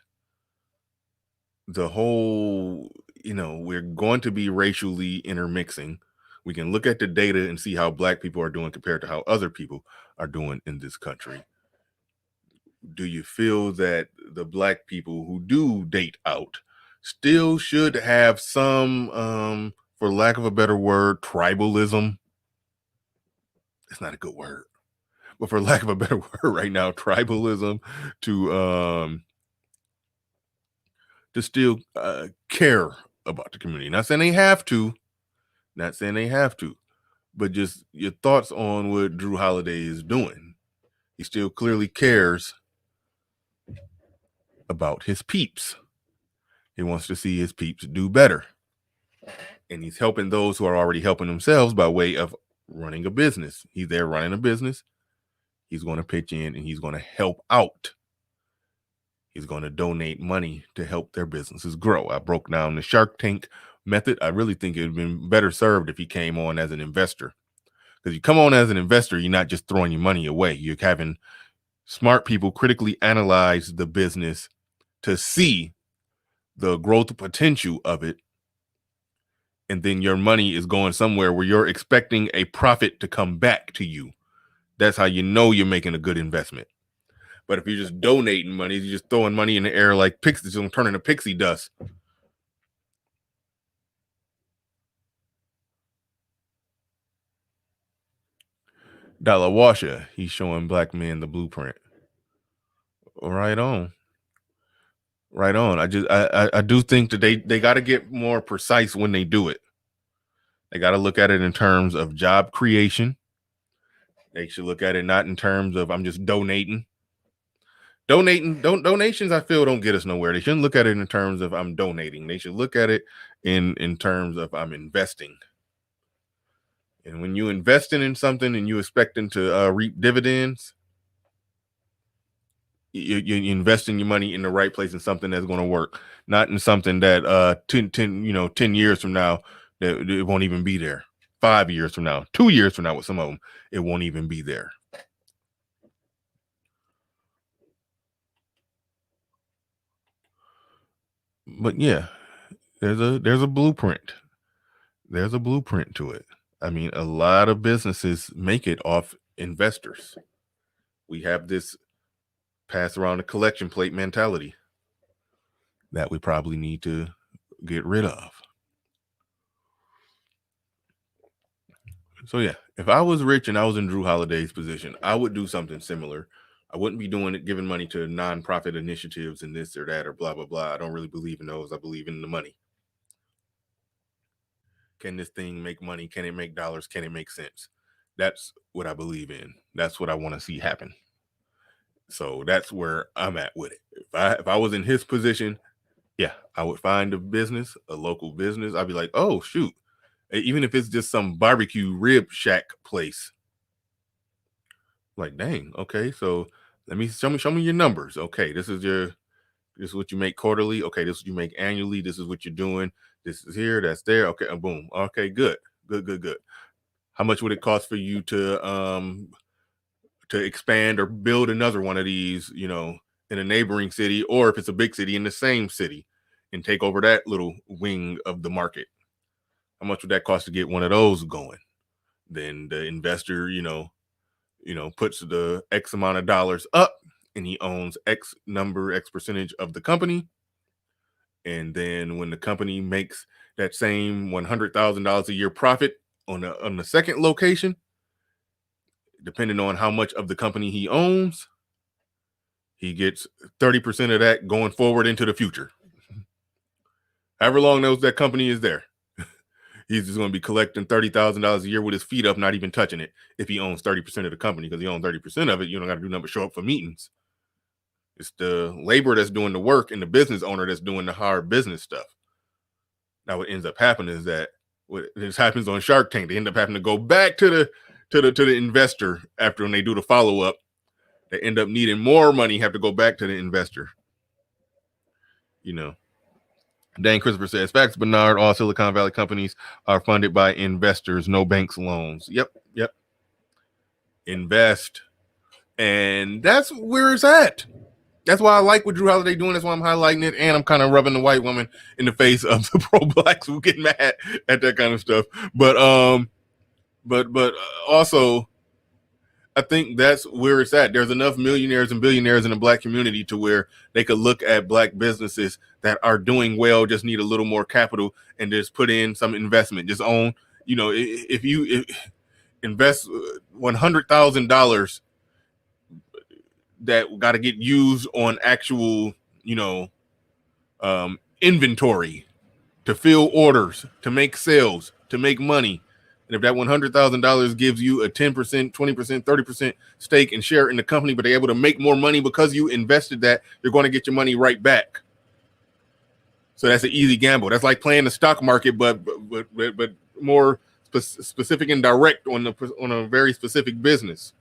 the whole, we're going to be racially intermixing? We can look at the data and see how black people are doing compared to how other people are doing in this country. Do you feel that the black people who do date out still should have some, for lack of a better word, tribalism? It's not a good word, but for lack of a better word right now, tribalism to still care about the community. Not saying they have to, but just your thoughts on what Jrue Holiday is doing. He still clearly cares about his peeps. He wants to see his peeps do better. And he's helping those who are already helping themselves by way of running a business. He's there running a business. He's going to pitch in and he's going to help out. He's going to donate money to help their businesses grow. I broke down the Shark Tank method. I really think it would have been better served if he came on as an investor. Because you come on as an investor, you're not just throwing your money away. You're having smart people critically analyze the business to see the growth potential of it. And then your money is going somewhere where you're expecting a profit to come back to you. That's how you know you're making a good investment. But if you're just donating money, you're just throwing money in the air like pixies, it's turning to pixie dust. Dollar Washer, he's showing black men the blueprint. Right on. I do think that they got to get more precise when they do it. They got to look at it in terms of job creation. They should look at it not in terms of I'm just donating. Donations, I feel, don't get us nowhere. They shouldn't look at it in terms of I'm donating. They should look at it in terms of I'm investing. And when you're investing in something and you're expecting to reap dividends, you're investing your money in the right place in something that's going to work, not in something that 10 years from now that it won't even be there. 5 years from now, 2 years from now, with some of them, it won't even be there. But yeah, there's a blueprint. There's a blueprint to it. I mean, a lot of businesses make it off investors. We have this pass around the collection plate mentality that we probably need to get rid of. So yeah, if I was rich and I was in Jrue Holiday's position, I would do something similar. I wouldn't be doing it, giving money to nonprofit initiatives and this or that or blah, blah, blah. I don't really believe in those. I believe in the money. Can this thing make money? Can it make dollars? Can it make sense? That's what I believe in. That's what I want to see happen. So that's where I'm at with it. If I was in his position, yeah, I would find a business, a local business. I'd be like, oh shoot, even if it's just some barbecue rib shack place. Like, dang, okay, so let me show me your numbers. Okay, this is what you make quarterly. Okay, this is what you make annually. This is what you're doing. This is here, that's there. Okay, boom. Okay, good. How much would it cost for you to expand or build another one of these, in a neighboring city, or if it's a big city in the same city, and take over that little wing of the market? How much would that cost to get one of those going? Then the investor, puts the X amount of dollars up, and he owns X percentage of the company. And then when the company makes that same $100,000 a year profit on the second location, depending on how much of the company he owns, he gets 30% of that going forward into the future. However long that company is there, he's just going to be collecting $30,000 a year with his feet up, not even touching it, if he owns 30% of the company. Because he owns 30% of it, you don't got to do nothing but show up for meetings. It's the labor that's doing the work and the business owner that's doing the hard business stuff. Now, what ends up happening is that what this happens on Shark Tank, they end up having to go back to the investor after when they do the follow up. They end up needing more money, have to go back to the investor. Dan Christopher says, facts, Bernard, all Silicon Valley companies are funded by investors, no banks loans. Yep. Invest. And that's where it's at. That's why I like what Jrue Holiday doing. That's why I'm highlighting it. And I'm kind of rubbing the white woman in the face of the pro-blacks who get mad at that kind of stuff. But also, I think that's where it's at. There's enough millionaires and billionaires in the black community to where they could look at black businesses that are doing well, just need a little more capital, and just put in some investment. Just own, if you invest $100,000 that got to get used on actual, inventory to fill orders, to make sales, to make money. And if that $100,000 gives you a 10%, 20%, 30% stake and share in the company, but they're able to make more money because you invested that, you're going to get your money right back. So that's an easy gamble. That's like playing the stock market, but more specific and direct on a very specific business.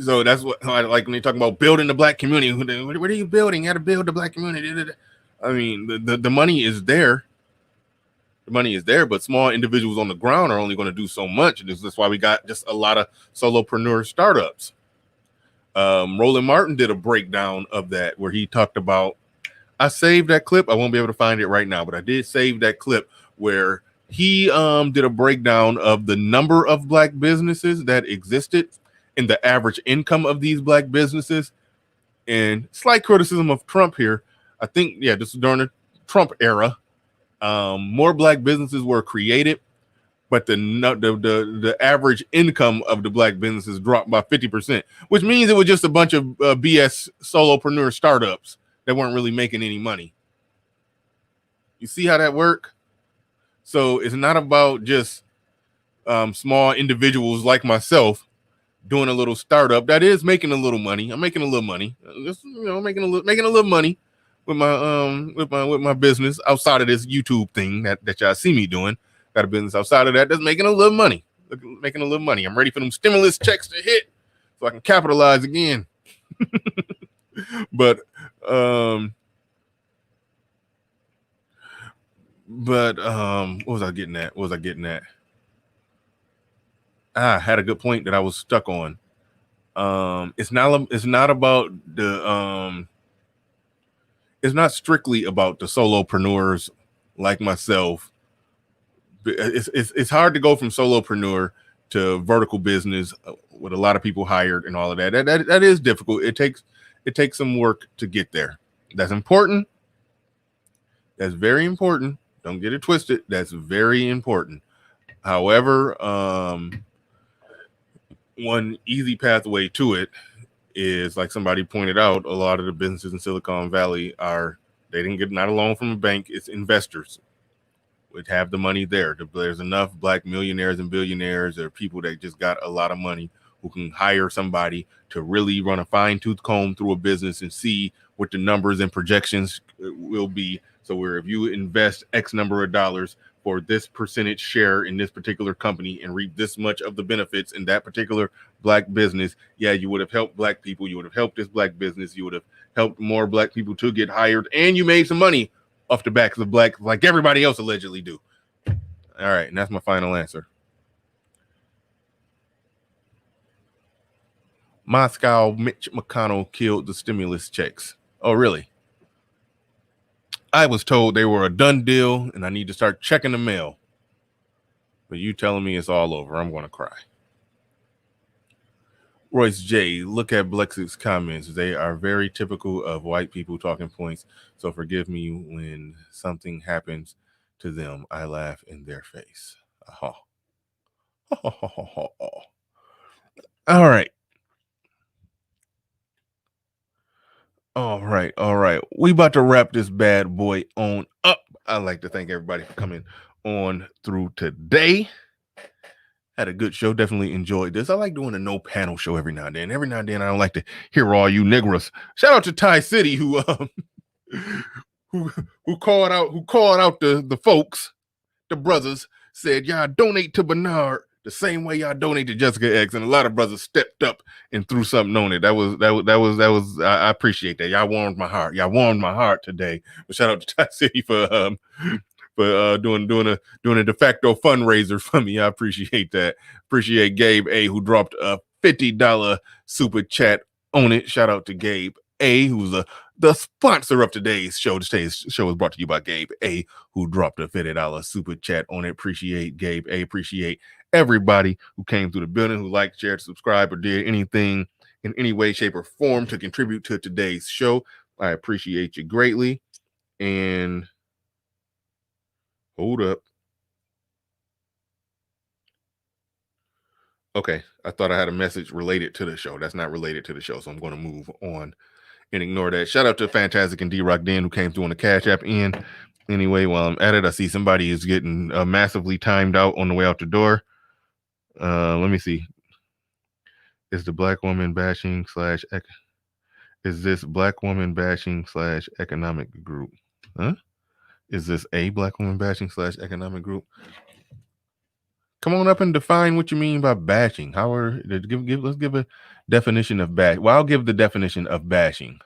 So that's what I like when they talk about building the black community. What are you building? You got to build the black community. I mean, the money is there. The money is there, but small individuals on the ground are only going to do so much. That's why we got just a lot of solopreneur startups. Roland Martin did a breakdown of that where he talked about, I saved that clip. I won't be able to find it right now, but I did save that clip where he did a breakdown of the number of black businesses that existed and the average income of these black businesses. And slight criticism of Trump here. I think, this is during the Trump era. More black businesses were created, but the average income of the black businesses dropped by 50%, which means it was just a bunch of BS solopreneur startups that weren't really making any money. You see how that work? So it's not about just small individuals like myself doing a little startup that is making a little money. I'm making a little money, just making a little money with my business outside of this YouTube thing that y'all see me doing. Got a business outside of that that's making a little money. I'm ready for them stimulus checks to hit so I can capitalize again. But what was I getting at? I had a good point that I was stuck on. It's not about the it's not strictly about the solopreneurs like myself. It's hard to go from solopreneur to vertical business with a lot of people hired and all of that. That is difficult. It takes some work to get there. That's important. That's very important. Don't get it twisted. That's very important. However, one easy pathway to it is, like somebody pointed out, a lot of the businesses in Silicon Valley they didn't get not a loan from a bank. It's investors would have the money there. There's enough black millionaires and billionaires or people that just got a lot of money who can hire somebody to really run a fine tooth comb through a business and see what the numbers and projections will be. So where if you invest X number of dollars for this percentage share in this particular company and reap this much of the benefits in that particular black business, yeah, you would have helped black people. You would have helped this black business. You would have helped more black people to get hired, and you made some money off the backs of black, like everybody else allegedly do. All right, and that's my final answer. Moscow, Mitch McConnell killed the stimulus checks. Oh, really? I was told they were a done deal, and I need to start checking the mail. But you telling me it's all over, I'm going to cry. Royce J, look at Blex's comments. They are very typical of white people talking points. So forgive me when something happens to them. I laugh in their face. All right. All right. We about to wrap this bad boy on up. I'd like to thank everybody for coming on through today. Had a good show. Definitely enjoyed this. I like doing a no panel show every now and then. Every now and then I don't like to hear all you niggers. Shout out to Ty City who called out the folks, the brothers, said y'all donate to Bernard the same way y'all donate to Jessica X, and a lot of brothers stepped up and threw something on it. That was I appreciate that. Y'all warmed my heart. Y'all warmed my heart today. But shout out to Ty City for doing a de facto fundraiser for me. I appreciate that. Appreciate Gabe A, who dropped a $50 super chat on it. Shout out to Gabe A, who's the sponsor of today's show. Today's show is brought to you by Gabe A, who dropped a $50 super chat on it. Appreciate Gabe A. Appreciate everybody who came through the building, who liked, shared, subscribed, or did anything in any way, shape, or form to contribute to today's show. I appreciate you greatly. And hold up. Okay, I thought I had a message related to the show. That's not related to the show, so I'm going to move on and ignore that. Shout out to Fantastic and D-Rock Den, who came through on the Cash App end. Anyway, while I'm at it, I see somebody is getting massively timed out on the way out the door. Let me see. Is the black woman bashing / is this black woman bashing / economic group? Huh? Is this a black woman bashing / economic group? Come on up and define what you mean by bashing. Let's give a definition of bash. Well, I'll give the definition of bashing.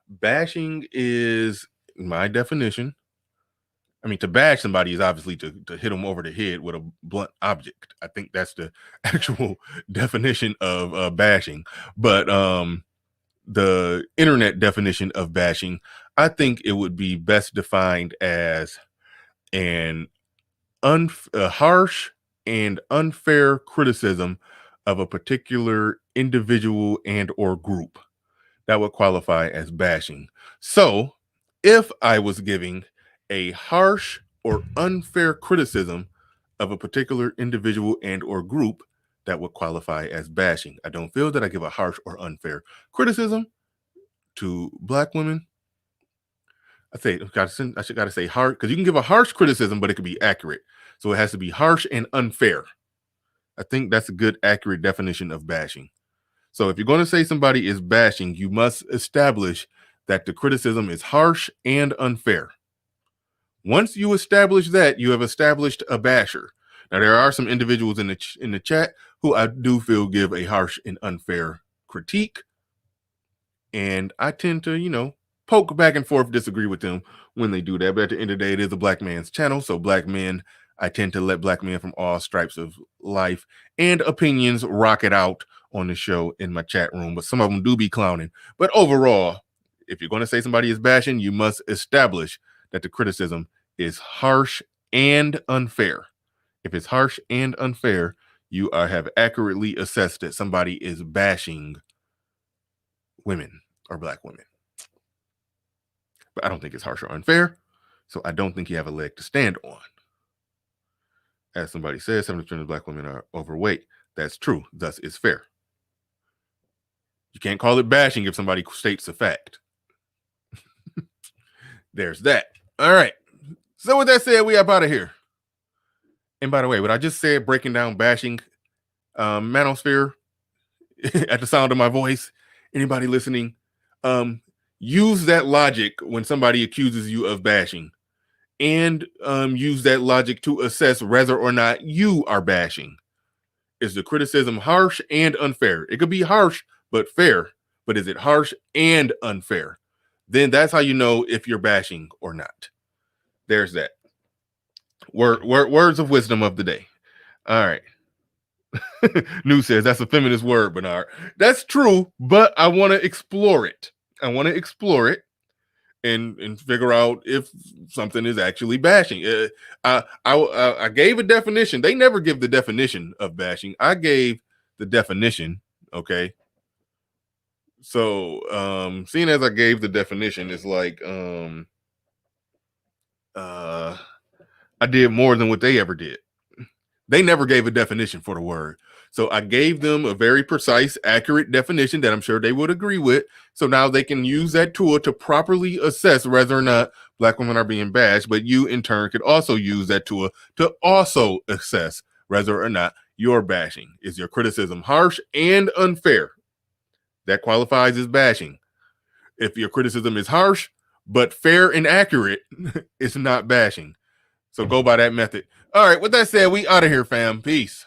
Bashing is my definition. I mean, to bash somebody is obviously to hit them over the head with a blunt object. I think that's the actual definition of bashing. But the internet definition of bashing, I think it would be best defined as a harsh and unfair criticism of a particular individual and or group. That would qualify as bashing. So if I was giving a harsh or unfair criticism of a particular individual and or group, that would qualify as bashing. I don't feel that I give a harsh or unfair criticism to black women. I gotta say harsh, because you can give a harsh criticism, but it could be accurate. So it has to be harsh and unfair. I think that's a good, accurate definition of bashing. So if you're going to say somebody is bashing, you must establish that the criticism is harsh and unfair. Once you establish that, you have established a basher. Now, there are some individuals in the chat who I do feel give a harsh and unfair critique. And I tend to, poke back and forth, disagree with them when they do that. But at the end of the day, it is a black man's channel. So black men, I tend to let black men from all stripes of life and opinions rock it out on the show in my chat room. But some of them do be clowning. But overall, if you're going to say somebody is bashing, you must establish that the criticism is harsh and unfair. If it's harsh and unfair, you have accurately assessed that somebody is bashing women or black women. But I don't think it's harsh or unfair. So I don't think you have a leg to stand on. As somebody says, 70% of black women are overweight. That's true. Thus, it's fair. You can't call it bashing if somebody states a fact. There's that. All right. So with that said, we up out of here. And by the way, what I just said, breaking down bashing, Manosphere, at the sound of my voice, anybody listening, use that logic when somebody accuses you of bashing, and use that logic to assess whether or not you are bashing. Is the criticism harsh and unfair? It could be harsh but fair, but is it harsh and unfair? Then that's how you know if you're bashing or not. There's that. Words of wisdom of the day. All right. New says that's a feminist word, Bernard. That's true, but I want to explore it. I want to explore it and figure out if something is actually bashing. I gave a definition. They never give the definition of bashing. I gave the definition. Okay. So seeing as I gave the definition, it's like I did more than what they ever did. They never gave a definition for the word. So I gave them a very precise, accurate definition that I'm sure they would agree with. So now they can use that tool to properly assess whether or not black women are being bashed. But you, in turn, could also use that tool to also assess whether or not you're bashing. Is your criticism harsh and unfair? That qualifies as bashing. If your criticism is harsh, but fair and accurate, it's not bashing. So go by that method. All right, with that said, we out of here, fam. Peace.